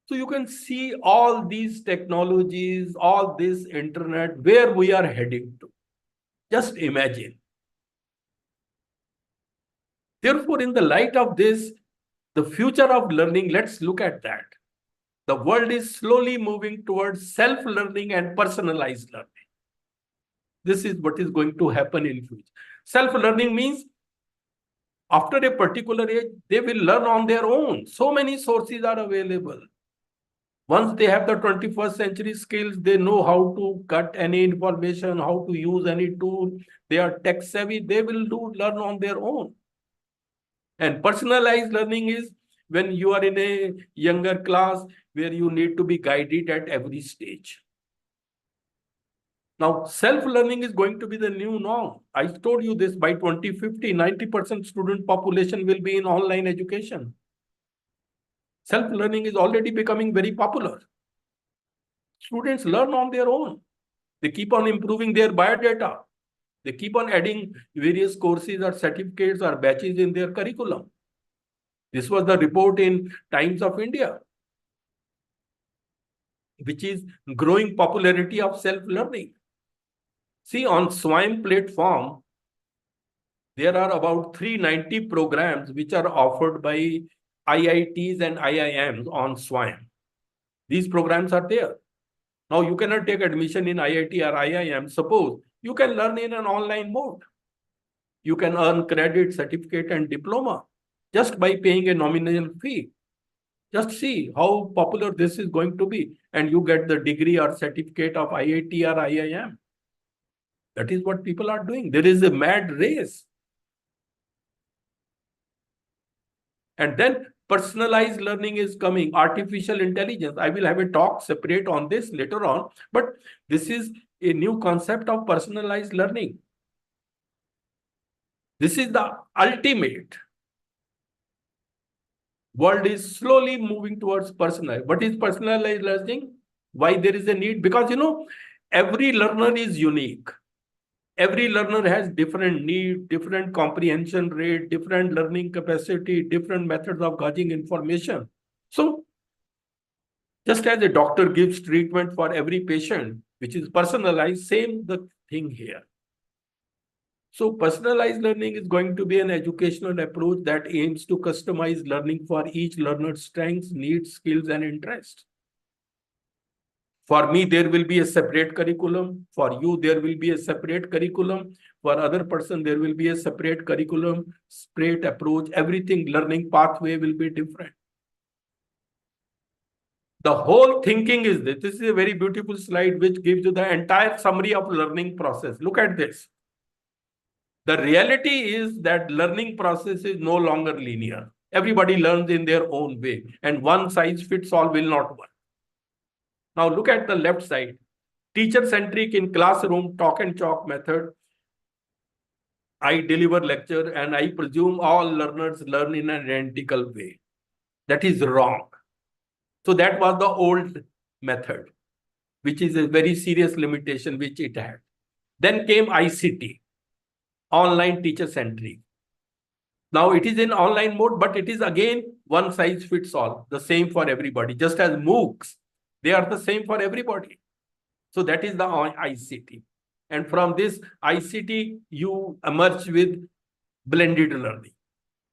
So you can see all these technologies, all this internet, where we are heading to. Just imagine. Therefore, in the light of this, the future of learning, let's look at that. The world is slowly moving towards self-learning and personalized learning. This is what is going to happen in future. Self-learning means after a particular age, they will learn on their own. So many sources are available. Once they have the 21st century skills, they know how to cut any information, how to use any tool. They are tech savvy. They will learn on their own. And personalized learning is when you are in a younger class where you need to be guided at every stage. Now, self-learning is going to be the new norm. I told you this, by 2050, 90% student population will be in online education. Self-learning is already becoming very popular. Students learn on their own. They keep on improving their biodata. They keep on adding various courses or certificates or batches in their curriculum. This was the report in Times of India, which is growing popularity of self-learning. See, on SWAYAM platform, there are about 390 programs which are offered by IITs and IIMs on SWAYAM. These programs are there. Now, you cannot take admission in IIT or IIM. Suppose you can learn in an online mode. You can earn credit, certificate, and diploma just by paying a nominal fee. Just see how popular this is going to be. And you get the degree or certificate of IIT or IIM. That is what people are doing. There is a mad race. And then personalized learning is coming, artificial intelligence. I will have a talk separate on this later on, but this is a new concept of personalized learning. This is the ultimate. World is slowly moving towards personalized. What is personalized learning? Why there is a need? Because, every learner is unique. every learner has different need, different comprehension rate, different learning capacity, different methods of gauging information. So just as a doctor gives treatment for every patient, which is personalized, same the thing here. So personalized learning is going to be an educational approach that aims to customize learning for each learner's strengths, needs, skills, and interests. For me, there will be a separate curriculum. For you, there will be a separate curriculum. For other person, there will be a separate curriculum, separate approach. Everything, learning pathway will be different. The whole thinking is this. This is a very beautiful slide which gives you the entire summary of learning process. Look at this. The reality is that learning process is no longer linear. Everybody learns in their own way, and one size fits all will not work. Now look at the left side. Teacher-centric in classroom, talk and chalk method. I deliver lecture and I presume all learners learn in an identical way. That is wrong. So that was the old method, which is a very serious limitation which it had. Then came ICT, online teacher-centric. Now it is in online mode, but it is again one size fits all, the same for everybody. Just as MOOCs, they are the same for everybody. So that is the ICT. And from this ICT, you emerge with blended learning.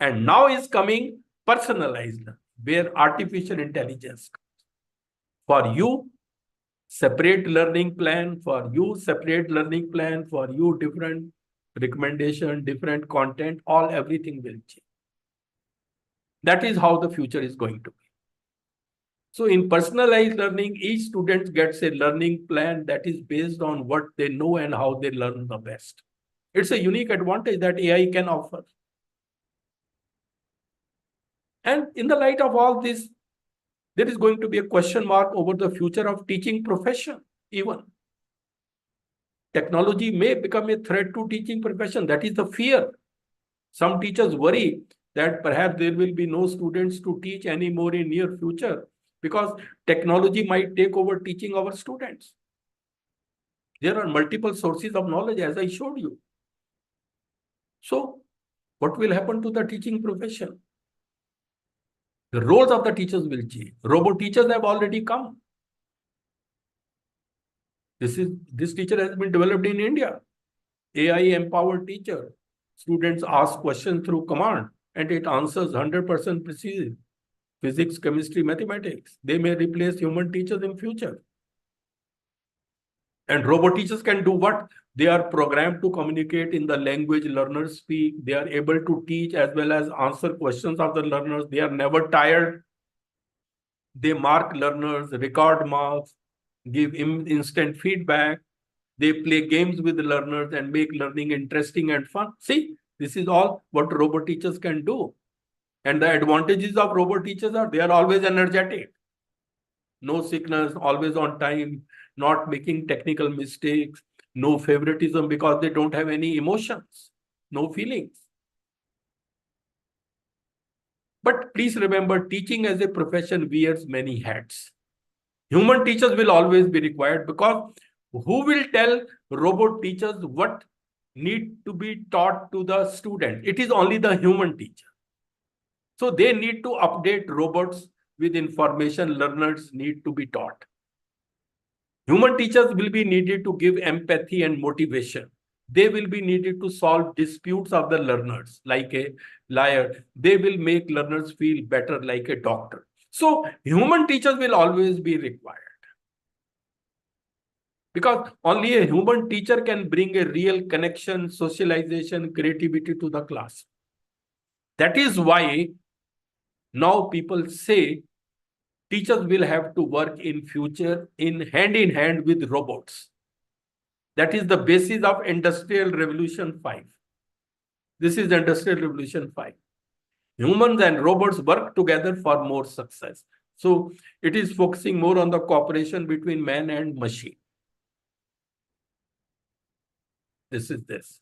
And now is coming personalized learning, where artificial intelligence comes. For you, separate learning plan. For you, separate learning plan. For you, different recommendation, different content, everything will change. That is how the future is going to be. So in personalized learning, each student gets a learning plan that is based on what they know and how they learn the best. It's a unique advantage that AI can offer. And in the light of all this, there is going to be a question mark over the future of teaching profession even. Technology may become a threat to teaching profession. That is the fear. Some teachers worry that perhaps there will be no students to teach anymore in near future because technology might take over teaching our students. There are multiple sources of knowledge, as I showed you. So what will happen to the teaching profession? The roles of the teachers will change. Robot teachers have already come. This teacher has been developed in India. AI empowered teacher. Students ask questions through command and it answers 100% precision. Physics, chemistry, mathematics. They may replace human teachers in future. And robot teachers can do what? They are programmed to communicate in the language learners speak. They are able to teach as well as answer questions of the learners. They are never tired. They mark learners, record marks, give instant feedback. They play games with the learners and make learning interesting and fun. See, this is all what robot teachers can do. And the advantages of robot teachers are they are always energetic. No sickness, always on time, not making technical mistakes, no favoritism because they don't have any emotions, no feelings. But please remember, teaching as a profession wears many hats. Human teachers will always be required because who will tell robot teachers what need to be taught to the student? It is only the human teacher. So they need to update robots with information learners need to be taught. Human teachers will be needed to give empathy and motivation. They will be needed to solve disputes of the learners like a lawyer. They will make learners feel better like a doctor. So human teachers will always be required. Because only a human teacher can bring a real connection, socialization, creativity to the class. That is why now people say teachers will have to work in future in hand with robots. That is the basis of Industrial Revolution 5. This is Industrial Revolution 5. Humans and robots work together for more success. So it is focusing more on the cooperation between man and machine. This is this.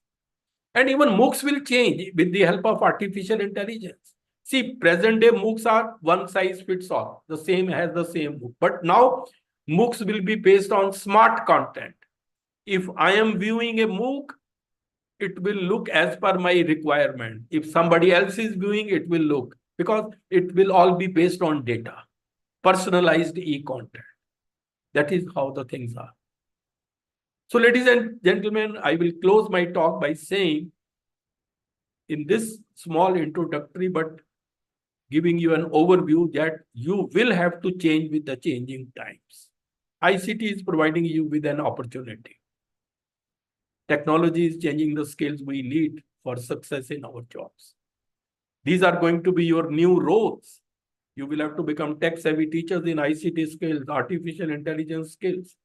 And even MOOCs will change with the help of artificial intelligence. See, present day MOOCs are one size fits all. The same has the same MOOC. But now MOOCs will be based on smart content. If I am viewing a MOOC, it will look as per my requirement. If somebody else is viewing, it will look, because it will all be based on data, personalized e-content. That is how the things are. So, ladies and gentlemen, I will close my talk by saying, in this small introductory, but giving you an overview, that you will have to change with the changing times. ICT is providing you with an opportunity. Technology is changing the skills we need for success in our jobs. These are going to be your new roles. You will have to become tech-savvy teachers in ICT skills, artificial intelligence skills.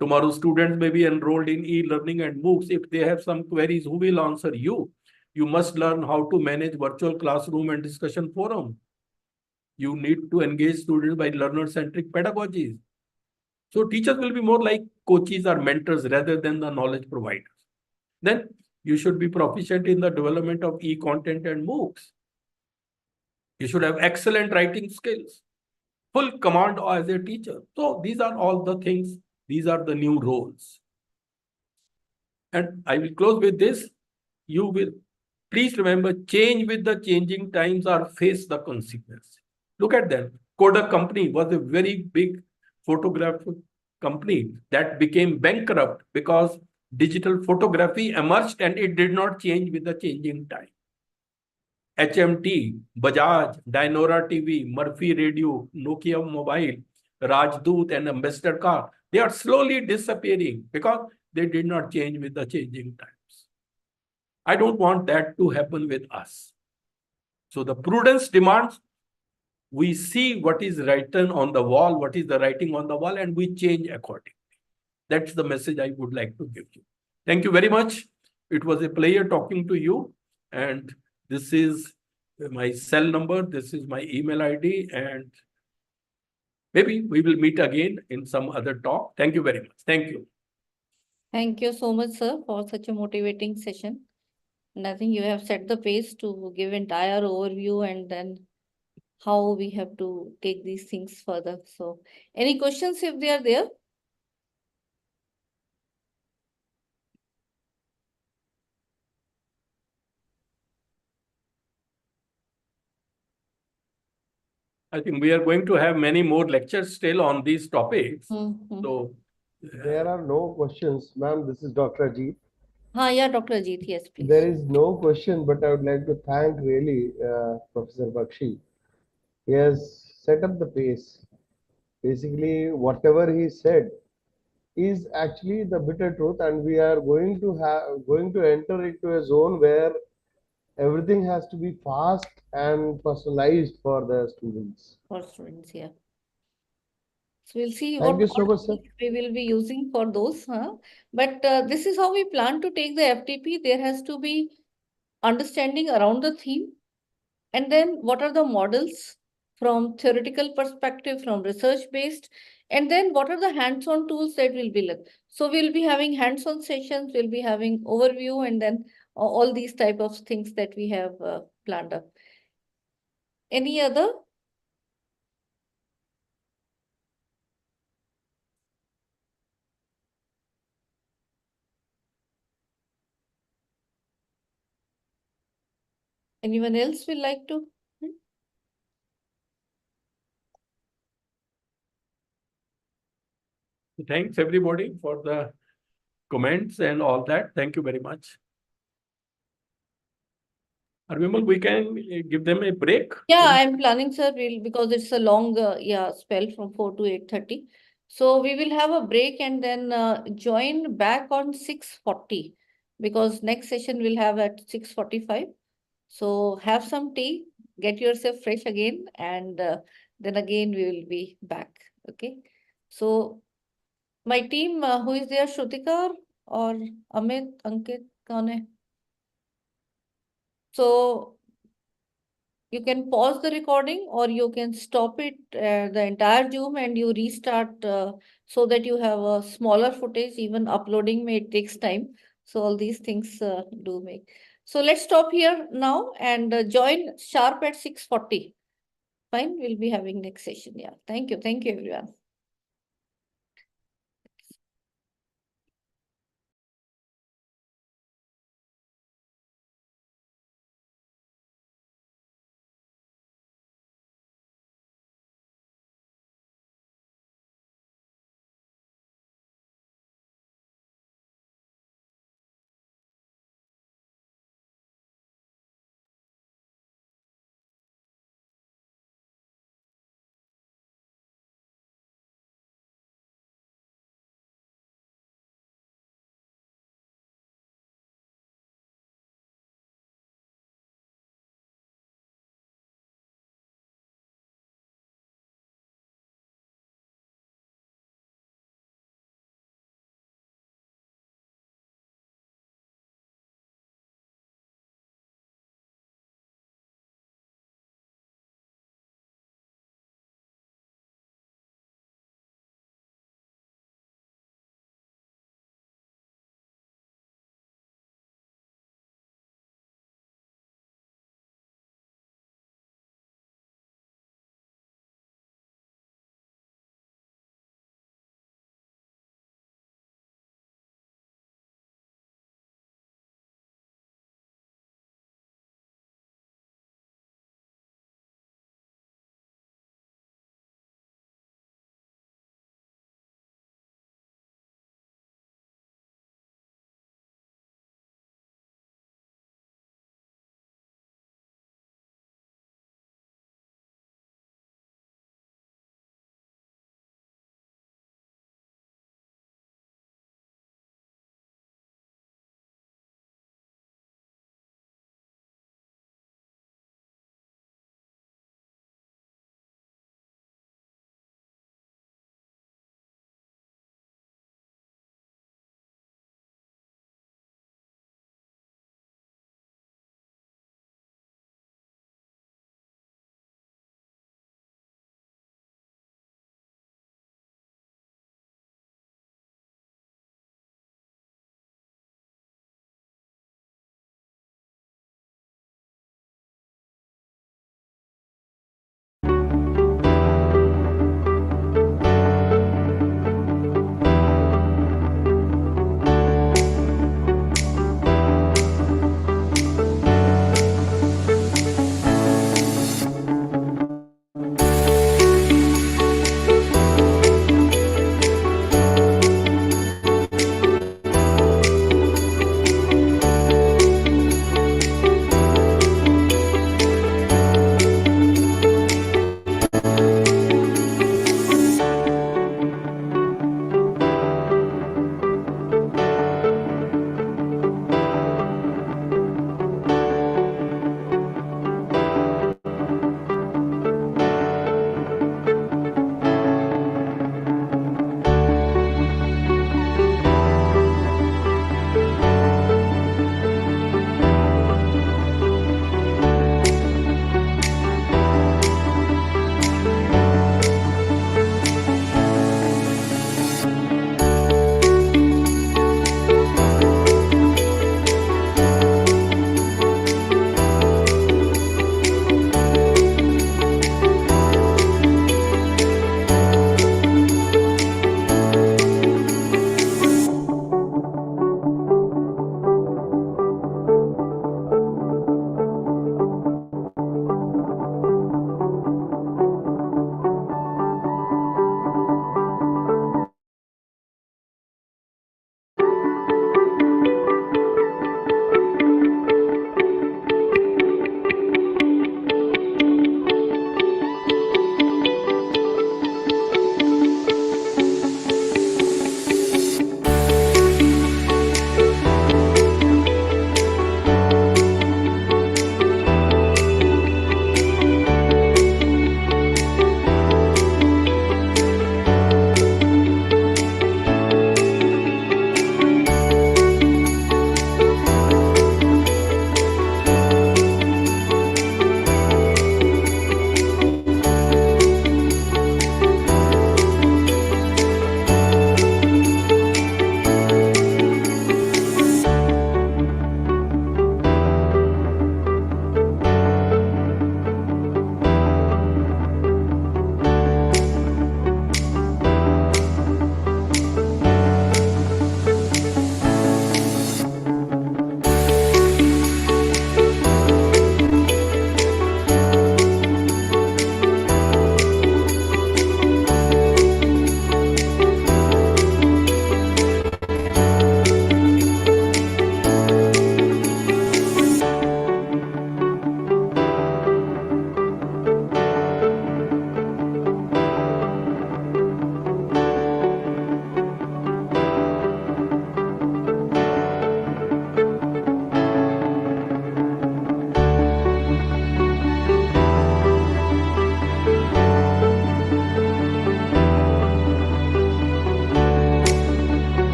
Tomorrow, students may be enrolled in e-learning and MOOCs. If they have some queries, who will answer you? You must learn how to manage virtual classroom and discussion forum. You need to engage students by learner-centric pedagogies. So teachers will be more like coaches or mentors rather than the knowledge providers. Then you should be proficient in the development of e-content and MOOCs. You should have excellent writing skills, full command as a teacher. So these are all the things. These are the new roles. And I will close with this. You will please remember, change with the changing times or face the consequences. Look at them. Kodak company was a very big photographic company that became bankrupt because digital photography emerged and it did not change with the changing time. HMT, Bajaj, Dynora TV, Murphy Radio, Nokia Mobile, Rajdoot and Ambassador Car, they are slowly disappearing because they did not change with the changing times. I don't want that to happen with us. So the prudence demands we see what is written on the wall, what is the writing on the wall, and we change accordingly. That's the message I would like to give you. Thank you very much. It was a pleasure talking to you. And this is my cell number. This is my email ID. And maybe we will meet again in some other talk. Thank you very much. Thank you. Thank you so much, sir, for such a motivating session. And I think you have set the pace to give entire overview and then how we have to take these things further. So any questions if they are there? I think we are going to have many more lectures still on these topics. So there are no questions, ma'am. This is Dr. Ajit. Yeah, Dr. Ajit, yes, please. There is no question, but I would like to thank really Professor Bakshi. He has set up the pace. Basically, whatever he said is actually the bitter truth, and we are going to enter into a zone where everything has to be fast and personalized for the students. For students, yeah. So we'll see Thank what you so much, sir. we will be using for those. But this is how we plan to take the FDP. There has to be understanding around the theme. And then what are the models from theoretical perspective, from research-based? And then what are the hands-on tools that will be learned? So we'll be having hands-on sessions, we'll be having overview, and then all these type of things that we have planned up. Any other? Anyone else will like to? thanks everybody for the comments and all that. Thank you very much. Vimal, we can give them a break. Yeah, I'm planning, sir, because it's a long spell from 4 to 8:30. So we will have a break and then join back on 6:40 because next session we'll have at 6:45. So have some tea, get yourself fresh again, and then again we will be back. Okay. So my team, who is there, Shrutika or Amit, Ankit, kaun hai? So you can pause the recording or you can stop it, the entire Zoom, and you restart so that you have a smaller footage. Even uploading may takes time. So all these things do make. So let's stop here now and join sharp at 6:40. Fine, we'll be having next session. Yeah, thank you. Thank you, everyone.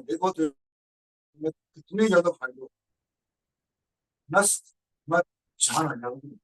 देखो तो कितने ज्यादा फायदे हो नस मैं जान आ जाऊंगी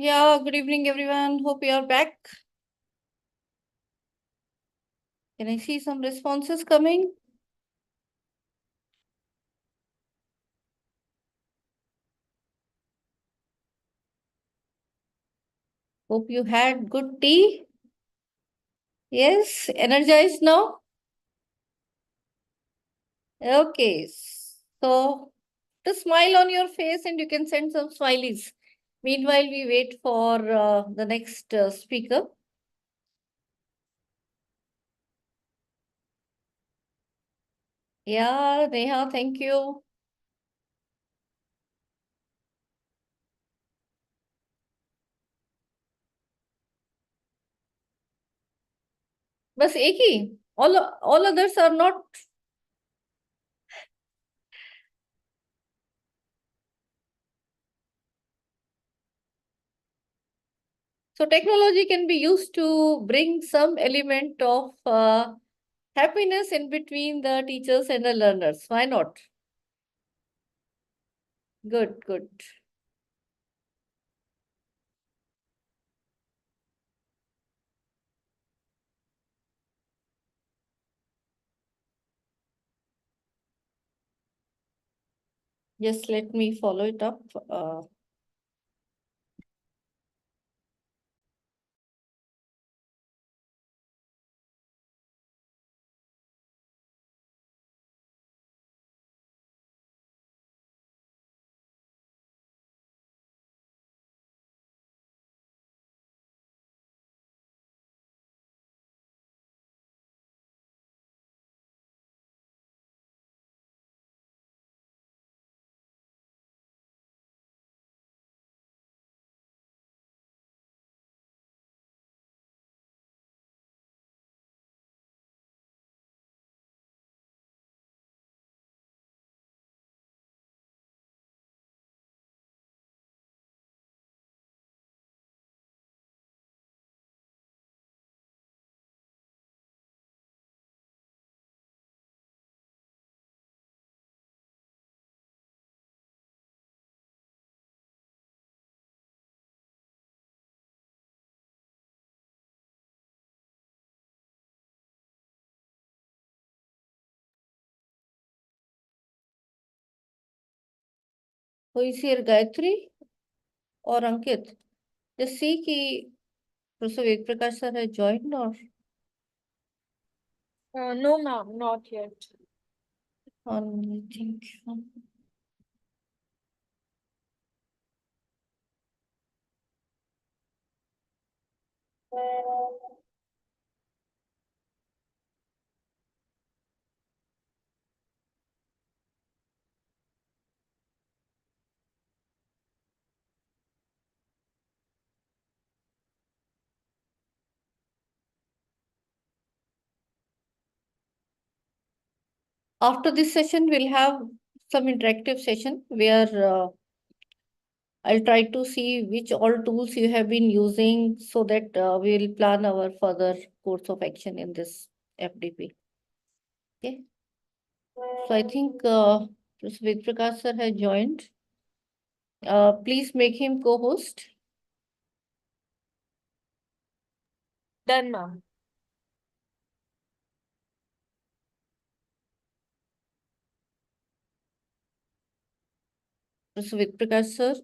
Yeah, good evening, everyone. Hope you are back. Can I see some responses coming? Hope you had good tea. Yes, energized now? Okay, so put a smile on your face and you can send some smileys. Meanwhile, we wait for the next speaker. Yeah, Neha, thank you. बस एक ही all others are not. So technology can be used to bring some element of happiness in between the teachers and the learners. Why not? Good, good. Just let me follow it up. Who is here, Gayatri or Ankit? Just see कि Professor Ved Prakash sir has joined or No, ma'am, not yet. I think. After this session, we'll have some interactive session where I'll try to see which all tools you have been using so that we'll plan our further course of action in this FDP. Okay. So I think Professor Ved Prakash sir has joined. Please make him co-host. Done, ma'am. Professor Ved Prakash sir,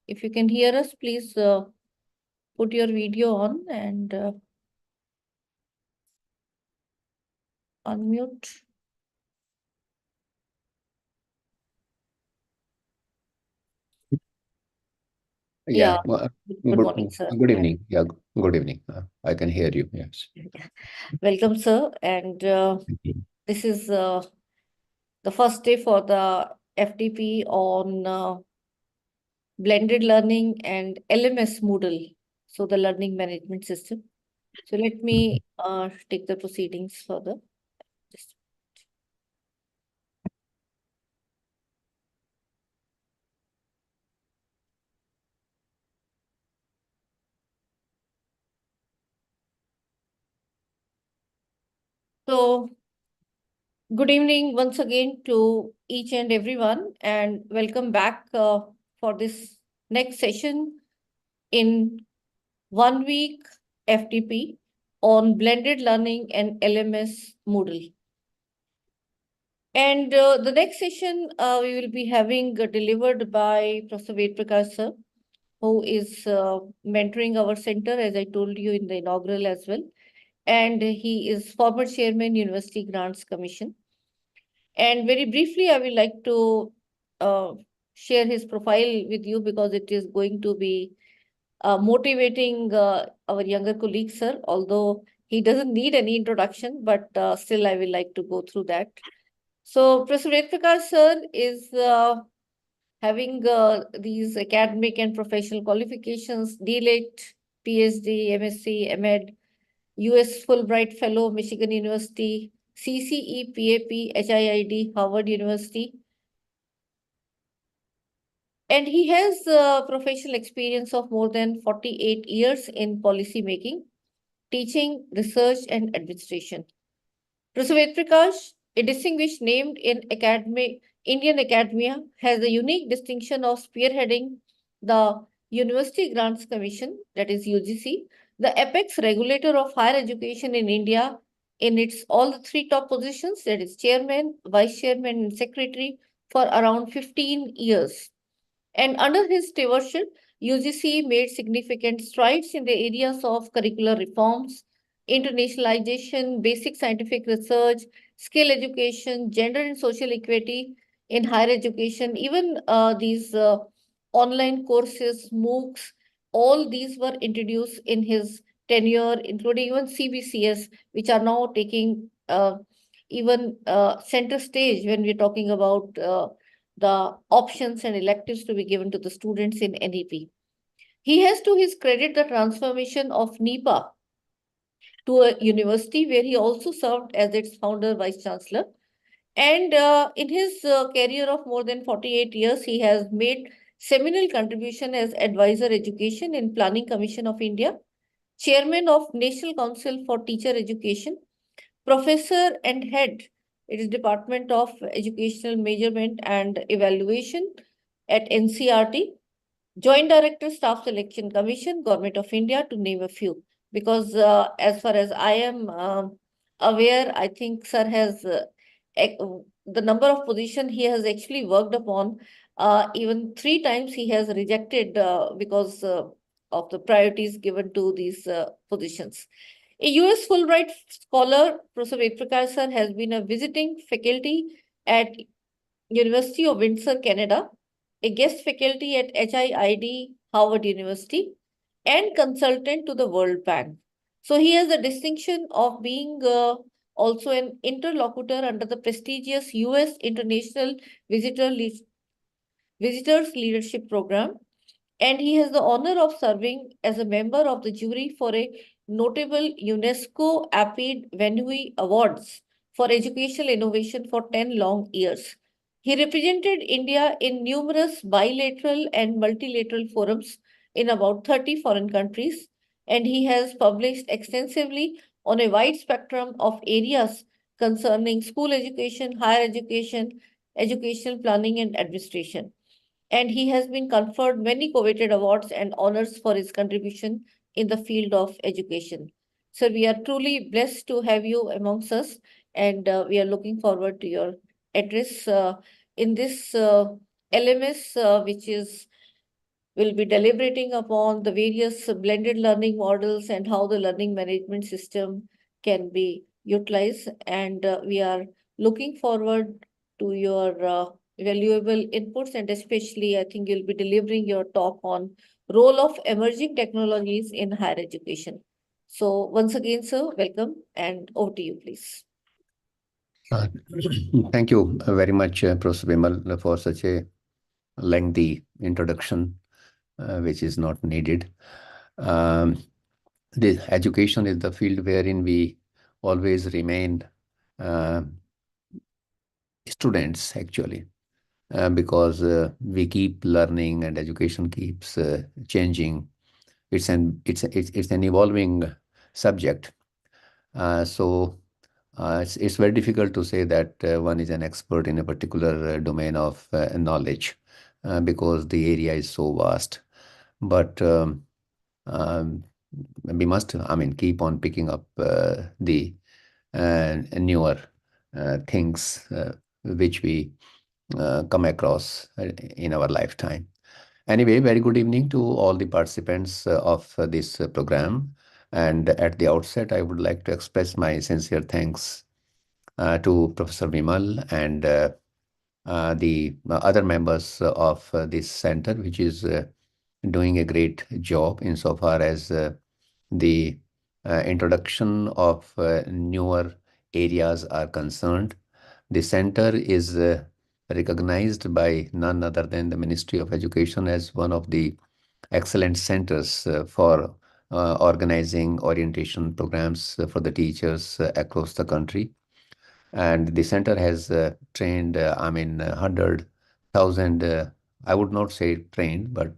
if you can hear us, please put your video on and unmute. Yeah. Good morning, sir. Good evening. Yeah. Good evening. I can hear you. Yes. Welcome, sir. And Thank you. this is the first day for the FDP on blended learning and LMS Moodle. So the learning management system. So let me take the proceedings further. Just So, good evening once again to each and everyone, and welcome back for this next session in 1 week FDP on blended learning and LMS Moodle. And the next session we will be having delivered by Professor Ved Prakash sir, who is mentoring our center, as I told you in the inaugural as well. And he is former chairman, University Grants Commission. And very briefly, I would like to share his profile with you because it is going to be motivating our younger colleagues, sir, although he doesn't need any introduction, but still I will like to go through that. So Professor Ved Prakash sir is having these academic and professional qualifications, DLET, PhD, MSc, MEd, US Fulbright Fellow, Michigan University, CCE, PAP, HIID, Harvard University. And he has professional experience of more than 48 years in policy making, teaching, research, and administration. Professor Ved Prakash, a distinguished name in Indian academia, has a unique distinction of spearheading the University Grants Commission, that is UGC, the apex regulator of higher education in India, in its all the three top positions, that is chairman, vice chairman, and secretary, for around 15 years. And under his stewardship, UGC made significant strides in the areas of curricular reforms, internationalization, basic scientific research, skill education, gender and social equity in higher education, even these online courses, MOOCs, all these were introduced in his tenure, including even CBCS, which are now taking even center stage when we're talking about the options and electives to be given to the students in NEP. He has to his credit the transformation of NEPA to a university where he also served as its founder, vice chancellor. And in his career of more than 48 years, he has made seminal contribution as advisor education in Planning Commission of India, chairman of National Council for Teacher Education, professor and head, it is Department of Educational Measurement and Evaluation at NCRT, Joint Director, Staff Selection Commission, Government of India, to name a few. Because as far as I am aware, I think sir has the number of positions he has actually worked upon, even 3 times he has rejected because of the priorities given to these positions. A US Fulbright scholar, Professor Ved Prakash sir, has been a visiting faculty at University of Windsor, Canada, a guest faculty at HIID, Harvard University, and consultant to the World Bank. So he has the distinction of being also an interlocutor under the prestigious US International Visitors Leadership Program, and he has the honor of serving as a member of the jury for a notable UNESCO APID Venui Awards for educational innovation for 10 long years. He represented India in numerous bilateral and multilateral forums in about 30 foreign countries, and he has published extensively on a wide spectrum of areas concerning school education, higher education, educational planning, and administration. And he has been conferred many coveted awards and honors for his contribution in the field of education. So we are truly blessed to have you amongst us, and we are looking forward to your address in this LMS, which will be deliberating upon the various blended learning models and how the learning management system can be utilized. And we are looking forward to your valuable inputs, and especially I think you'll be delivering your talk on role of emerging technologies in higher education. So once again, sir, welcome, and over to you, please. Thank you very much, Professor Vimal, for such a lengthy introduction, which is not needed. The education is the field wherein we always remain students, actually, because we keep learning and education keeps changing. It's an evolving subject. So it's very difficult to say that one is an expert in a particular domain of knowledge because the area is so vast. But um, we must, keep on picking up the newer things which we come across in our lifetime. Anyway, very good evening to all the participants of this program. And at the outset, I would like to express my sincere thanks to Professor Vimal and the other members of this center, which is doing a great job insofar as the introduction of newer areas are concerned. The center is recognized by none other than the Ministry of Education as one of the excellent centers for organizing orientation programs for the teachers across the country. And the center has trained, 100,000, I would not say trained, but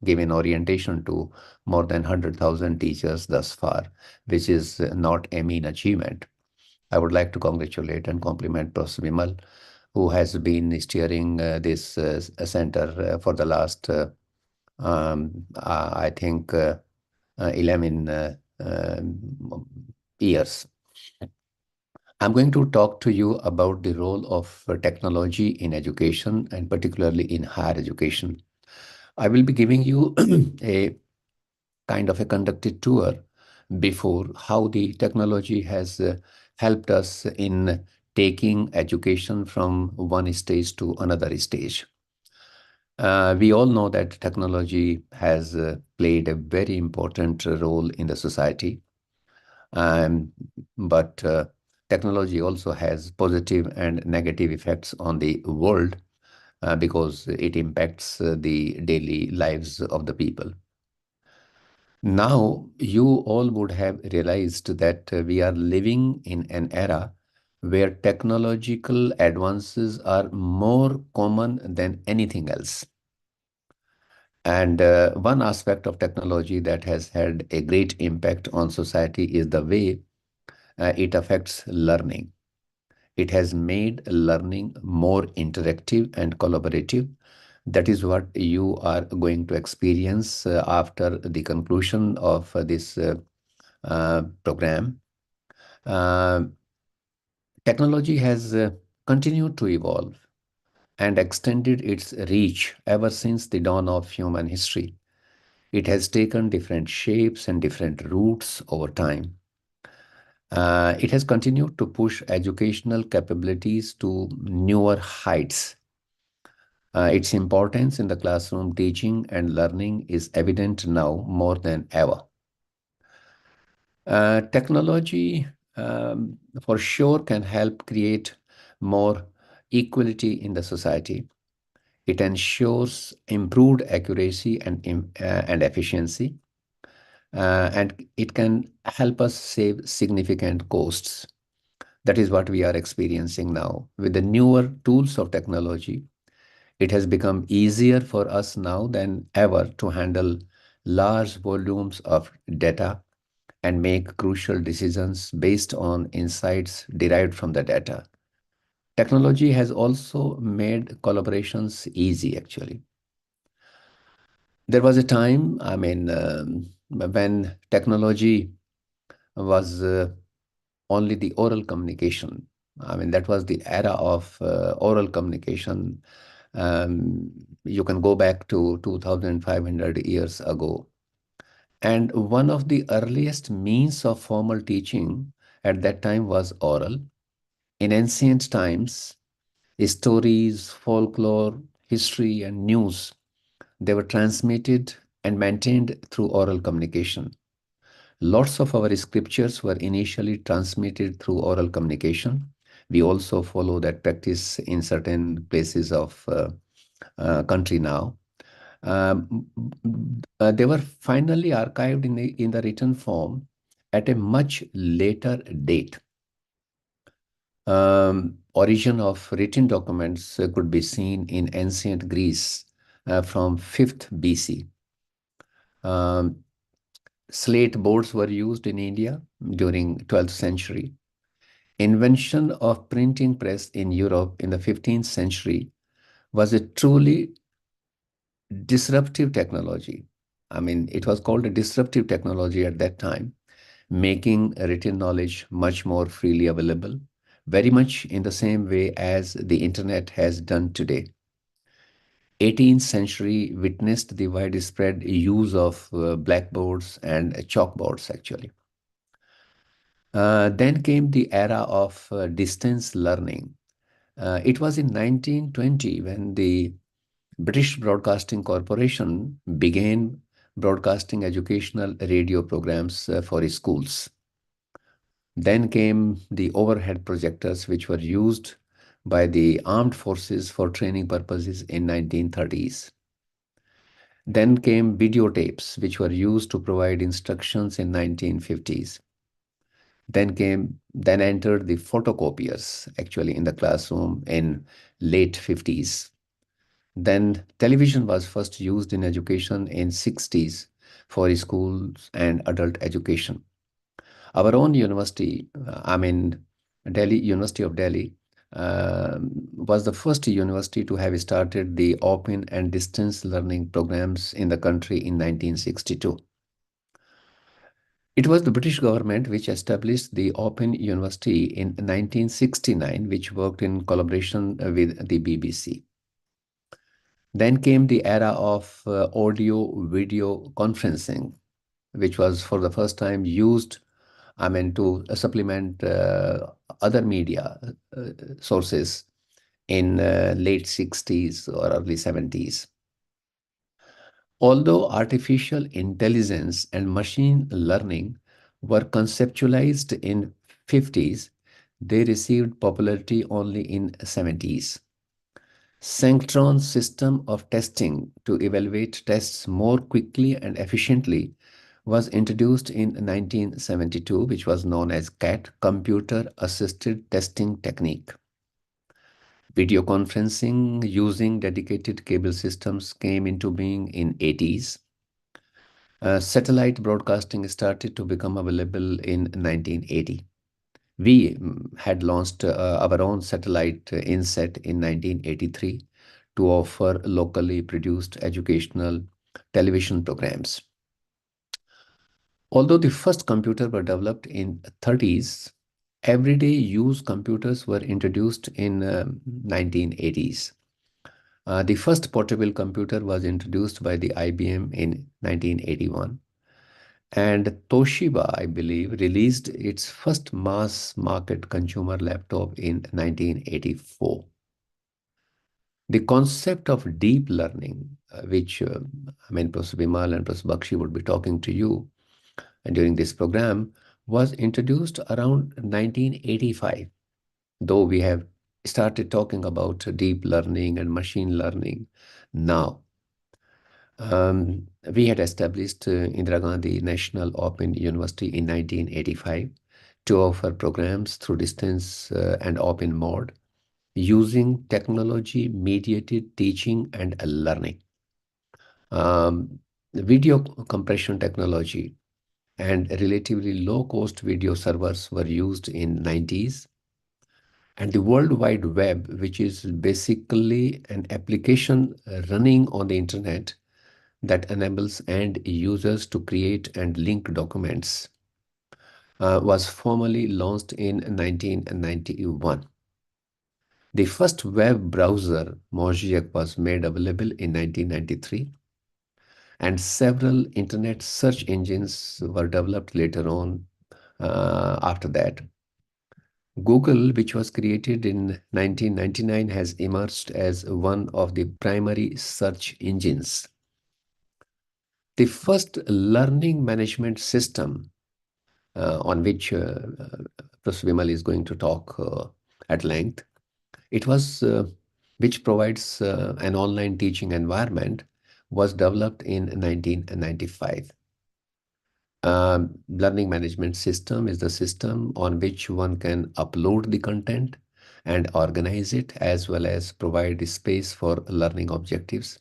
given orientation to more than 100,000 teachers thus far, which is not a mean achievement. I would like to congratulate and compliment Professor Vimal, who has been steering this center for the last, I think, 11 years. I'm going to talk to you about the role of technology in education and particularly in higher education. I will be giving you a kind of a conducted tour before how the technology has helped us in taking education from one stage to another stage. We all know that technology has played a very important role in the society, but technology also has positive and negative effects on the world because it impacts the daily lives of the people. Now, you all would have realized that we are living in an era where technological advances are more common than anything else. And one aspect of technology that has had a great impact on society is the way it affects learning. It has made learning more interactive and collaborative. That is what you are going to experience after the conclusion of this program. Technology has continued to evolve and extended its reach ever since the dawn of human history. It has taken different shapes and different routes over time. It has continued to push educational capabilities to newer heights. Its importance in the classroom teaching and learning is evident now more than ever. Technology, for sure, can help create more equality in the society. It ensures improved accuracy and efficiency. And it can help us save significant costs. That is what we are experiencing now. With the newer tools of technology, it has become easier for us now than ever to handle large volumes of data and make crucial decisions based on insights derived from the data. Technology has also made collaborations easy, actually. There was a time, when technology was only the oral communication. That was the era of oral communication. You can go back to 2,500 years ago. And one of the earliest means of formal teaching at that time was oral. In ancient times, stories, folklore, history, and news, they were transmitted and maintained through oral communication. Lots of our scriptures were initially transmitted through oral communication. We also follow that practice in certain places of country now. They were finally archived in the written form at a much later date. Origin of written documents could be seen in ancient Greece from 5th BC. Slate boards were used in India during 12th century. Invention of printing press in Europe in the 15th century was a truly disruptive technology. I mean, it was called a disruptive technology at that time, making written knowledge much more freely available, very much in the same way as the internet has done today. 18th century witnessed the widespread use of blackboards and chalkboards, actually. Then came the era of distance learning. It was in 1920 when the British Broadcasting Corporation began broadcasting educational radio programs for schools. Then came the overhead projectors, which were used by the armed forces for training purposes in 1930s. Then came videotapes, which were used to provide instructions in 1950s. Then entered the photocopiers, actually in the classroom in late 50s. Then television was first used in education in 60s for schools and adult education. Our own university, Delhi University of Delhi, was the first university to have started the open and distance learning programs in the country in 1962. It was the British government which established the Open University in 1969, which worked in collaboration with the BBC. Then came the era of audio-video conferencing, which was for the first time used to supplement other media sources in late 60s or early 70s. Although artificial intelligence and machine learning were conceptualized in 50s, they received popularity only in 70s. Synchrone system of testing to evaluate tests more quickly and efficiently was introduced in 1972, which was known as CAT, Computer Assisted Testing Technique. Video conferencing using dedicated cable systems came into being in 80s. Satellite broadcasting started to become available in 1980. We had launched our own satellite inset in 1983 to offer locally produced educational television programs. Although the first computers were developed in 30s, everyday use computers were introduced in 1980s. The first portable computer was introduced by the IBM in 1981. And Toshiba, I believe, released its first mass market consumer laptop in 1984. The concept of deep learning, which Professor Bimal and Professor Bakshi would be talking to you during this program, was introduced around 1985, though we have started talking about deep learning and machine learning now. We had established Indira Gandhi National Open University in 1985 to offer programs through distance and open mode using technology-mediated teaching and learning. Video compression technology and relatively low-cost video servers were used in 90s. And the World Wide Web, which is basically an application running on the internet that enables end users to create and link documents, was formally launched in 1991. The first web browser, Mosaic, was made available in 1993, and several internet search engines were developed later on after that. Google, which was created in 1999, has emerged as one of the primary search engines. The first learning management system on which Professor Vimal is going to talk at length, it was which provides an online teaching environment, was developed in 1995. Learning management system is the system on which one can upload the content and organize it, as well as provide space for learning objectives,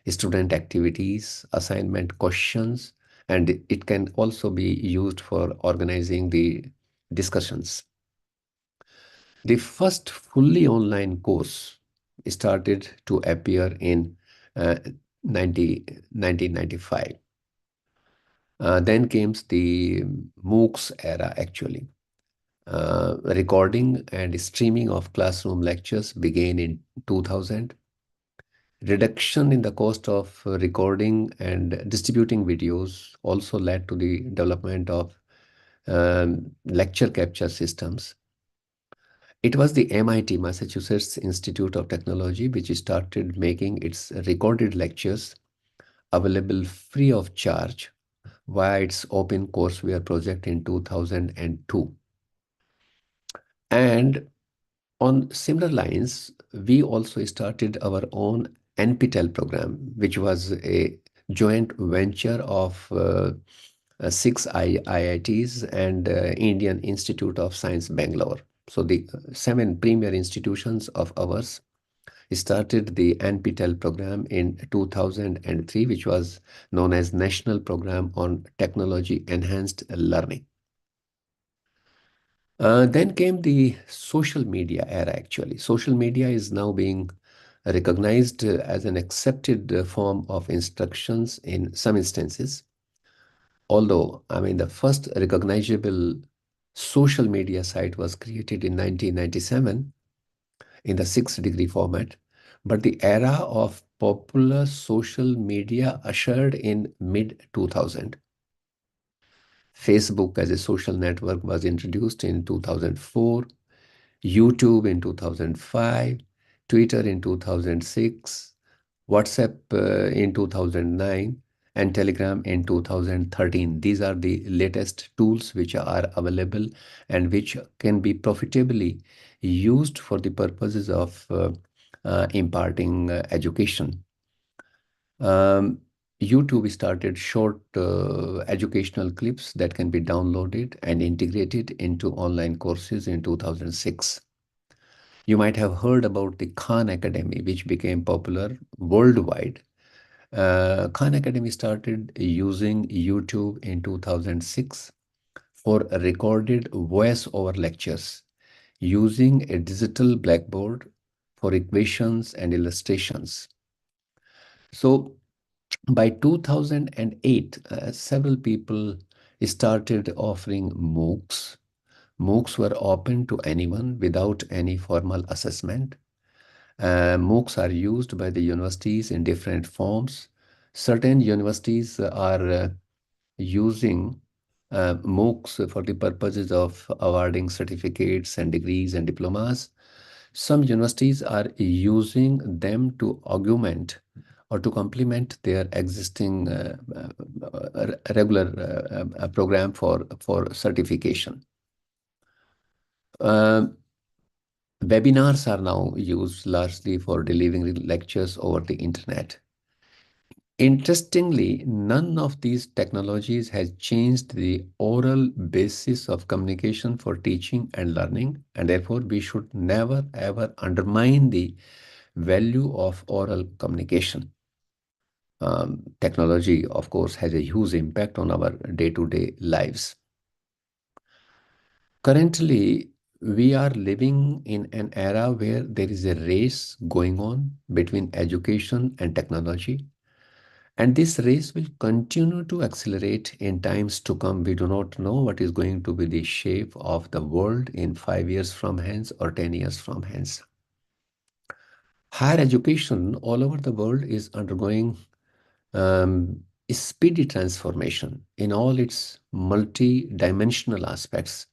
student activities, assignment questions, and it can also be used for organizing the discussions. The first fully online course started to appear in 1995. Then came the MOOCs era, actually. Recording and streaming of classroom lectures began in 2000. Reduction in the cost of recording and distributing videos also led to the development of lecture capture systems. It was the MIT, Massachusetts Institute of Technology, which started making its recorded lectures available free of charge via its open courseware project in 2002. And on similar lines, we also started our own NPTEL program, which was a joint venture of 6 IITs and Indian Institute of Science, Bangalore. So the 7 premier institutions of ours started the NPTEL program in 2003, which was known as National Program on Technology Enhanced Learning. Then came the social media era, actually. Social media is now being recognized as an accepted form of instructions in some instances. Although, I mean, the first recognizable social media site was created in 1997 in the 6-degree format, but the era of popular social media ushered in mid-2000. Facebook as a social network was introduced in 2004, YouTube in 2005, Twitter in 2006, WhatsApp in 2009, and Telegram in 2013. These are the latest tools which are available and which can be profitably used for the purposes of imparting education. YouTube started short educational clips that can be downloaded and integrated into online courses in 2006. You might have heard about the Khan Academy, which became popular worldwide. Khan Academy started using YouTube in 2006 for recorded voice-over lectures using a digital blackboard for equations and illustrations. So by 2008, several people started offering MOOCs. MOOCs were open to anyone without any formal assessment. MOOCs are used by the universities in different forms. Certain universities are using MOOCs for the purposes of awarding certificates and degrees and diplomas. Some universities are using them to augment or to complement their existing regular program for certification. Webinars are now used largely for delivering lectures over the internet. Interestingly, none of these technologies has changed the oral basis of communication for teaching and learning, and therefore we should never ever undermine the value of oral communication. Technology, of course, has a huge impact on our day-to-day lives. Currently, we are living in an era where there is a race going on between education and technology. And this race will continue to accelerate in times to come. We do not know what is going to be the shape of the world in 5 years from hence or 10 years from hence. Higher education all over the world is undergoing speedy transformation in all its multi-dimensional aspects.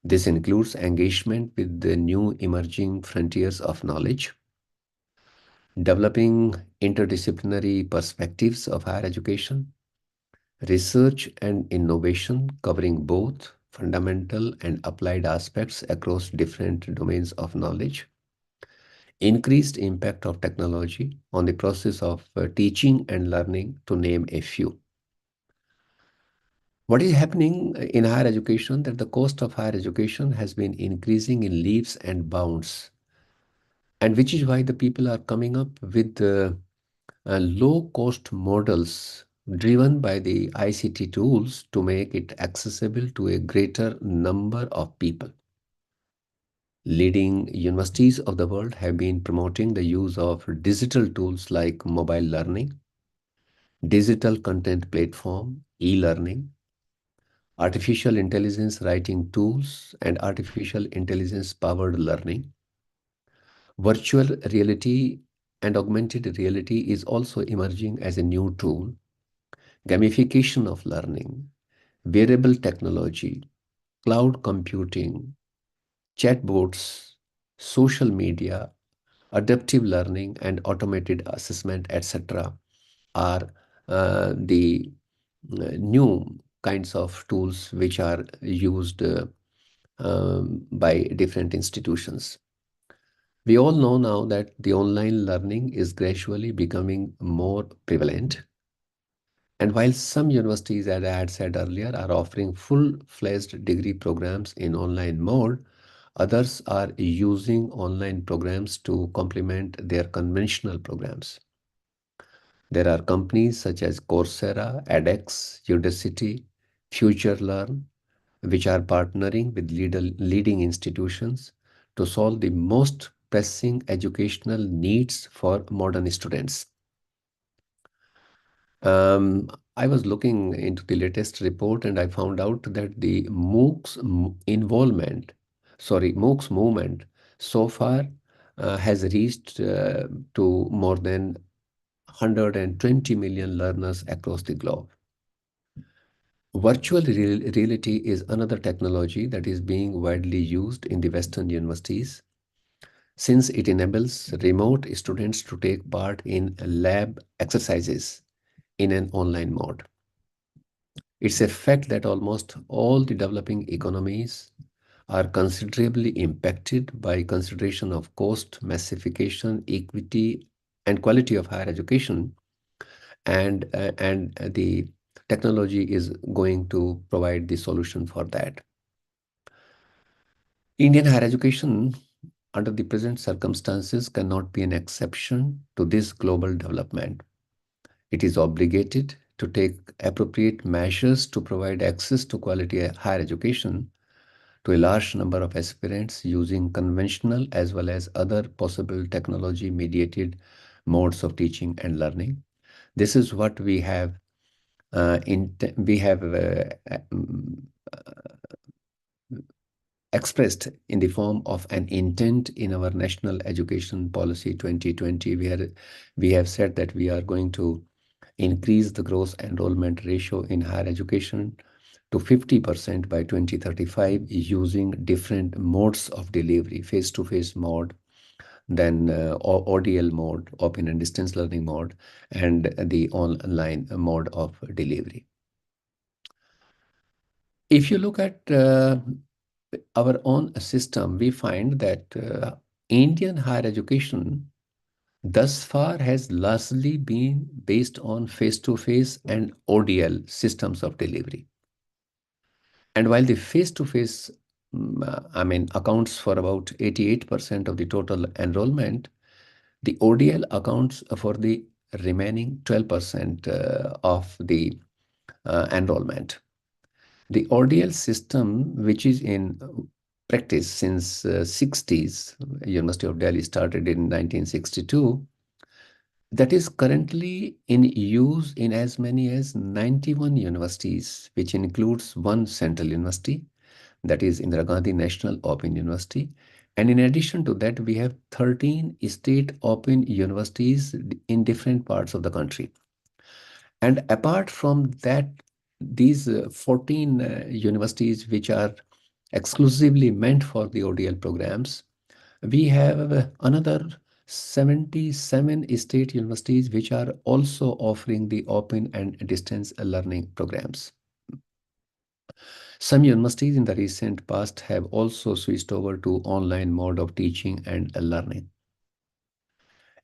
This includes engagement with the new emerging frontiers of knowledge, developing interdisciplinary perspectives of higher education, research and innovation covering both fundamental and applied aspects across different domains of knowledge, increased impact of technology on the process of teaching and learning, to name a few. What is happening in higher education, that the cost of higher education has been increasing in leaps and bounds, and which is why the people are coming up with low-cost models driven by the ICT tools to make it accessible to a greater number of people. Leading universities of the world have been promoting the use of digital tools like mobile learning, digital content platform, e-learning, artificial intelligence writing tools, and artificial intelligence powered learning. Virtual reality and augmented reality is also emerging as a new tool. Gamification of learning, wearable technology, cloud computing, chatbots, social media, adaptive learning, and automated assessment, etc., are the new kinds of tools which are used by different institutions. We all know now that the online learning is gradually becoming more prevalent. And while some universities, as I had said earlier, are offering full-fledged degree programs in online mode, others are using online programs to complement their conventional programs. There are companies such as Coursera, edX, Udacity, FutureLearn, which are partnering with leading institutions to solve the most pressing educational needs for modern students. I was looking into the latest report and I found out that the MOOCs movement so far has reached to more than 120 million learners across the globe. Virtual reality is another technology that is being widely used in the Western universities, since it enables remote students to take part in lab exercises in an online mode. It's a fact that almost all the developing economies are considerably impacted by consideration of cost, massification, equity, and quality of higher education, and the technology is going to provide the solution for that. Indian higher education, under the present circumstances, cannot be an exception to this global development. It is obligated to take appropriate measures to provide access to quality higher education to a large number of aspirants using conventional as well as other possible technology-mediated modes of teaching and learning. This is what we have expressed in the form of an intent in our National Education Policy 2020, where we have said that we are going to increase the gross enrollment ratio in higher education to 50% by 2035 using different modes of delivery, face-to-face mode, then ODL mode, open and distance learning mode, and the online mode of delivery. If you look at our own system, we find that Indian higher education thus far has largely been based on face-to-face and ODL systems of delivery. And while the face-to-face, accounts for about 88% of the total enrollment, the ODL accounts for the remaining 12% of the enrollment. The ODL system, which is in practice since 60s, University of Delhi started in 1962, that is currently in use in as many as 91 universities, which includes one central university, that is Indira Gandhi National Open University. And in addition to that, we have 13 state open universities in different parts of the country. And apart from that, these 14 universities which are exclusively meant for the ODL programs, we have another 77 state universities which are also offering the open and distance learning programs. Some universities in the recent past have also switched over to online mode of teaching and learning.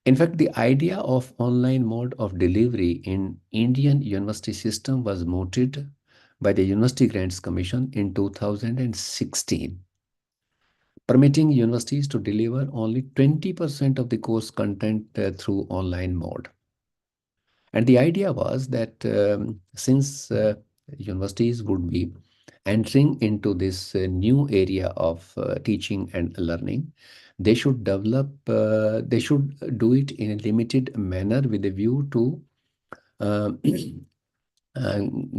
In fact, the idea of online mode of delivery in Indian university system was mooted by the University Grants Commission in 2016. Permitting universities to deliver only 20% of the course content through online mode. And the idea was that since universities would be entering into this new area of teaching and learning, they should do it in a limited manner with a view to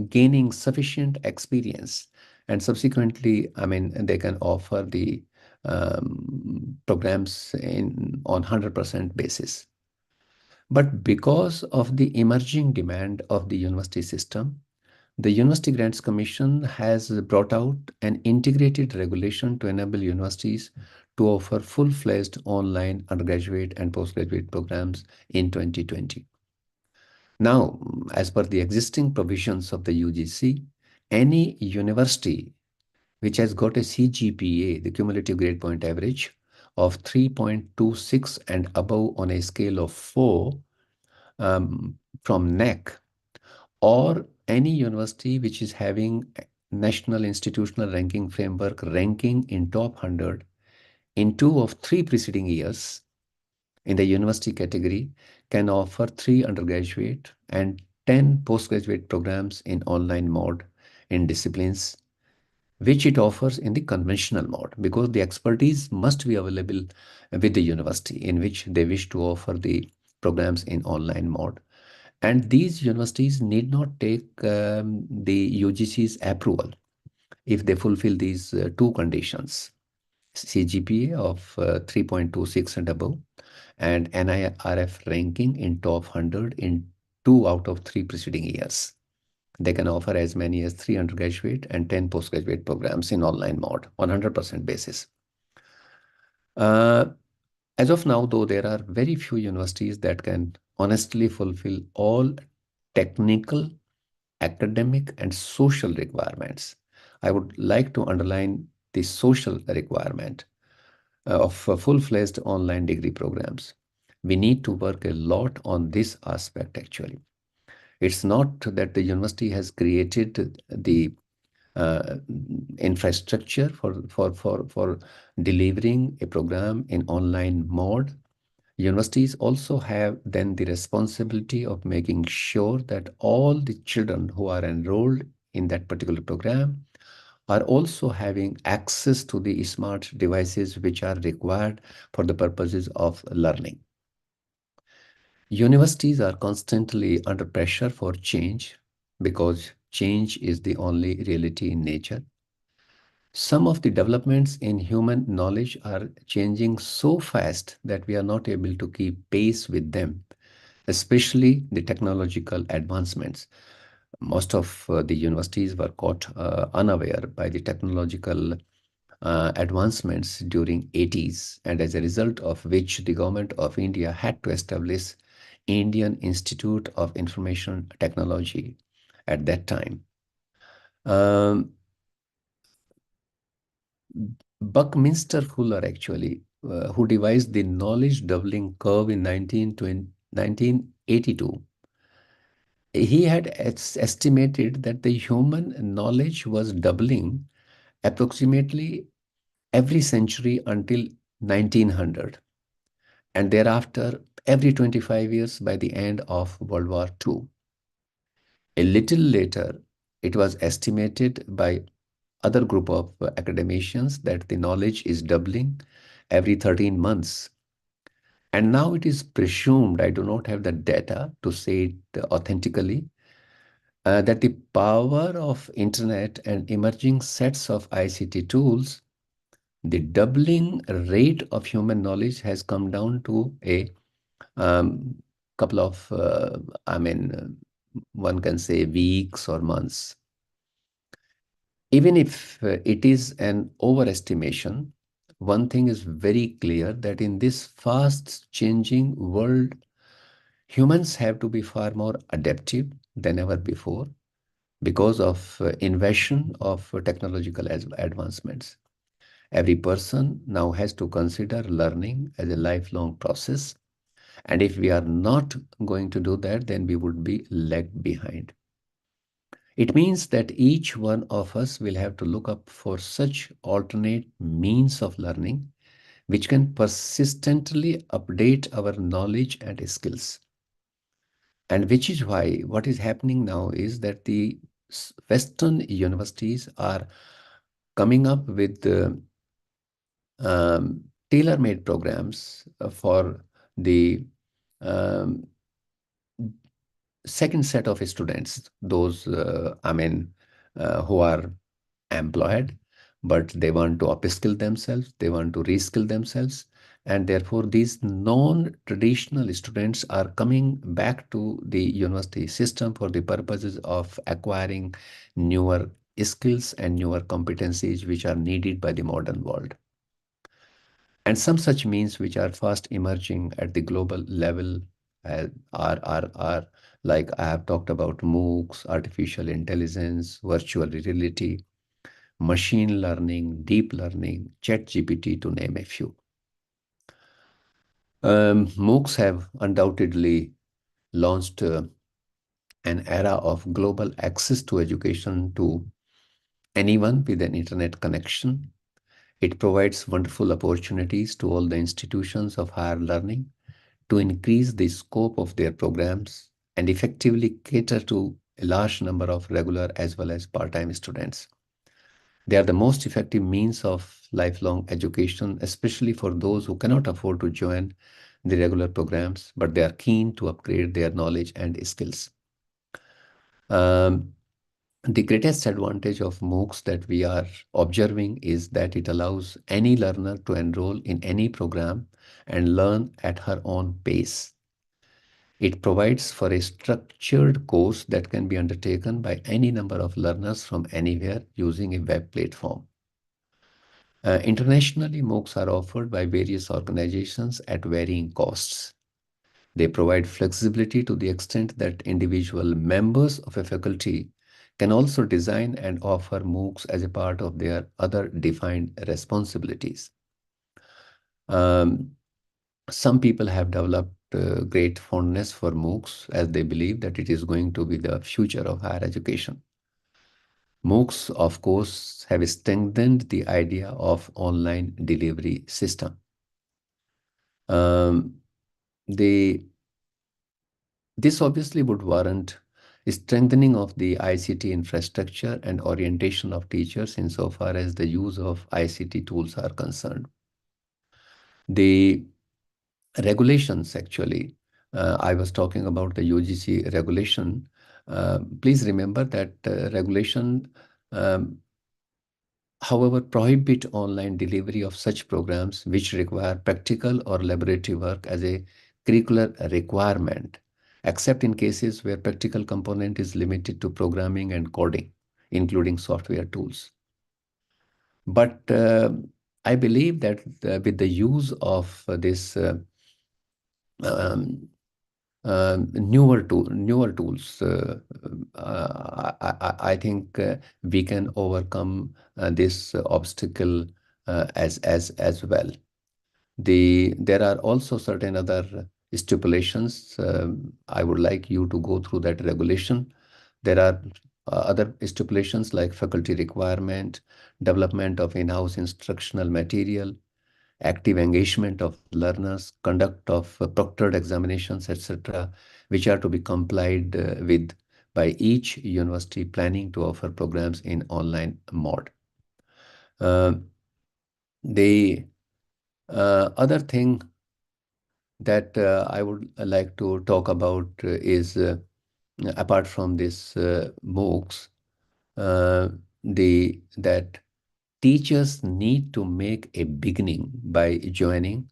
gaining sufficient experience, and subsequently, I mean, they can offer the programs on 100% basis. But because of the emerging demand of the university system, the University Grants Commission has brought out an integrated regulation to enable universities to offer full-fledged online undergraduate and postgraduate programs in 2020. Now, as per the existing provisions of the UGC, any university which has got a CGPA, the cumulative grade point average, of 3.26 and above on a scale of 4 from NAC, or any university which is having National Institutional Ranking Framework ranking in top 100 in 2 of 3 preceding years in the university category can offer 3 undergraduate and 10 postgraduate programs in online mode in disciplines which it offers in the conventional mode, because the expertise must be available with the university in which they wish to offer the programs in online mode. And these universities need not take the UGC's approval if they fulfill these 2 conditions: CGPA of 3.26 and above, and NIRF ranking in top 100 in 2 out of 3 preceding years. They can offer as many as 3 undergraduate and 10 postgraduate programs in online mode on 100% basis. As of now, though, there are very few universities that can honestly fulfill all technical, academic, and social requirements. I would like to underline the social requirement of full-fledged online degree programs. We need to work a lot on this aspect, actually. It's not that the university has created the infrastructure for delivering a program in online mode. Universities also have then the responsibility of making sure that all the children who are enrolled in that particular program are also having access to the smart devices which are required for the purposes of learning. Universities are constantly under pressure for change because change is the only reality in nature. Some of the developments in human knowledge are changing so fast that we are not able to keep pace with them, especially the technological advancements. Most of the universities were caught unaware by the technological advancements during 80s, and as a result of which the government of India had to establish Indian Institute of Information Technology at that time. Buckminster Fuller, actually, who devised the knowledge doubling curve in 1982, he had estimated that the human knowledge was doubling approximately every century until 1900, and thereafter every 25 years by the end of World War II. A little later, it was estimated by other group of academicians that the knowledge is doubling every 13 months. And now it is presumed, I do not have the data to say it authentically, that the power of internet and emerging sets of ICT tools, the doubling rate of human knowledge has come down to a couple of, one can say weeks or months. Even if it is an overestimation, one thing is very clear, that in this fast changing world, humans have to be far more adaptive than ever before because of invasion of technological advancements. Every person now has to consider learning as a lifelong process. And if we are not going to do that, then we would be lagged behind. It means that each one of us will have to look up for such alternate means of learning which can persistently update our knowledge and skills. And which is why what is happening now is that the Western universities are coming up with tailor-made programs for the second set of students, those, who are employed, but they want to upskill themselves, they want to reskill themselves, and therefore these non-traditional students are coming back to the university system for the purposes of acquiring newer skills and newer competencies which are needed by the modern world. And some such means which are fast emerging at the global level are like I have talked about MOOCs, artificial intelligence, virtual reality, machine learning, deep learning, ChatGPT, to name a few. MOOCs have undoubtedly launched an era of global access to education to anyone with an internet connection. It provides wonderful opportunities to all the institutions of higher learning to increase the scope of their programs and effectively cater to a large number of regular as well as part-time students. They are the most effective means of lifelong education, especially for those who cannot afford to join the regular programs, but they are keen to upgrade their knowledge and skills. The greatest advantage of MOOCs that we are observing is that it allows any learner to enroll in any program and learn at her own pace. It provides for a structured course that can be undertaken by any number of learners from anywhere using a web platform. Internationally, MOOCs are offered by various organizations at varying costs. They provide flexibility to the extent that individual members of a faculty can also design and offer MOOCs as a part of their other defined responsibilities. Some people have developed great fondness for MOOCs as they believe that it is going to be the future of higher education. MOOCs, of course, have strengthened the idea of online delivery system. This obviously would warrant strengthening of the ICT infrastructure and orientation of teachers insofar as the use of ICT tools are concerned. The regulations, actually, I was talking about the UGC regulation. Please remember that regulation, however, prohibit online delivery of such programs which require practical or laboratory work as a curricular requirement, except in cases where practical component is limited to programming and coding, including software tools. But I believe that with the use of this newer tools, I think we can overcome this obstacle as well. There are also certain other stipulations. I would like you to go through that regulation. There are other stipulations like faculty requirement, development of in-house instructional material, active engagement of learners, conduct of proctored examinations, etc., which are to be complied with by each university planning to offer programs in online mode. The other thing that I would like to talk about is, apart from this MOOCs, that teachers need to make a beginning by joining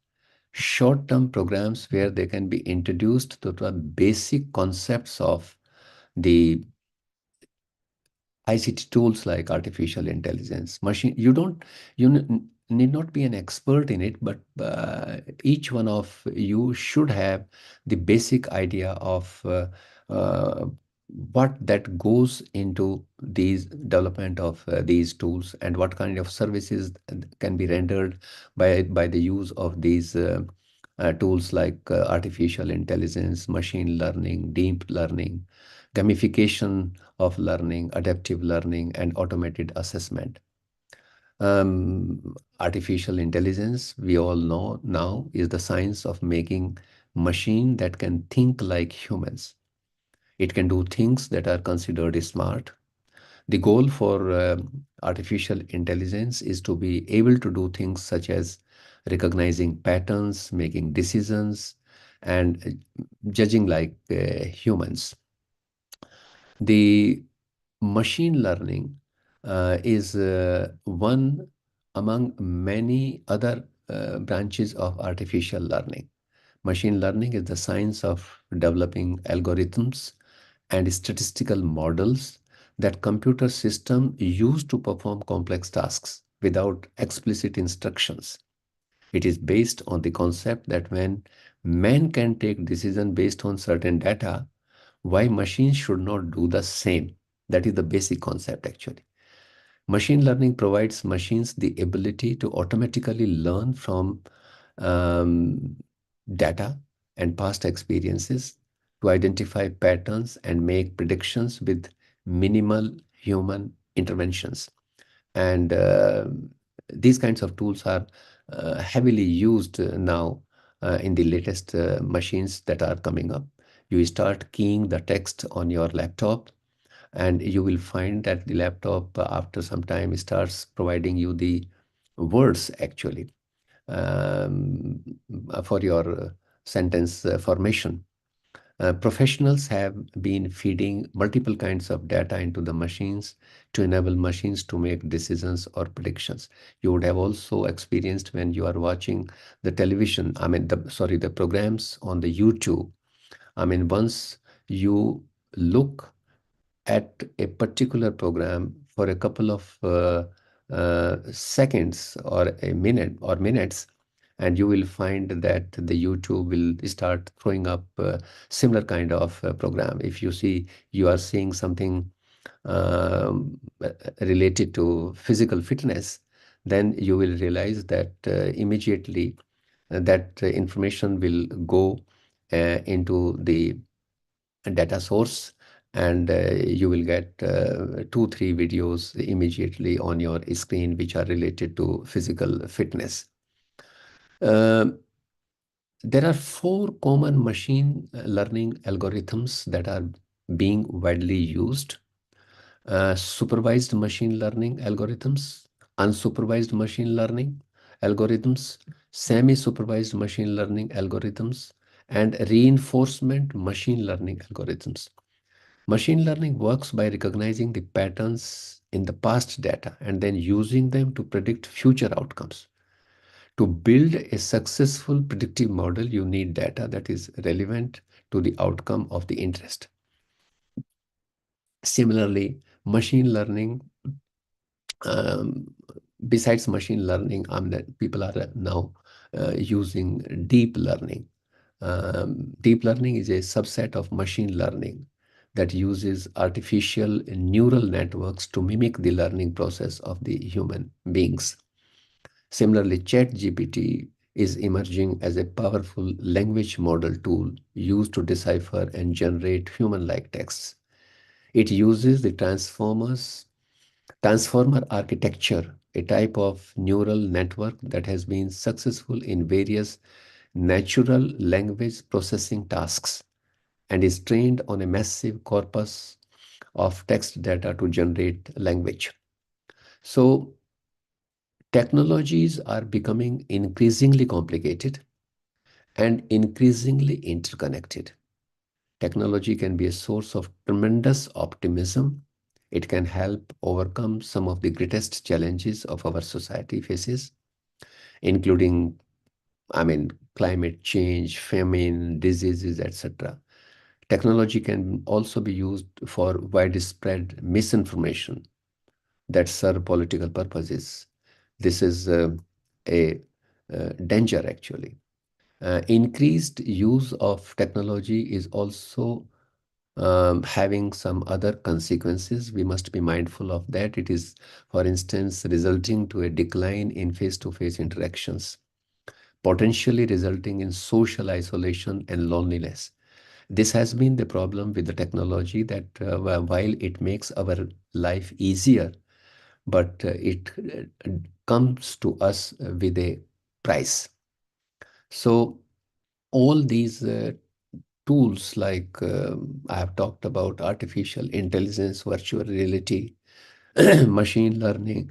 short-term programs where they can be introduced to the basic concepts of the ICT tools like artificial intelligence, machine. You need not be an expert in it, but each one of you should have the basic idea of what that goes into these development of these tools and what kind of services can be rendered by the use of these tools like artificial intelligence, machine learning, deep learning, gamification of learning, adaptive learning, and automated assessment. Artificial intelligence, we all know now, is the science of making machine that can think like humans. It can do things that are considered smart. The goal for artificial intelligence is to be able to do things such as recognizing patterns, making decisions, and judging like humans. The machine learning is one among many other branches of artificial learning. Machine learning is the science of developing algorithms and statistical models that computer systems use to perform complex tasks without explicit instructions. It is based on the concept that when man can take decisions based on certain data, why machines should not do the same. That is the basic concept actually. Machine learning provides machines the ability to automatically learn from um, data and past experiences, to identify patterns and make predictions with minimal human interventions. And these kinds of tools are heavily used now in the latest machines that are coming up. You start keying the text on your laptop, and you will find that the laptop after some time starts providing you the words actually um, for your sentence formation. Professionals have been feeding multiple kinds of data into the machines to enable machines to make decisions or predictions. You would have also experienced when you are watching the television, the programs on the YouTube. Once you look at a particular program for a couple of seconds or a minute or minutes, and you will find that the YouTube will start throwing up similar kind of program. If you see, you are seeing something related to physical fitness, then you will realize that immediately that information will go into the data source, and you will get 2-3 videos immediately on your screen which are related to physical fitness. There are 4 common machine learning algorithms that are being widely used. Supervised machine learning algorithms, unsupervised machine learning algorithms, semi-supervised machine learning algorithms, and reinforcement machine learning algorithms. Machine learning works by recognizing the patterns in the past data and then using them to predict future outcomes. To build a successful predictive model, you need data that is relevant to the outcome of the interest. Similarly, machine learning, besides machine learning, people are now using deep learning. Deep learning is a subset of machine learning that uses artificial neural networks to mimic the learning process of the human beings. Similarly, ChatGPT is emerging as a powerful language model tool used to decipher and generate human-like texts. It uses the transformer architecture, a type of neural network that has been successful in various natural language processing tasks and is trained on a massive corpus of text data to generate language. So technologies are becoming increasingly complicated and increasingly interconnected. Technology can be a source of tremendous optimism. It can help overcome some of the greatest challenges of our society faces, including, climate change, famine, diseases, etc. Technology can also be used for widespread misinformation that serve political purposes. This is a danger actually. Increased use of technology is also having some other consequences. We must be mindful of that. It is, for instance, resulting to a decline in face-to-face interactions, potentially resulting in social isolation and loneliness. This has been the problem with the technology, that while it makes our life easier, but it comes to us with a price. So all these tools, like I have talked about artificial intelligence, virtual reality, machine learning,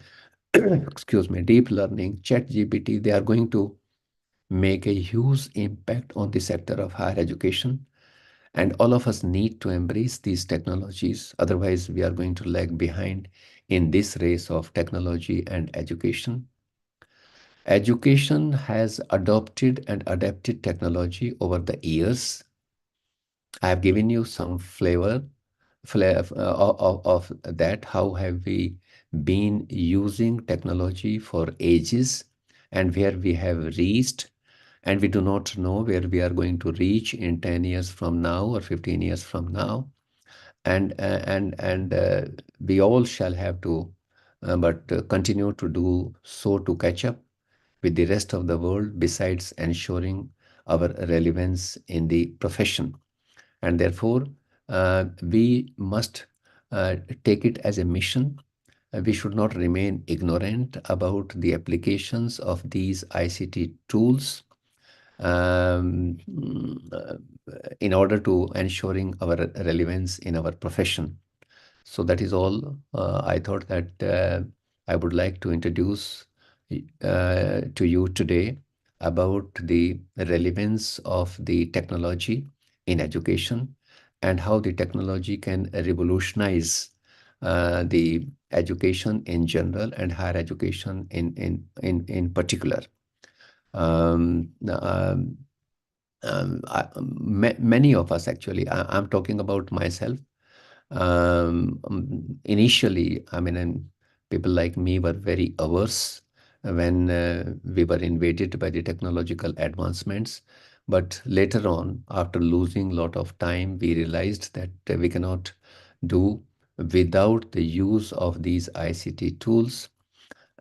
excuse me, deep learning, ChatGPT, they are going to make a huge impact on the sector of higher education. And all of us need to embrace these technologies. Otherwise, we are going to lag behind in this race of technology and education. Education has adopted and adapted technology over the years. I have given you some flavor of that. How have we been using technology for ages and where we have reached, and we do not know where we are going to reach in 10 years from now or 15 years from now. And we all shall have to continue to do so to catch up with the rest of the world, besides ensuring our relevance in the profession. And therefore, we must take it as a mission. We should not remain ignorant about the applications of these ICT tools in order to ensuring our relevance in our profession. So that is all. I thought that I would like to introduce to you today about the relevance of the technology in education and how the technology can revolutionize the education in general and higher education in particular. Many of us, actually, I'm talking about myself. Initially, I mean, and people like me were very averse when we were invaded by the technological advancements. But later on, after losing a lot of time, we realized that we cannot do without the use of these ICT tools.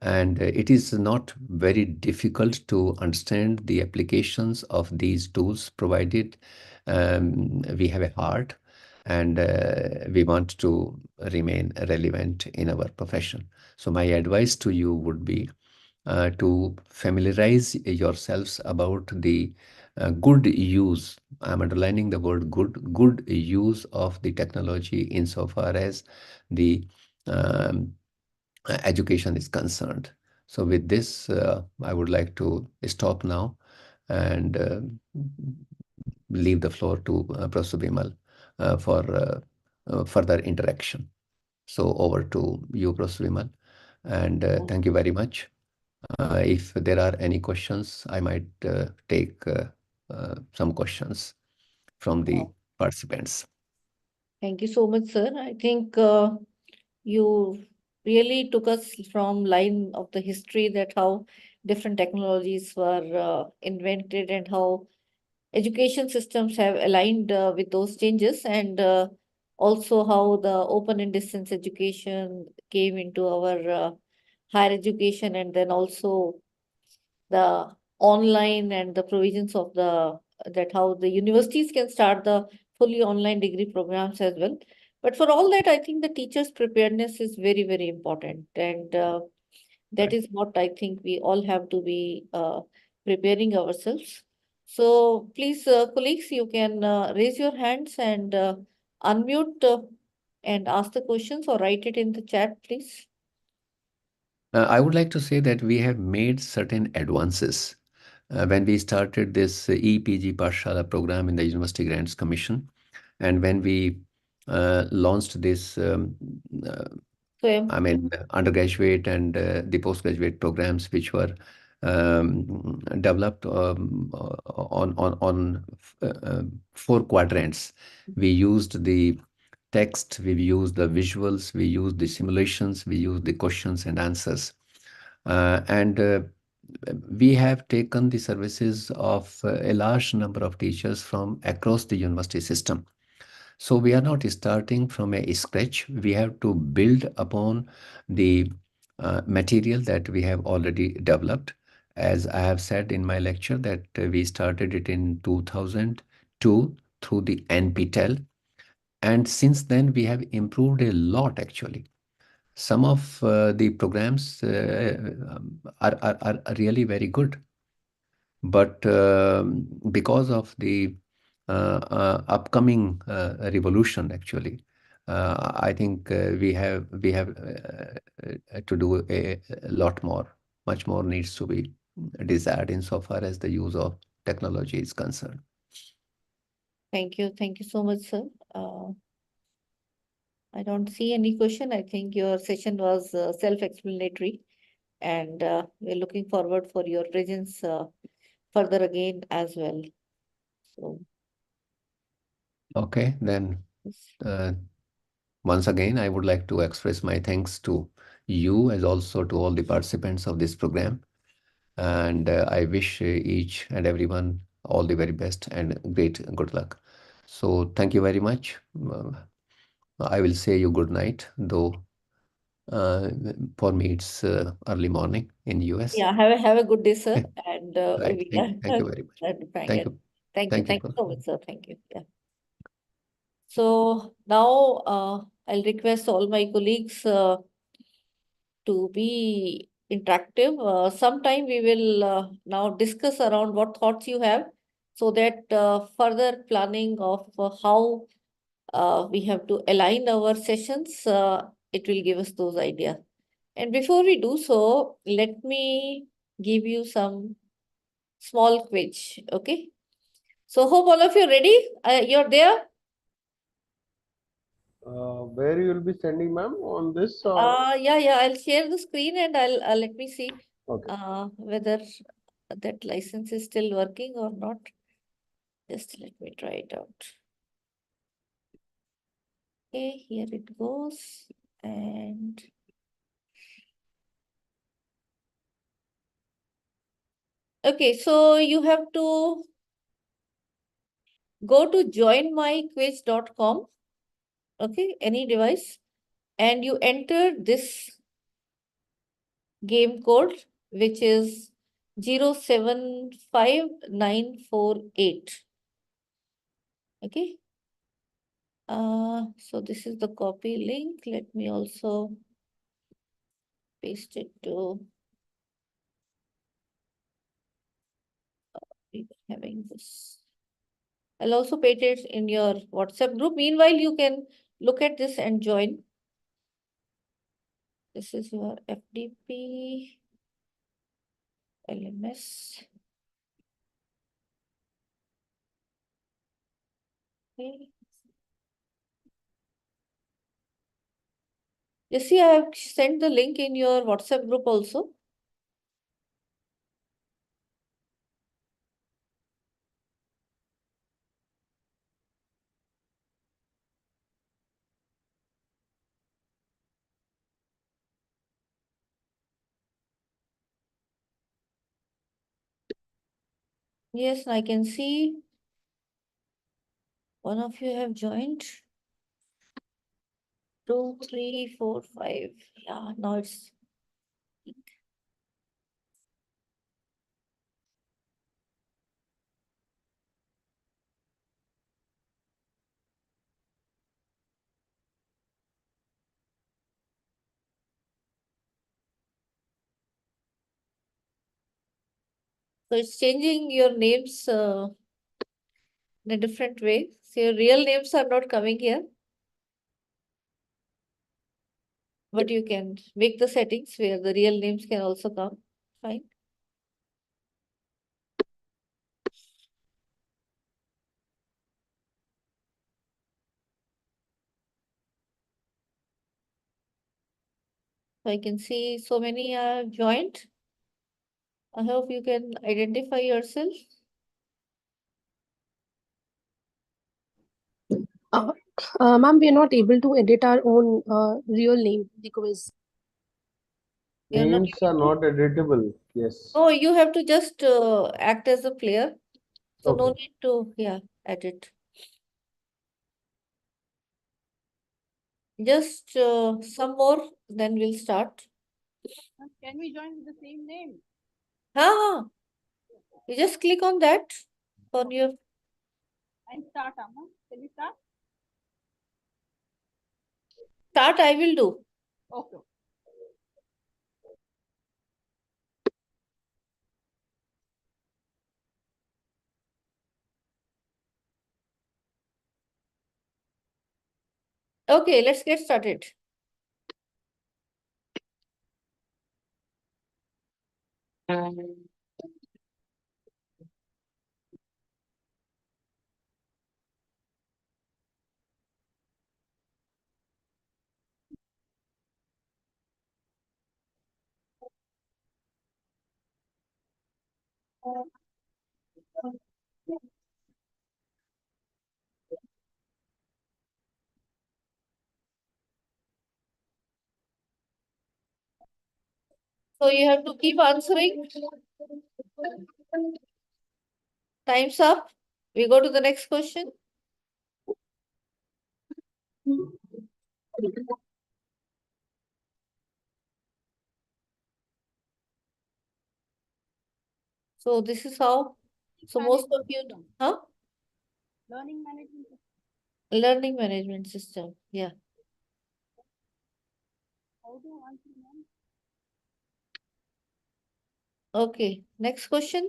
And it is not very difficult to understand the applications of these tools, provided we have a heart and we want to remain relevant in our profession. So my advice to you would be to familiarize yourselves about the good use. I'm underlining the word good use of the technology insofar as the education is concerned. So with this, I would like to stop now and leave the floor to Professor Bimal for further interaction. So over to you, Professor Bimal, and thank you very much. If there are any questions, I might take some questions from the participants. Thank you so much, sir. I think you really took us from line of the history, that how different technologies were invented and how education systems have aligned with those changes, and also how the open and distance education came into our higher education, and then also the online and the provisions of the that how the universities can start the fully online degree programs as well. But for all that, I think the teachers' preparedness is very, very important, and that is what I think we all have to be preparing ourselves. So please, colleagues, you can raise your hands and unmute and ask the questions, or write it in the chat, please. I would like to say that we have made certain advances. When we started this EPG Pathshala program in the University Grants Commission, and when we launched this undergraduate and the postgraduate programs, which were developed on 4 quadrants. We used the text, we used the visuals, we used the simulations, we used the questions and answers. And we have taken the services of a large number of teachers from across the university system. So we are not starting from a scratch. We have to build upon the material that we have already developed. As I have said in my lecture, that we started it in 2002 through the NPTEL. And since then, we have improved a lot, actually. Some of the programs are really very good. But because of the upcoming revolution, actually, I think we have to do a lot more. Much more needs to be desired insofar as the use of technology is concerned. Thank you. Thank you so much, sir. I don't see any question. I think your session was self-explanatory, and we're looking forward for your presence further again as well. So, Okay, then yes. once again, I would like to express my thanks to you as also to all the participants of this program. And I wish each and everyone all the very best and great good luck. So thank you very much. I will say you good night, though for me it's early morning in US. Yeah, have a good day, sir. And Right. we are Thank you very much. trying Thank it. you. Thank you. Thank you. Thank you so much, sir. Thank you. Yeah. So now I'll request all my colleagues to be interactive. Sometime we will now discuss around what thoughts you have so that further planning of how we have to align our sessions, it will give us those ideas. And before we do so, let me give you some small quiz, okay? So hope all of you are ready. You're there? Where you will be sending, ma'am, on this? Or? Yeah, I'll share the screen and I'll let me see Okay. whether that license is still working or not. Just let me try it out. Okay, here it goes. And okay, so you have to go to joinmyquiz.com, okay, any device, and you enter this game code, which is 075948. Okay. So this is the copy link. Let me also paste it to having this. I'll also paste it in your WhatsApp group. Meanwhile, you can look at this and join. This is your FDP LMS. Okay. You see, I have sent the link in your WhatsApp group also. Yes, I can see one of you have joined. 2, 3, 4, 5. Yeah, now it's so it's changing your names in a different way. So your real names are not coming here. But you can make the settings where the real names can also come. Fine. So I can see so many are joined. I hope you can identify yourself. Uh, Ma'am, we are not able to edit our own real name because You're not Names are able to? not editable. Yes. Oh, you have to just act as a player. So no Okay. need to, yeah, edit. Just some more, then we'll start. Can we join with the same name? Ah, you just click on that on your And start, Amma. Can we start? start. I will do. Okay. Okay, let's get started. So you have to keep answering. Time's up. We go to the next question. So this is how. So most of you, huh? Learning management. Learning management system. Yeah. How to answer, ma'am? Okay. Next question.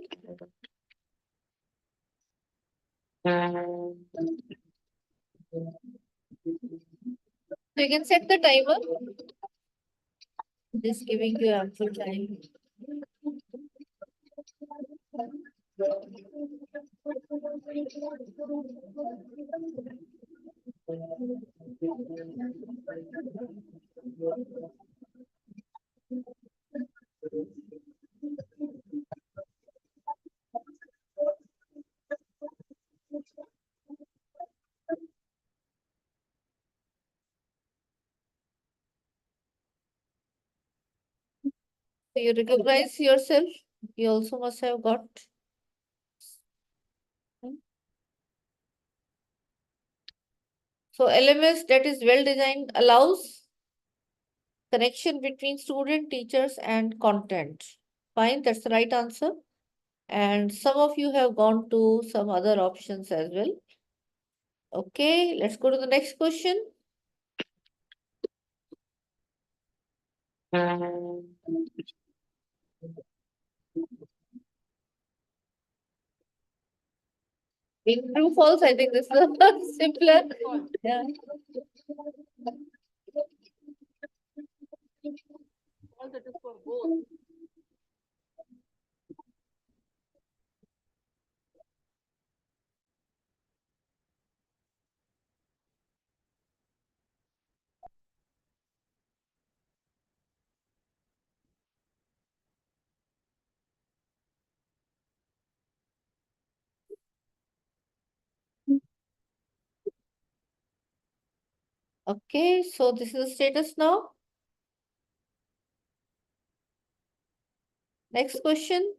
So you can set the timer. Just giving you ample time. So you recognize yourself. You also must have got. So LMS that is well designed allows connection between student, teachers, and content. Fine, that's the right answer. And some of you have gone to some other options as well. Okay, let's go to the next question. In true false, I think this is simpler. Yeah. All that is for both. Okay, so this is the status now. Next question.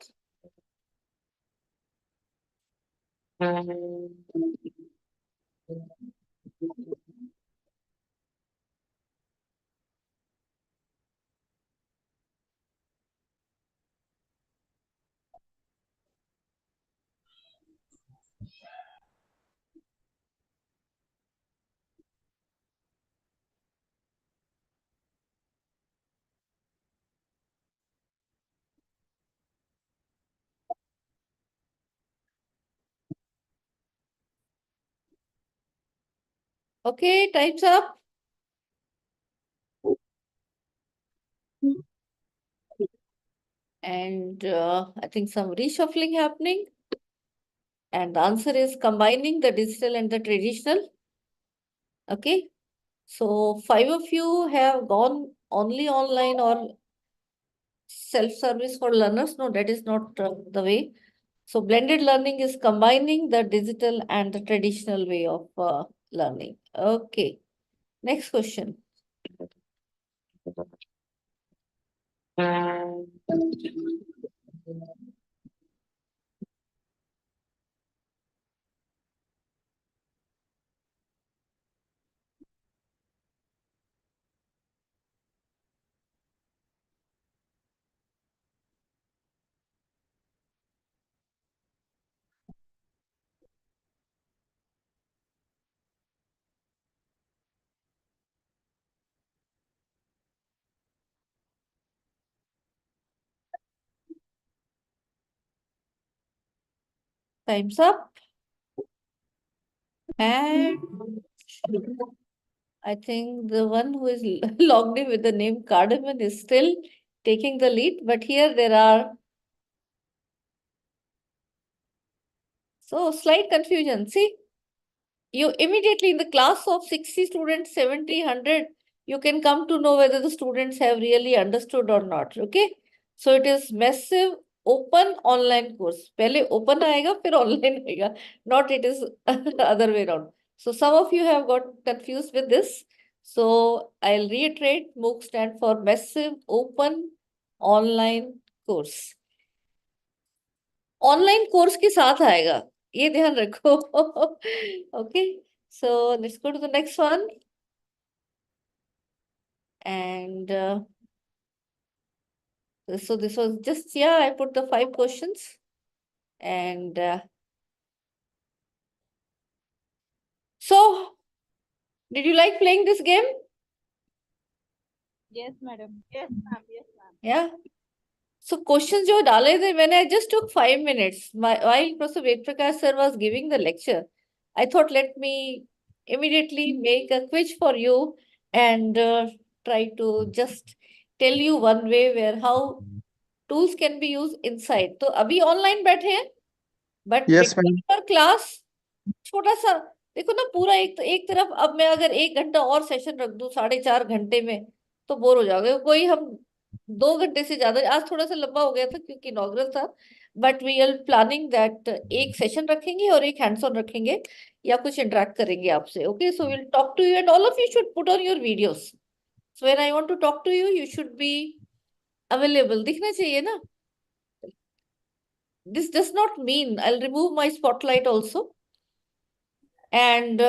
Okay, time's up. And I think some reshuffling happening. And the answer is combining the digital and the traditional. Okay. So 5 of you have gone only online or self-service for learners. No, that is not the way. So blended learning is combining the digital and the traditional way of learning. Okay. Next question. Time's up. And I think the one who is logged in with the name Cardamom is still taking the lead. But here there are so slight confusion. See, you immediately in the class of 60 students, 70, 100, you can come to know whether the students have really understood or not. Okay. So it is massive open online course, पहले open आएगा फिर online आएगा, not it is other way around. So some of you have got confused with this. So I'll reiterate, MOOC stand for Massive Open Online Course. Online course के साथ आएगा, ये ध्यान रखो. Okay, so let's go to the next one. And so this was just, yeah, I put the 5 questions. And so did you like playing this game? Yes, madam. Yes, ma'am. Yes, ma'am. Yeah. So questions जो डाले थे मैंने, I just took 5 minutes. While Professor Ved Prakash sir was giving the lecture, I thought let me immediately make a quiz for you and try to just tell you one way where how tools can be used inside. तो अभी online बैठे हैं, but Yes, between ma'am. your class छोटा सा देखो ना, पूरा एक तरफ. अब मैं अगर 1 घंटा और सेशन रख दूं 4.5 घंटे में तो बोर हो जाओगे कोई. हम 2 घंटे से ज्यादा, आज थोड़ा सा लंबा हो गया था क्योंकि इनॉग्रल था, but we are planning that एक सेशन रखेंगे और एक हैंड्स ऑन रखेंगे या कुछ इंटरेक्ट करेंगे आपसे. Okay, so will talk to you and all of you should put on your videos. So when I want to talk to you, you should be available, दिखना चाहिए ना. This does not mean I'll remove my spotlight also. And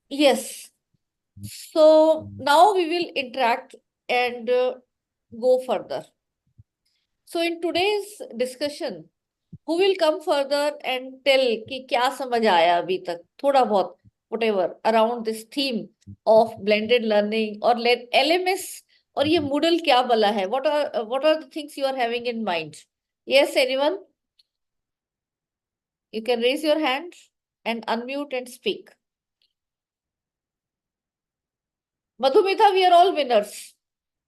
yes, so now we will interact and go further. So in today's discussion, who will come further and tell कि क्या समझ आया अभी तक, थोड़ा बहुत, whatever, around this theme of blended learning or LMS, और ये Moodle क्या बला है? What are the things you are having in mind? Yes, anyone? You can raise your hand and unmute and speak. Madhumita, we are all winners.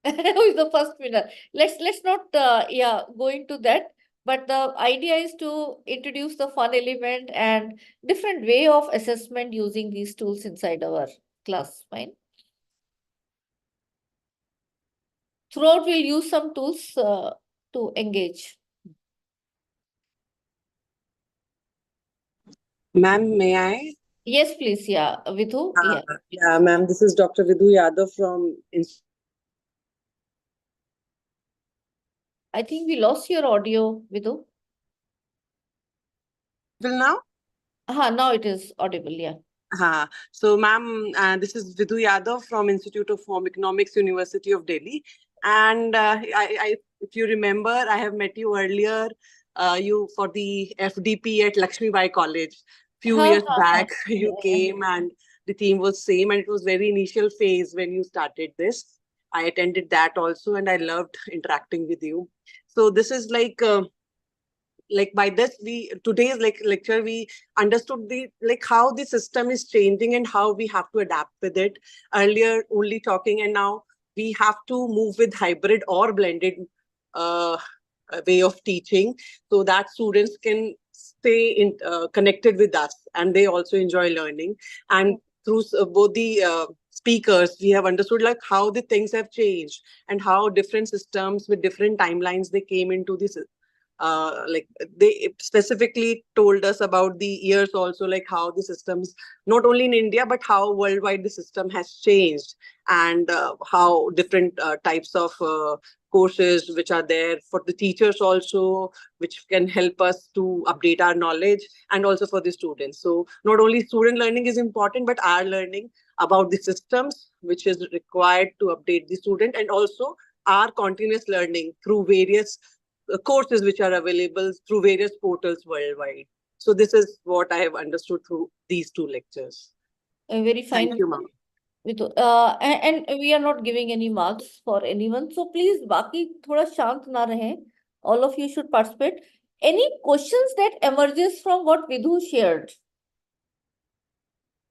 Who is the first winner? Let's not go into that. But the idea is to introduce the fun element and different way of assessment using these tools inside our class. Fine. Throughout, we'll use some tools to engage. Ma'am, may I? Yes, please. Yeah, Vidhu. Yeah. Yeah, ma'am, this is Dr. Vidhu Yadav from I think we lost your audio, Vidhu. now? Now it is audible, yeah. So, ma'am, this is Vidhu Yadav from Institute of Home Economics, University of Delhi. And if you remember, I have met you earlier, you for the FDP at Lakshmi Bai College. Few years back, you came and the theme was same, and it was very initial phase when you started this. I attended that also, and I loved interacting with you. So this is like by this today's lecture we understood how the system is changing and how we have to adapt with it. Earlier only talking, and now we have to move with hybrid or blended way of teaching so that students can stay connected with us and they also enjoy learning. And through both the speakers, we have understood how the things have changed and how different systems with different timelines they came into this. They specifically told us about the years also, how the systems, not only in India, but how worldwide the system has changed, and how different types of courses which are there for the teachers also, which can help us to update our knowledge, and also for the students. So not only student learning is important, but our learning about the systems which is required to update the student, and also our continuous learning through various courses which are available through various portals worldwide. So this is what I have understood through these 2 lectures. Very fine. Thank you, ma'am. And we are not giving any marks for anyone. So please, बाकी थोड़ा शांत ना रहे. All of you should participate. Any questions that emerges from what Vidhu shared?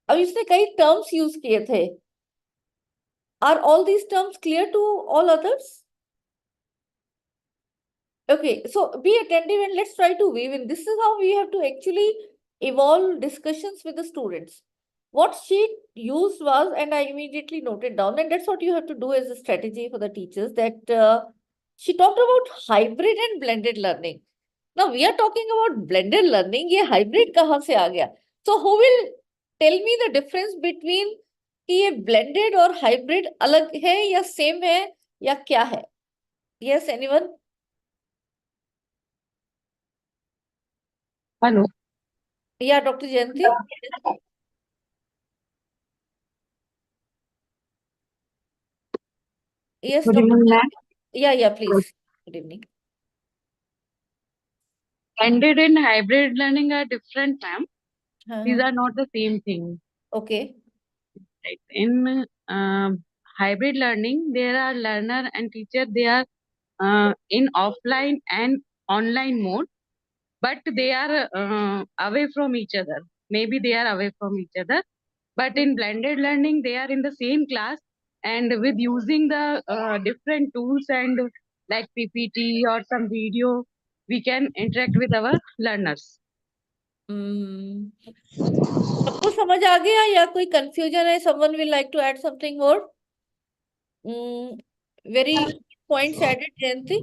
अब इसने कई terms use किए थे. Are all these terms clear to all others? Okay, so be attentive and let's try to weave in. This is how we have to actually evolve discussions with the students. What she used was, and I immediately noted down, and that's what you have to do as a strategy for the teachers, that She talked about hybrid and blended learning. Now we are talking about blended learning. ये hybrid कहाँ से आ गया? So who will tell me the difference between कि ये blended और hybrid अलग है या same है या क्या है? Yes, anyone? Hello. Yeah, Dr. Jayanti. Yes, Good Dr. evening, ma'am. Yeah, please. Good evening. Blended and hybrid learning are different, ma'am. These Uh-huh. are not the same thing. Okay. Right. In hybrid learning, there are learner and teacher. They are in offline and online mode, but they are away from each other. Maybe they are away from each other. But in blended learning, they are in the same class and with using the different tools and like PPT or some video, we can interact with our learners. सबको समझ आ गया या कोई confusion है? Someone will like to add something more? Very points added, Jayanti.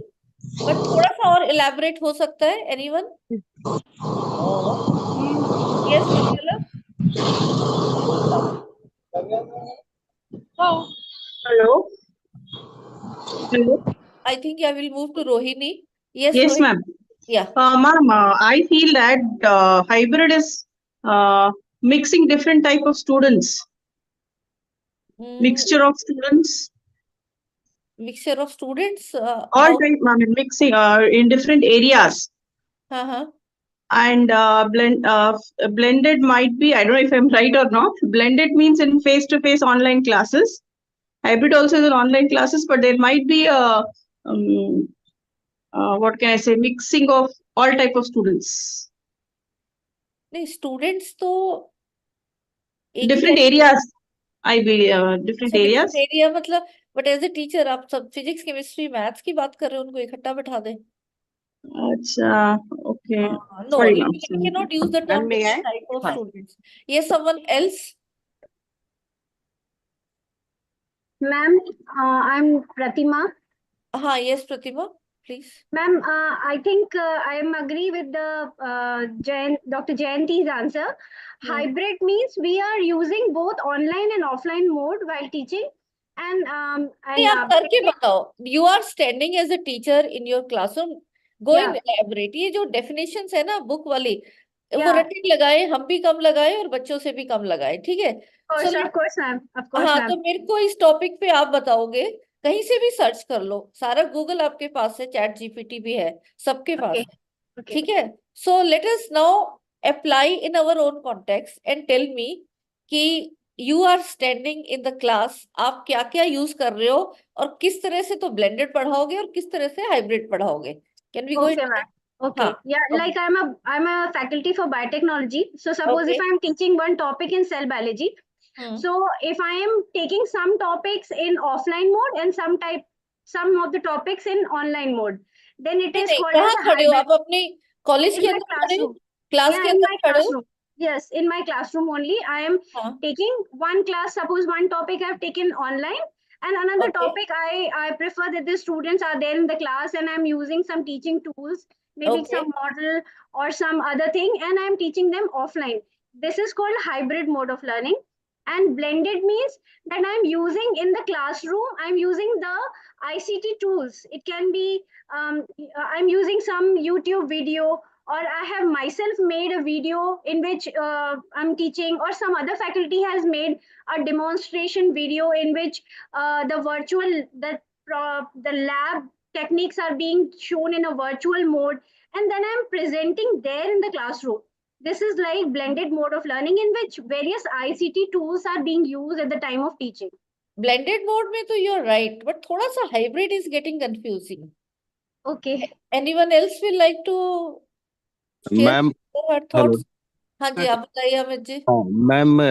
But थोड़ा सा और elaborate हो सकता है? Anyone? Oh. Yes, Nabila. Hello. Hello. I think I will move to Rohini. Yes, Yes, Rohini. ma'am. Yeah. Ma'am, I feel that hybrid is mixing different type of students, mixture of students, Mixture of students. all How? type, ma'am, mixing in different areas. And blended might be, I don't know if I'm right or not. Blended means in face-to-face online classes. Hybrid also is in online classes, but there might be a what can I say, mixing of all type of students. नहीं, students तो एक ही Different type- areas, I believe, different अच्छा, areas. different area मतलब, but as a teacher आप सब physics, chemistry, maths की बात कर रहे हो, उनको इकट्ठा बैठा दें? Acha, okay. No, Sorry, you ma'am. cannot use the term may different I? type of Fine. students. Yes, someone else? Ma'am, I'm Pratima. Yes, Pratima, please. Ma'am, I think I am agree with the Dr. Jayanti's answer. Hybrid means we are using both online and offline mode while teaching. And नहीं, आप करके बताओ. You are standing as a teacher in your classroom. Go and elaborate. ये जो definitions है ना book वाली, वो रट्टी लगाए, हम भी कम लगाए और बच्चों से भी कम लगाए, ठीक है? Of course, ma'am. Of course, हाँ, ma'am. तो मेरे को इस टॉपिक पे आप बताओगे, कहीं से भी सर्च कर लो, सारा गूगल आपके पास है, चैट जीपीटी भी है, सबके पास है, ठीक है? So let us now apply in our own context and tell me कि you are standing in the class, आप क्या क्या यूज कर रहे हो और किस तरह से तो ब्लेंडेड पढ़ाओगे और किस तरह से हाइब्रिड पढ़ाओगे? Can we go Okay, ma'am. Okay. हाँ. Yeah, like I'm a faculty for biotechnology. So suppose if I'm teaching one topic in cell biology, so if I am taking some topics in offline mode and some of the topics in online mode, then it is called as कहाँ a खड़े हो hybrid. आप? अपने college In के my अंदर खड़े हो? classroom. Class Yeah, के in अंदर my खड़े हो? classroom. Yes, in my classroom only. I am taking one class. Suppose one topic I've taken online, and another topic I prefer that the students are there in the class, and I'm using some teaching tools, maybe some model or some other thing, and I'm teaching them offline. This is called hybrid mode of learning. And blended means that I'm using in the classroom, I'm using the ICT tools. It can be I'm using some YouTube video, or I have myself made a video in which I'm teaching, or some other faculty has made a demonstration video in which the lab techniques are being shown in a virtual mode, and then I'm presenting there in the classroom. This is like blended mode of learning in which various ICT tools are being used at the time of teaching. Blended mode में तो you're right, but थोड़ा सा hybrid is getting confusing. Okay. Anyone else will like to share ma'am their thoughts? हाँ जी, आप बताइए Amit ji. Ma'am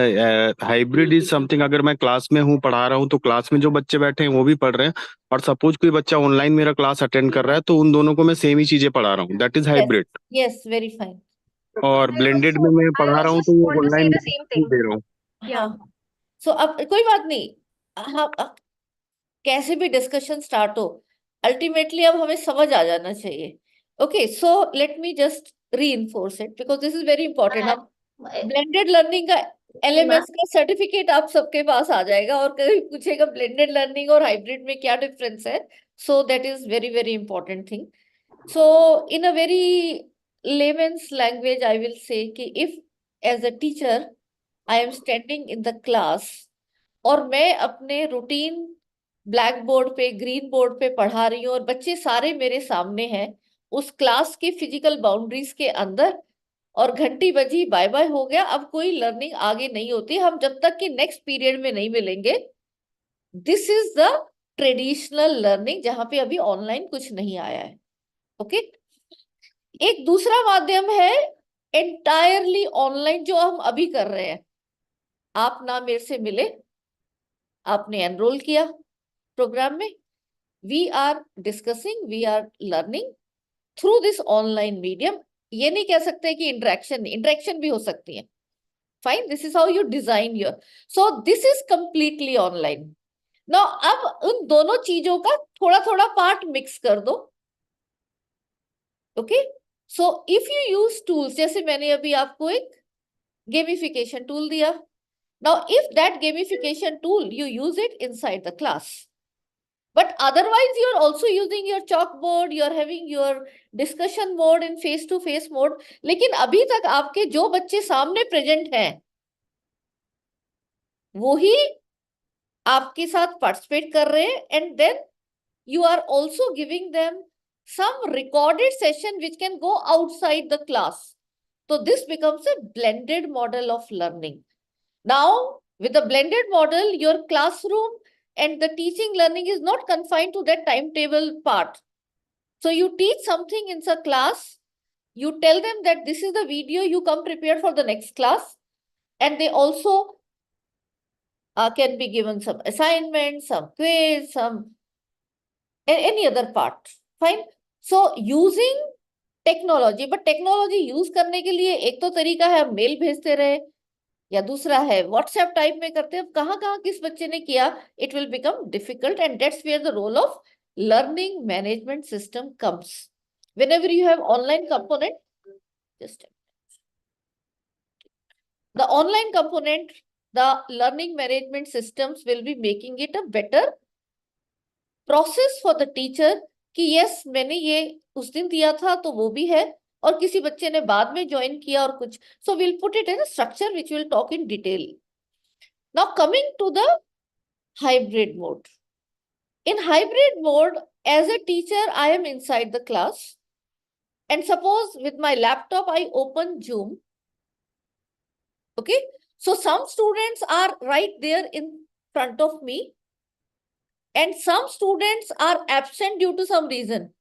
hybrid is something, अगर मैं class में हूँ पढ़ा रहा हूँ तो क्लास में जो बच्चे बैठे हैं वो भी पढ़ रहे हैं, और सपोज कोई बच्चा ऑनलाइन मेरा क्लास अटेंड कर रहा है तो उन दोनों को मैं सेम ही चीजें पढ़ा रहा हूँ, that is hybrid. Yes, very fine. और ब्लेंडेड में मैं पढ़ा रहा हूँ तो वो ऑनलाइन दे रहा हूँ. हाँ, so अब कोई बात नहीं, हाँ, कैसे भी डिस्कशन स्टार्ट हो, अल्टीमेटली अब हमें समझ आ जाना चाहिए. Okay, so let me just reinforce it because this is very important. अब ब्लेंडेड लर्निंग का LMS का सर्टिफिकेट आप सबके पास आ जाएगा और कभी पूछेगा ब्लेंडेड लर्निंग और हाइब्रिड में क्या डिफरेंस है. So that is very very important thing. So in a very layman's language I will say कि if as a teacher I am standing in the class और मैं अपने रूटीन ब्लैक बोर्ड पे green board पे पढ़ा रही हूँ और बच्चे सारे मेरे सामने हैं उस क्लास के फिजिकल बाउंड्रीज के अंदर, और घंटी बजी बाय बाय हो गया, अब कोई लर्निंग आगे नहीं होती हम जब तक कि नेक्स्ट पीरियड में नहीं मिलेंगे. This is the traditional learning जहां पे अभी ऑनलाइन कुछ नहीं आया है. ओके, एक दूसरा माध्यम है एंटायरली ऑनलाइन जो हम अभी कर रहे हैं. आप ना मेरे से मिले, आपने एनरोल किया प्रोग्राम में, we are discussing, we are learning through this online medium. ये नहीं कह सकते कि इंटरेक्शन भी हो सकती है. Fine, this is how you design your. So this is completely online. Now अब उन दोनों चीजों का थोड़ा थोड़ा पार्ट मिक्स कर दो. Okay, so if you use tools, जैसे मैंने अभी आपको एक गेमिफिकेशन टूल दिया. Now if that gamification tool you use it inside the class, but otherwise you are also using your chalkboard, you are having your discussion mode in face to face mode. लेकिन अभी तक आपके जो बच्चे सामने present हैं वो ही आपके साथ पार्टिसिपेट कर रहे हैं, and then you are also giving them some recorded session which can go outside the class. So this becomes a blended model of learning. Now, with the blended model, your classroom and the teaching learning is not confined to that timetable part. So you teach something in the class, you tell them that this is the video, you come prepared for the next class, and they also can be given some assignments, some quiz, some any other part. Fine. So using technology, but technology use करने के लिए एक तो तरीका है हम mail भेजते रहे, या दूसरा है व्हाट्सएप टाइप में करते हैं. कहाँ कहाँ किस बच्चे ने किया, it will become difficult, and that's where the role of learning management system comes. Whenever you have online component, just the online component, the learning management systems will be making it a better process for the teacher कि yes मैंने ये उस दिन दिया था तो वो भी है, और किसी बच्चे ने बाद में ज्वाइन किया और कुछ. So we'll put it in a structure which we'll talk in detail. Now coming to the hybrid mode. In hybrid mode, as a teacher, I am inside the class, and suppose with my laptop I open Zoom. Okay, so some students are right there in front of me, and some students are absent due to some reason.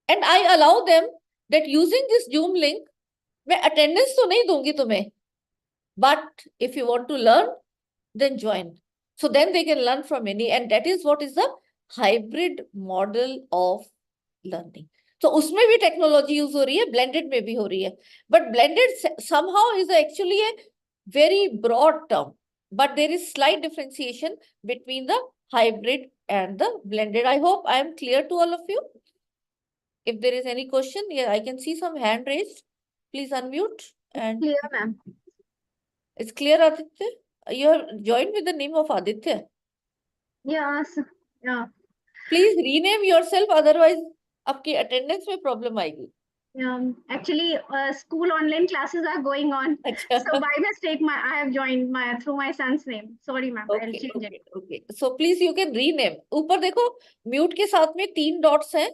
And I allow them that using this Zoom link, मैं attendance तो नहीं दूंगी तुम्हें, but if you want to learn, then join. So then they can learn from any, and that is what is the hybrid model of learning. So उसमें भी technology use हो रही है, blended में भी हो रही है, but blended somehow is actually a very broad term, but there is slight differentiation between the hybrid and the blended. I hope I am clear to all of you. If there is any question, yeah, I can see some hand raised. Please unmute. And Clear, ma'am. It's clear, Aditya? You are joined with the name of Aditya. Yes. Yeah. Please rename yourself, otherwise आपकी attendance में problem आएगी. Actually, school online classes are going on. So by mistake, I have joined through my son's name. Sorry, ma'am. I'll change it. Okay. So please you can rename. ऊपर देखो mute के साथ में 3 dots हैं.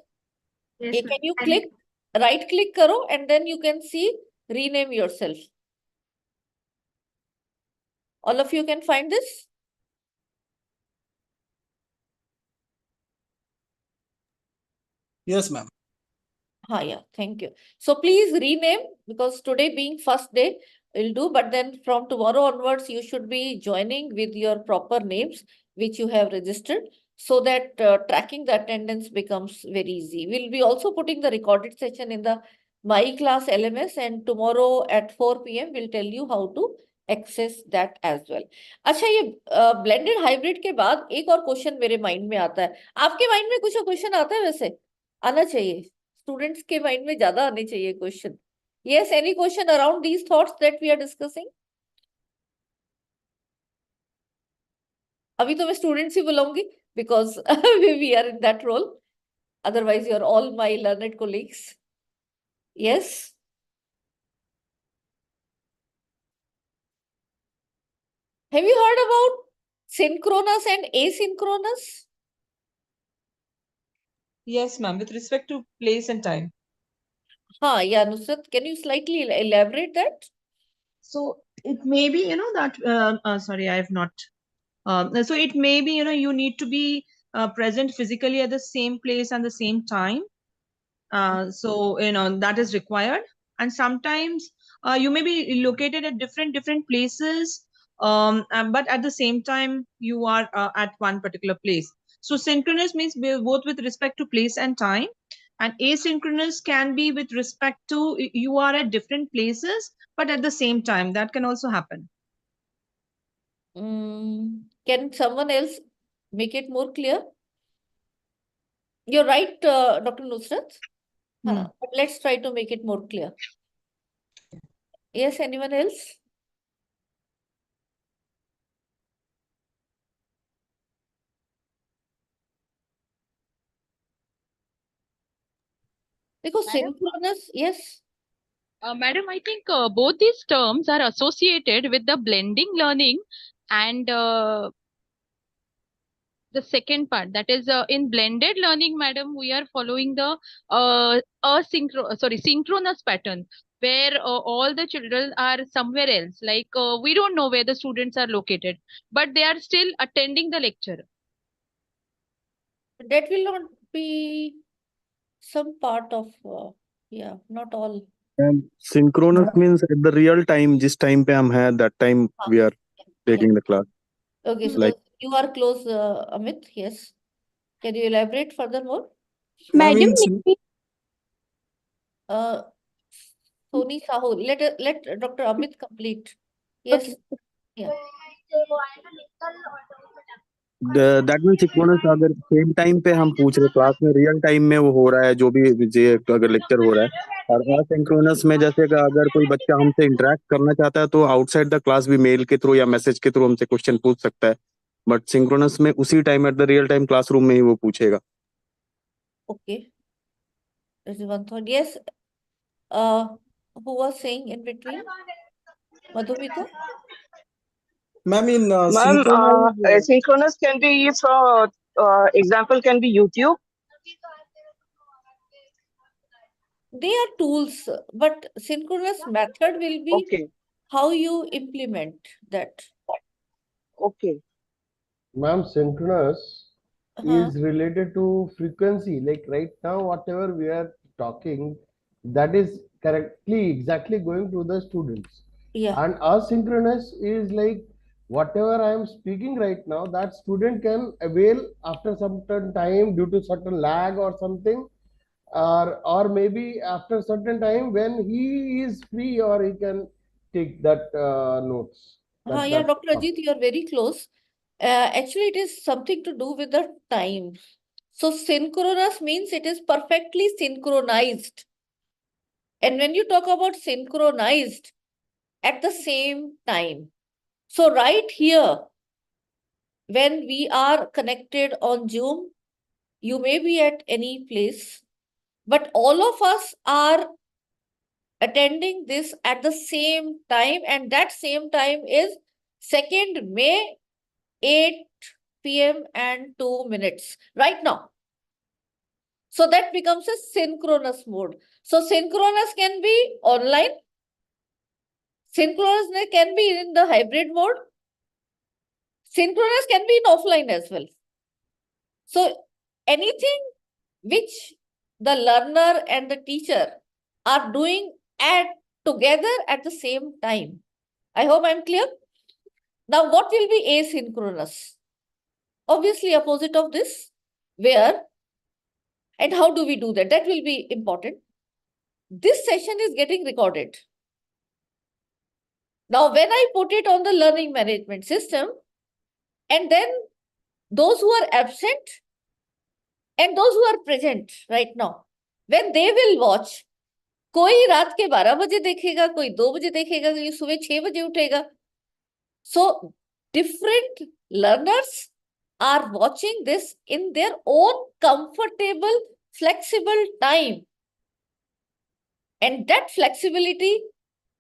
Yes, Can you click, right click करो, and then you can see rename yourself. All of you can find this? Yes, ma'am. Yeah, thank you. So please rename, because today being first day, will do, but then from tomorrow onwards, you should be joining with your proper names, which you have registered, so that tracking the attendance becomes very easy. We'll be also putting the recorded session in the My Class LMS, and tomorrow at 4 p.m. we'll tell you how to access that as well. अच्छा, ये blended hybrid के बाद एक और question मेरे mind में आता है. आपके माइंड में कुछ क्वेश्चन आता है? वैसे आना चाहिए, स्टूडेंट्स के माइंड में ज्यादा आने चाहिए question. Yes, any question around these thoughts that we are discussing? अभी तो मैं स्टूडेंट्स ही बुलाऊंगी because we are in that role. Otherwise, you are all my learned colleagues. Yes. Have you heard about synchronous and asynchronous? Yes, ma'am, with respect to place and time. Yeah, Nusrat, can you slightly elaborate that? So it may be, that, sorry, I have not. So it may be, you need to be present physically at the same place and the same time. So, that is required. And sometimes you may be located at different places, but at the same time, you are at one particular place. So synchronous means both with respect to place and time. And asynchronous can be with respect to you are at different places, but at the same time. That can also happen. Can someone else make it more clear? You're right, Dr. Nusrat. But let's try to make it more clear. Yes, anyone else? Because synchronous, yes. Madam, I think both these terms are associated with the blending learning and the second part, that is in blended learning, madam, we are following the synchronous pattern where all the children are somewhere else. Like we don't know where the students are located, but they are still attending the lecture. That will not be some part of, not all. And synchronous means at the real time, जिस time पे हम हैं, that time we are taking the class. Okay, so Like you are close, Amit. Yes. Can you elaborate furthermore? Madam, Soni Sahu, let Dr. Amit complete. Yes. Yeah. that means synchronous अगर same time पे हम पूछ रहे class में real time में वो हो रहा है जो भी अगर लेक्चर हो रहा है, और asynchronous में जैसे अगर कोई बच्चा हमसे इंटरेक्ट करना चाहता है तो आउटसाइड द क्लास भी मेल के थ्रू या मैसेज के थ्रू हमसे क्वेश्चन पूछ सकता है, बट सिंक्रोनस में उसी time at the real time classroom में ही वो पूछेगा. Okay. This is one thought. Yes. Who was saying in between? Madhumita? Ma'am, in Ma'am, synchronous, synchronous can be from example can be YouTube. They are tools, but synchronous method will be how you implement that. Okay. Ma'am, synchronous is related to frequency. Like right now, whatever we are talking, that is exactly going to the students. Yeah. And asynchronous is like whatever I am speaking right now, that student can avail after certain time due to certain lag or something, or maybe after certain time when he is free or he can take that notes. Yeah, Dr. Ajit, you are very close. Actually, it is something to do with the time. So synchronous means it is perfectly synchronized. And when you talk about synchronized, at the same time. So right here, when we are connected on Zoom, you may be at any place, but all of us are attending this at the same time, and that same time is 2nd May, 8 p.m. and 2 minutes right now. So that becomes a synchronous mode. So synchronous can be online. Synchronous can be in the hybrid mode. Synchronous can be in offline as well. So anything which the learner and the teacher are doing together at the same time. I hope I'm clear. Now, what will be asynchronous? Obviously, opposite of this, where and how do we do that? That will be important. This session is getting recorded. Now, when I put it on the learning management system, and then those who are absent and those who are present right now, when they will watch, कोई रात के 12 बजे देखेगा, कोई 2 बजे देखेगा, कोई सुबह 6 बजे उठेगा. So different learners are watching this in their own comfortable, flexible time. And that flexibility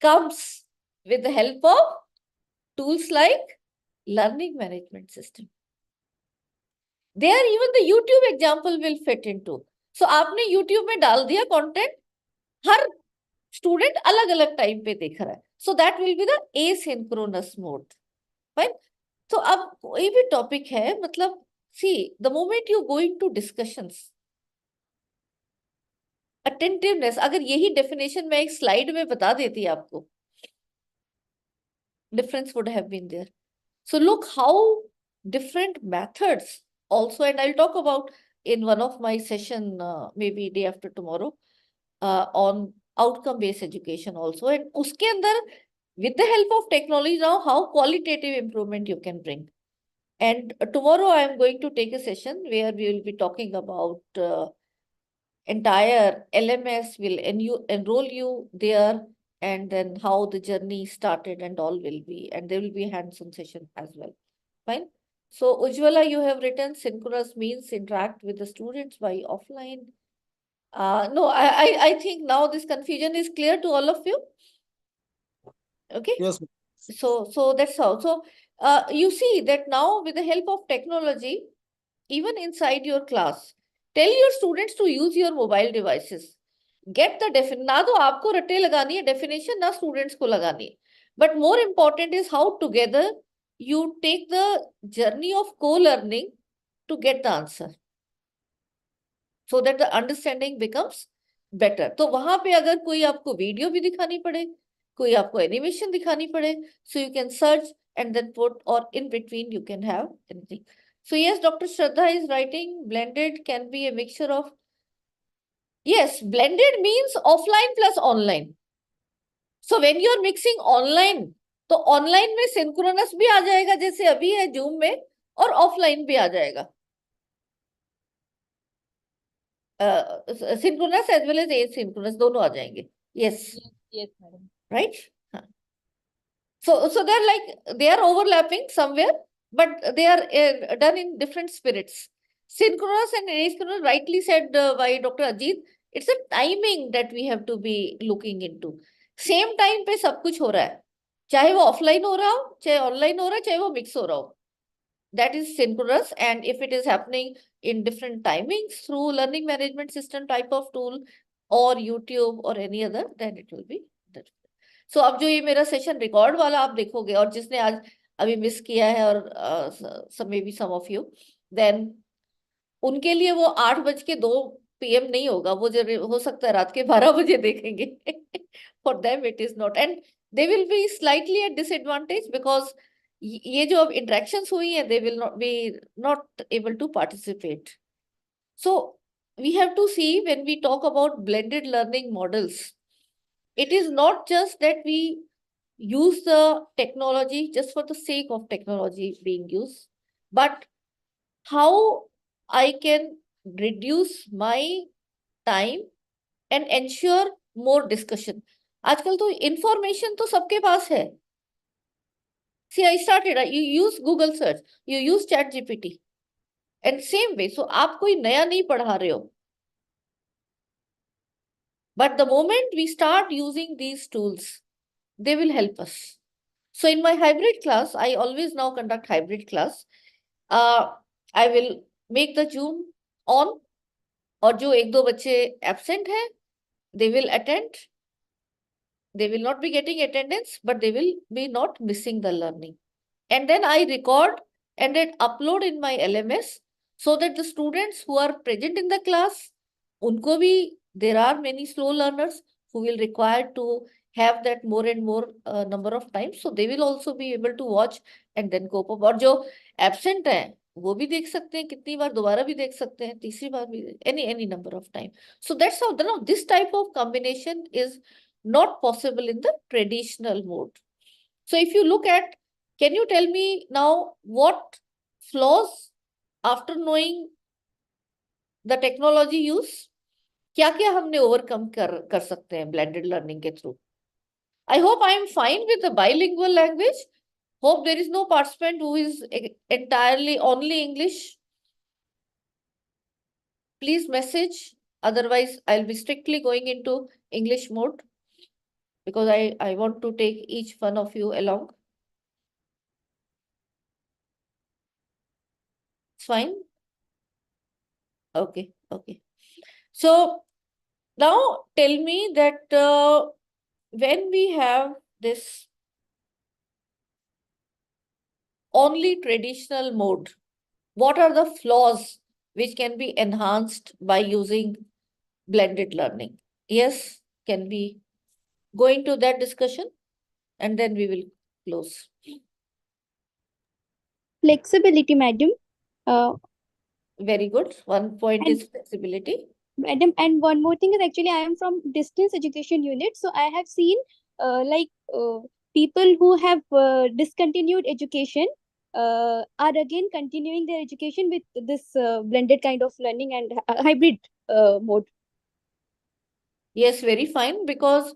comes with the help of tools like learning management system. There even the YouTube example will fit into. So आपने YouTube में डाल दिया content, हर student अलग-अलग time पे देख रहा है. So that will be the asynchronous mode. Fine. So अब कोई भी topic है, मतलब see, the moment you go into discussions, attentiveness, अगर यही definition मैं एक slide में बता देती आपको, difference would have been there. So look how different methods also, and I'll talk about in one of my session, maybe day after tomorrow, on outcome-based education also. And uske andar, with the help of technology now, how qualitative improvement you can bring. And tomorrow I am going to take a session where we will be talking about entire LMS will enroll you there, and then how the journey started and all will be, and there will be a hands-on session as well. Fine. So Ujjwala, you have written synchronous means interact with the students by offline. No, I think now this confusion is clear to all of you. Okay. Yes. So that's how. So you see that now with the help of technology, even inside your class, tell your students to use your mobile devices. Get the definition. ना तो आपको रट्टे लगानी है definition, ना students को लगानी है. But more important is how together you take the journey of co-learning to get the answer, so that the understanding becomes better. तो वहां पे अगर कोई आपको वीडियो भी दिखानी पड़े, कोई आपको एनिमेशन दिखानी पड़े, so you can search and then put, or in between you can have anything. So yes, Dr. Shraddha is writing blended can be a mixture of, yes, blended means offline plus online. So when you are mixing online, तो online में synchronous भी आ जाएगा जैसे अभी है Zoom में, और offline भी आ जाएगा. Synchronous as well as asynchronous दोनों आ जाएंगे. Yes. Yes, madam. Right? So they're like, they are overlapping somewhere, but they are done in different spirits. Synchronous and asynchronous, rightly said by Dr. Ajit, it's a timing that we have to be looking into. Same time पे सब कुछ हो रहा है, चाहे वो offline हो रहा हो, चाहे online हो रहा है, चाहे वो mix हो रहा हो. That is synchronous, and if it is happening in different timings through learning management system type of tool or YouTube or any other, then it will be different. So अब जो ये मेरा सेशन रिकॉर्ड वाला आप देखोगे, और जिसने आज अभी मिस किया है, और maybe some of you, then उनके लिए वो 8:02 PM नहीं होगा, वो हो सकता है रात के 12 बजे देखेंगे. For them it is not, and they will be slightly at disadvantage because ये जो अब interactions हुई हैं, they will not be able to participate. So we have to see, when we talk about blended learning models, it is not just that we use the technology just for the sake of technology being used, but how I can reduce my time and ensure more discussion. आजकल तो information तो सबके पास है. See, I started, you use Google search, you use ChatGPT, and same way, so आप कोई नया नहीं पढ़ा रहे हो. But the moment we start using these tools, they will help us. So in my hybrid class, I always now conduct hybrid class. I will make the Zoom on, और जो 1-2 बच्चे absent हैं, they will attend. They will not be getting attendance, but they will be not missing the learning. And then I record and then upload in my LMS, so that the students who are present in the class, unko bhi, there are many slow learners who will require to have that more and more number of times. So they will also be able to watch and then cope up. और जो absent हैं, वो भी देख सकते हैं, कितनी बार दोबारा भी देख सकते हैं, तीसरी बार भी, any number of time. So that's how, this type of combination is not possible in the traditional mode. So if you look at, can you tell me now what flaws after knowing the technology use? क्या क्या हमने overcome कर सकते हैं blended learning के through? I hope I am fine with the bilingual language. Hope there is no participant who is entirely only English. Please message. Otherwise, I'll be strictly going into English mode because I want to take each one of you along. It's fine? Okay, okay. So now tell me that when we have this only traditional mode, what are the flaws which can be enhanced by using blended learning? Yes, can we go into that discussion and then we will close. Flexibility, madam. Very good. One point is flexibility. Madam, and one more thing is actually I am from distance education unit, so I have seen people who have discontinued education are again continuing their education with this blended kind of learning and hybrid mode. Yes, very fine, because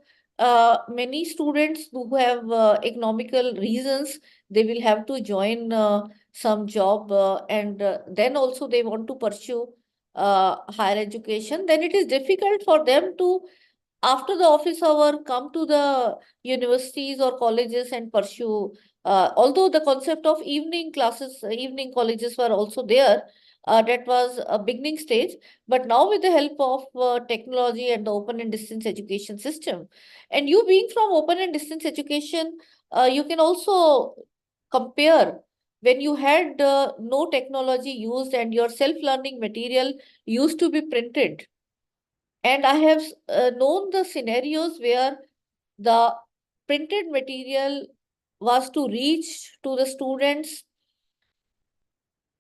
many students who have economical reasons, they will have to join some job and then also they want to pursue higher education. Then it is difficult for them to, after the office hour, come to the universities or colleges and pursue. Although the concept of evening classes, evening colleges were also there, that was a beginning stage. But now with the help of technology and the open and distance education system, and you being from open and distance education, you can also compare when you had no technology used and your self-learning material used to be printed. And I have known the scenarios where the printed material was to reach to the students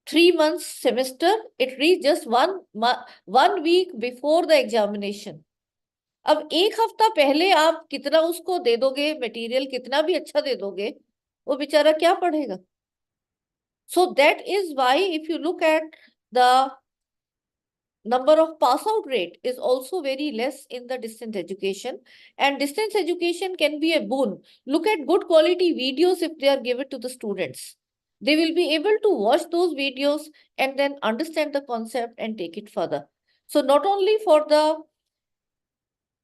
3 months semester, it reached just 1 week before the examination. अब एक हफ्ता पहले आप कितना उसको दे दोगे material, कितना भी अच्छा दे दोगे, वो बेचारा क्या पढ़ेगा? So that is why if you look at the number of pass out rate is also very less in the distance education, and distance education can be a boon. Look at good quality videos if they are given to the students. They will be able to watch those videos and then understand the concept and take it further. So not only for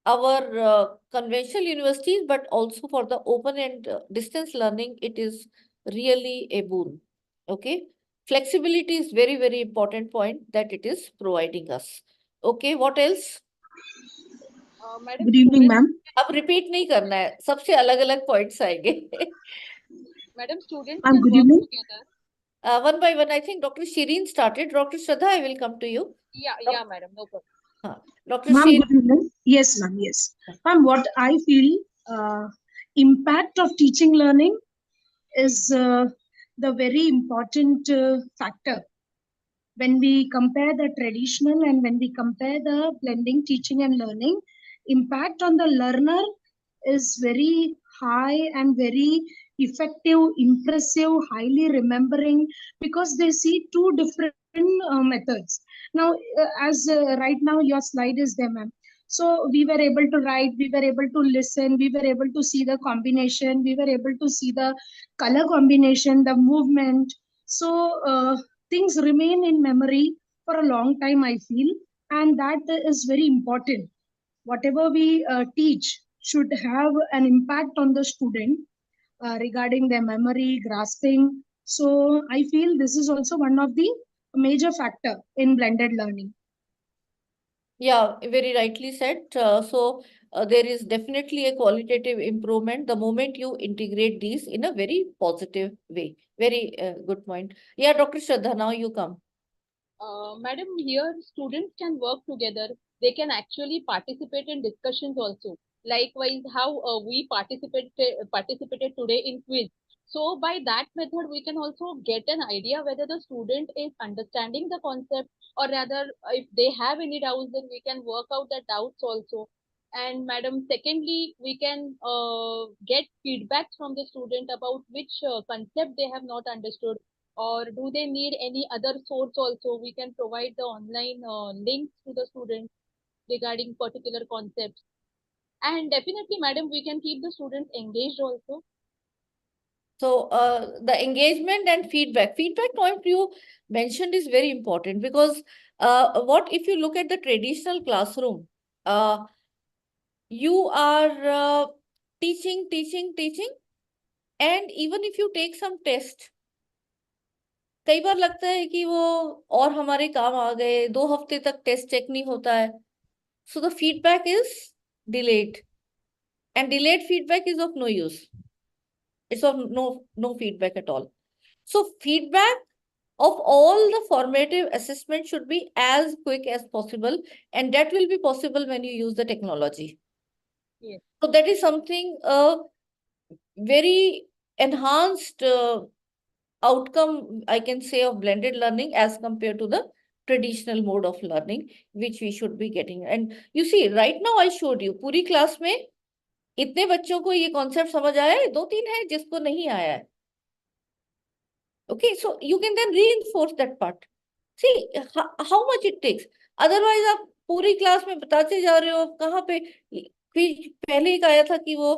our conventional universities, but also for the open and distance learning, it is really a boon. Okay. Flexibility is very, very important point that it is providing us. Okay, what else? Good evening, ma'am. अब repeat नहीं करना है, सबसे अलग-अलग points आएंगे. Madam, students Ma'am, can good work evening. together. One by one, I think Dr. Shireen started. Dr. Shraddha, I will come to you. Yeah, madam, no problem. Dr. Ma'am, Shireen. good evening. Yes, ma'am. Yes. Ma'am, what I feel impact of teaching learning is the very important factor when we compare the traditional and when we compare the blending teaching and learning. Impact on the learner is very high and very effective, impressive, highly remembering, because they see two different methods. Now, as right now your slide is there, ma'am. So we were able to write, we were able to listen, we were able to see the combination, we were able to see the color combination, the movement. So things remain in memory for a long time, I feel, and that is very important. Whatever we teach should have an impact on the student regarding their memory, grasping. So I feel this is also one of the major factor in blended learning. Yeah, very rightly said. There is definitely a qualitative improvement the moment you integrate these in a very positive way. Very good point. Yeah, Dr. Shraddha, now you come. Madam, here students can work together. They can actually participate in discussions also. Likewise, how we participated today in quiz. So by that method, we can also get an idea whether the student is understanding the concept, or rather, if they have any doubts, then we can work out the doubts also. And madam, secondly, we can get feedback from the student about which concept they have not understood, or do they need any other source also. We can provide the online links to the students regarding particular concepts. And definitely, madam, we can keep the students engaged also. So the engagement and feedback point you mentioned is very important, because what if you look at the traditional classroom, you are teaching, and even if you take some test, कई बार लगता है कि वो और हमारे काम आ गए, 2 हफ्ते तक टेस्ट चेक नहीं होता है. So the feedback is delayed, and delayed feedback is of no use. It's of no feedback at all. So feedback of all the formative assessment should be as quick as possible, and that will be possible when you use the technology. Yes. So that is something very enhanced outcome, I can say, of blended learning as compared to the traditional mode of learning, which we should be getting. And you see, right now I showed you, पूरी class में इतने बच्चों को ये concept समझ आया है, 2-3 है जिसको नहीं आया है. Okay, so you can then reinforce that part. See how much it takes. Otherwise आप पूरी क्लास में बताते जा रहे हो, कहाँ पे फिर पहले एक आया था कि वो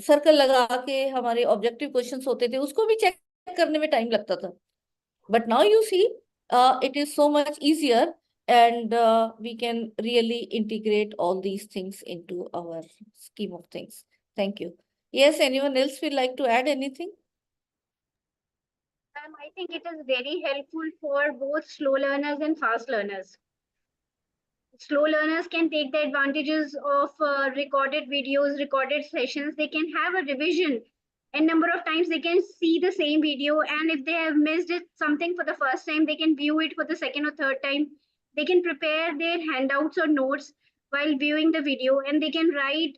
सर्कल लगा के हमारे ऑब्जेक्टिव क्वेश्चंस होते थे, उसको भी चेक करने में टाइम लगता था. But now you see it is so much easier, and we can really integrate all these things into our scheme of things. Thank you. Yes, anyone else would like to add anything? I think it is very helpful for both slow learners and fast learners. Slow learners can take the advantages of recorded videos, recorded sessions. They can have a revision, and number of times they can see the same video, and if they have missed it something for the first time, they can view it for the second or third time. They can prepare their handouts or notes while viewing the video, and they can write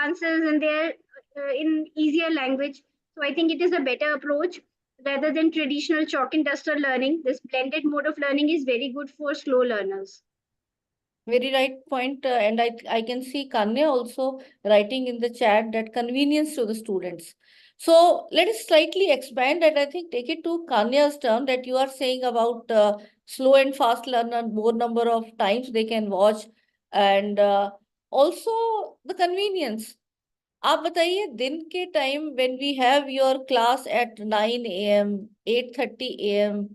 answers in their in easier language. So I think it is a better approach rather than traditional chalk and duster learning. This blended mode of learning is very good for slow learners. Very right point, and I can see Kanya also writing in the chat that convenience to the students. So let us slightly expand that. I think take it to Kanya's turn, that you are saying about slow and fast learner, more number of times they can watch, and also the convenience. आप बताइए दिन के time when we have your class at 9 AM, 8:30 AM,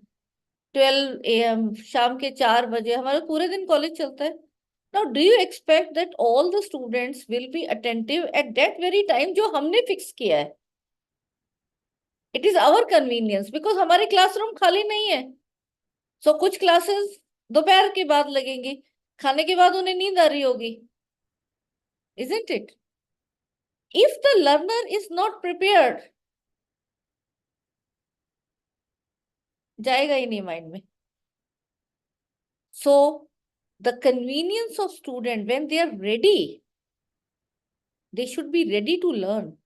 12 AM, शाम के 4 बजे हमारा पूरे दिन कॉलेज चलता है. Now, do you expect that all the students will be attentive at that very time जो हमने फिक्स किया है? It is our convenience, because हमारे क्लासरूम खाली नहीं है. So कुछ क्लासेस दोपहर के बाद लगेंगी, खाने के बाद उन्हें नींद आ रही होगी. Isn't it? If the learner is not prepared, जाएगा ही नहीं माइंड में. So the convenience of student, when they are ready, they should be ready to learn,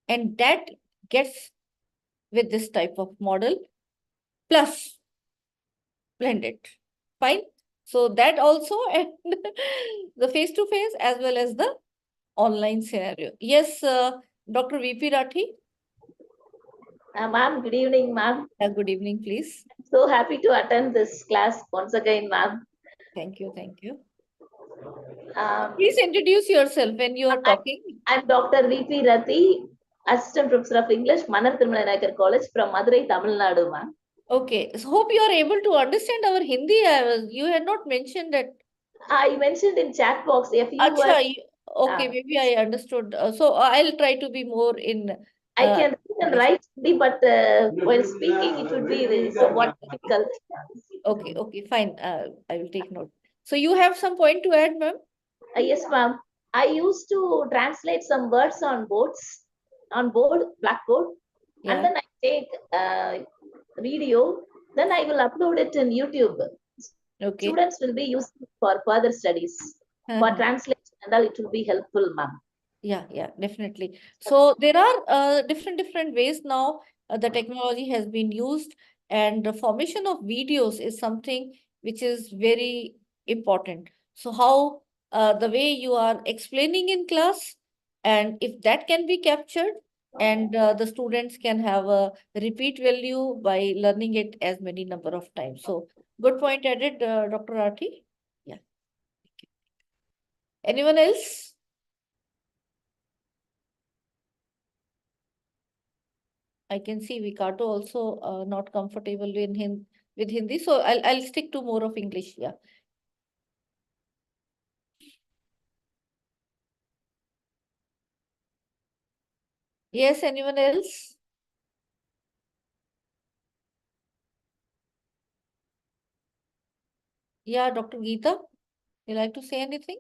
and that gets with this type of model plus blended. Fine. So that also, and the face-to-face as well as the online scenario. Yes, Dr. VP Rathi. Ma'am, good evening, ma'am. Good evening, please. So happy to attend this class once again, ma'am. Thank you, thank you. Please introduce yourself when you are talking. I'm Dr. VP Rathi, Assistant Professor of English, Manar Thirumalai College from Madurai, Tamil Nadu, ma'am. Okay, so hope you are able to understand our Hindi. You had not mentioned that. I mentioned in chat box a few words. Okay, maybe I understood. So I'll try to be more in. I can read and write, but while speaking, it would be somewhat difficult. Okay, okay, fine. I will take note. So you have some point to add, ma'am? Yes, ma'am. I used to translate some words on board, blackboard, and then I take video. Then I will upload it in YouTube. Okay. Students will be using for further studies. For translation and all, it will be helpful, ma'am. Yeah, definitely. So there are different ways now the technology has been used, and the formation of videos is something which is very important. So how the way you are explaining in class, and if that can be captured, and the students can have a repeat value by learning it as many number of times. So good point added, Dr. Rathi. Yeah. Anyone else? I can see Vikato also not comfortable with Hindi, so I'll stick to more of English. Yeah. Yes, anyone else? Yeah, Dr. Geeta, you like to say anything?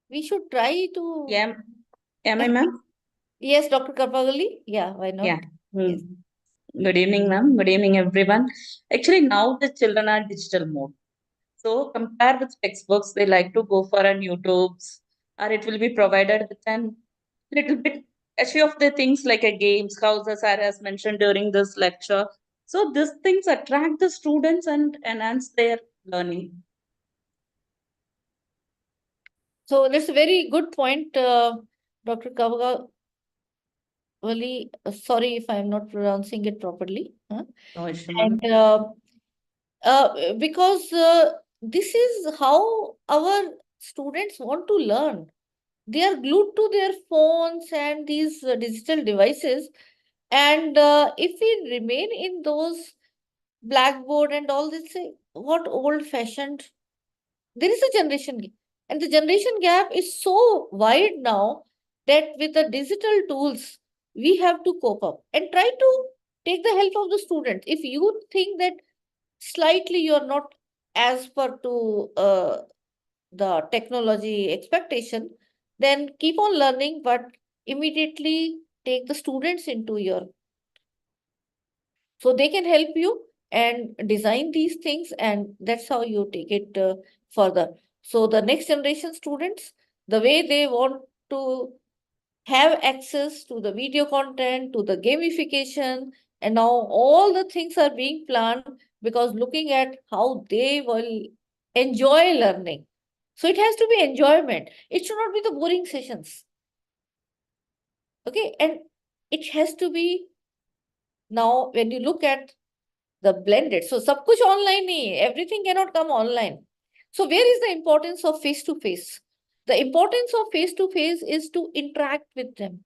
We should try to. Yeah. Am I, ma'am? Yes, Dr. Karpagali. Yeah, why not? Yeah. Yes. Good evening, ma'am. Good evening, everyone. Actually, now the children are digital mode. So compare with textbooks, they like to go for an YouTube's, or it will be provided with an little bit a few of the things like a games, houses, as mentioned during this lecture. So these things attract the students and enhance their learning. So that's a very good point, Dr. Karpagali. Sorry if I'm not pronouncing it properly. Huh? No issue, ma'am. And because this is how our students want to learn. They are glued to their phones and these digital devices. And if we remain in those blackboard and all this, what old-fashioned, there is a generation gap. And the generation gap is so wide now that with the digital tools, we have to cope up and try to take the help of the students. If you think that slightly you're not as per to the technology expectation, then keep on learning, but immediately take the students into your, so they can help you and design these things, and that's how you take it further. So the next generation students, the way they want to have access to the video content, to the gamification, and now all the things are being planned because looking at how they will enjoy learning. So it has to be enjoyment. It should not be the boring sessions. Okay, and it has to be, now when you look at the blended, so sab kuch online nahi hai, everything cannot come online. So where is the importance of face to face? The importance of face to face is to interact with them,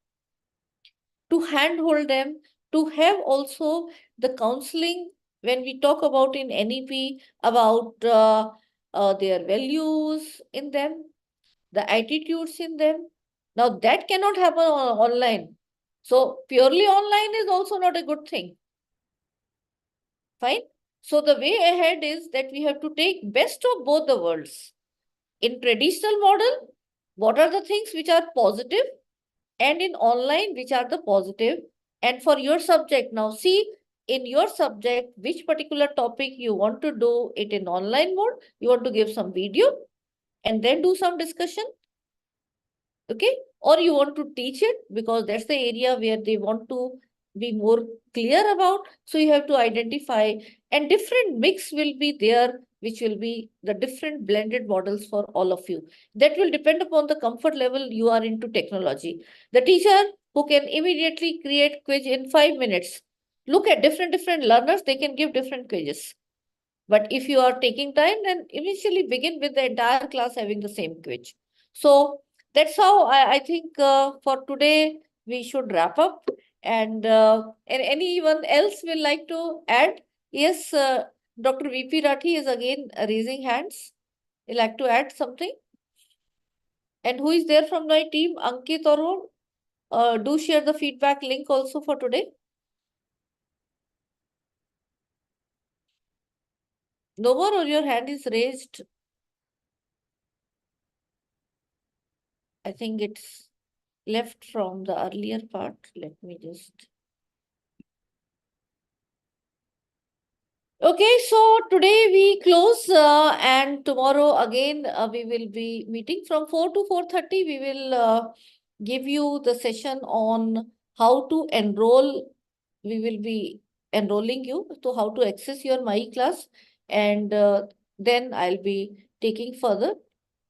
to handhold them, to have also the counseling when we talk about in NEP about their values in them, the attitudes in them. Now that cannot happen online. So purely online is also not a good thing. Fine. So the way ahead is that we have to take best of both the worlds. In traditional model, what are the things which are positive, and in online, which are the positive. And for your subject, now see in your subject, which particular topic you want to do it in online mode, you want to give some video and then do some discussion. Okay, or you want to teach it because that's the area where they want to be more clear about. So you have to identify, and different mix will be there, which will be the different blended models for all of you. That will depend upon the comfort level you are into technology. The teacher who can immediately create quiz in 5 minutes, look at different learners, they can give different quizzes. But if you are taking time, then initially begin with the entire class having the same quiz. So that's how I think for today we should wrap up. And anyone else will like to add? Yes, Dr. VP Rathi is again raising hands. You like to add something? And who is there from my team? Ankit or do share the feedback link also for today. No more, or your hand is raised? I think it's left from the earlier part. Let me just. Okay, so today we close and tomorrow again we will be meeting from 4 to 4:30. We will give you the session on how to enroll. We will be enrolling you to how to access your My Class, and then I'll be taking further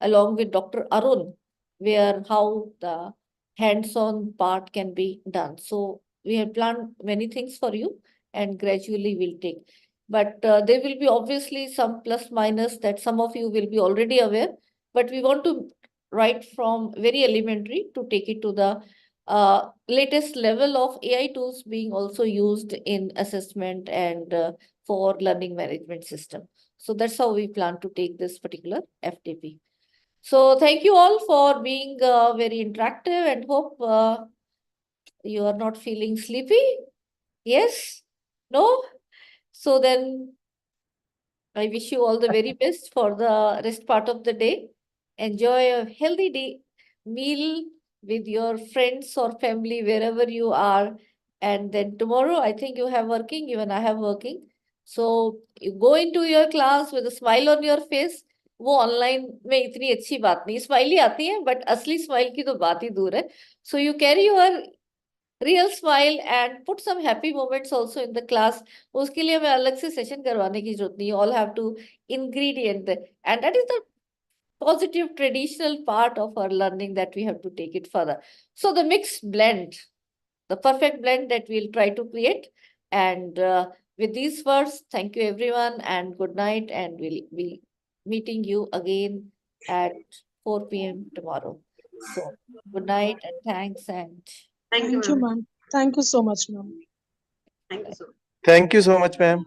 along with Dr. Arun, where how the hands-on part can be done. So we have planned many things for you, and gradually we'll take. But there will be obviously some plus minus that some of you will be already aware, but we want to right from very elementary to take it to the latest level of AI tools being also used in assessment and for learning management system. So that's how we plan to take this particular FDP. So thank you all for being very interactive, and hope you are not feeling sleepy. Yes? No? So then I wish you all the very best for the rest part of the day. Enjoy a healthy day meal with your friends or family wherever you are. And then tomorrow, I think you have working, even I have working. So you go into your class with a smile on your face. वो online में इतनी अच्छी बात नहीं, smiley आती है but असली smile की तो बात ही दूर है. So you carry your real smile and put some happy moments also in the class. उसके लिए मैं अलग से सेशन करवाने की जरूरत नहीं. You all have to ingredient and that is the positive traditional part of our learning that we have to take it further. So the mixed blend, the perfect blend that we'll try to create. And with these words, thank you everyone and good night, and we'll be meeting you again at 4 p.m. tomorrow. So good night and thanks. And Thank you, ma'am. Thank you so much, ma'am. Thank you so much. Thank you so much, ma'am.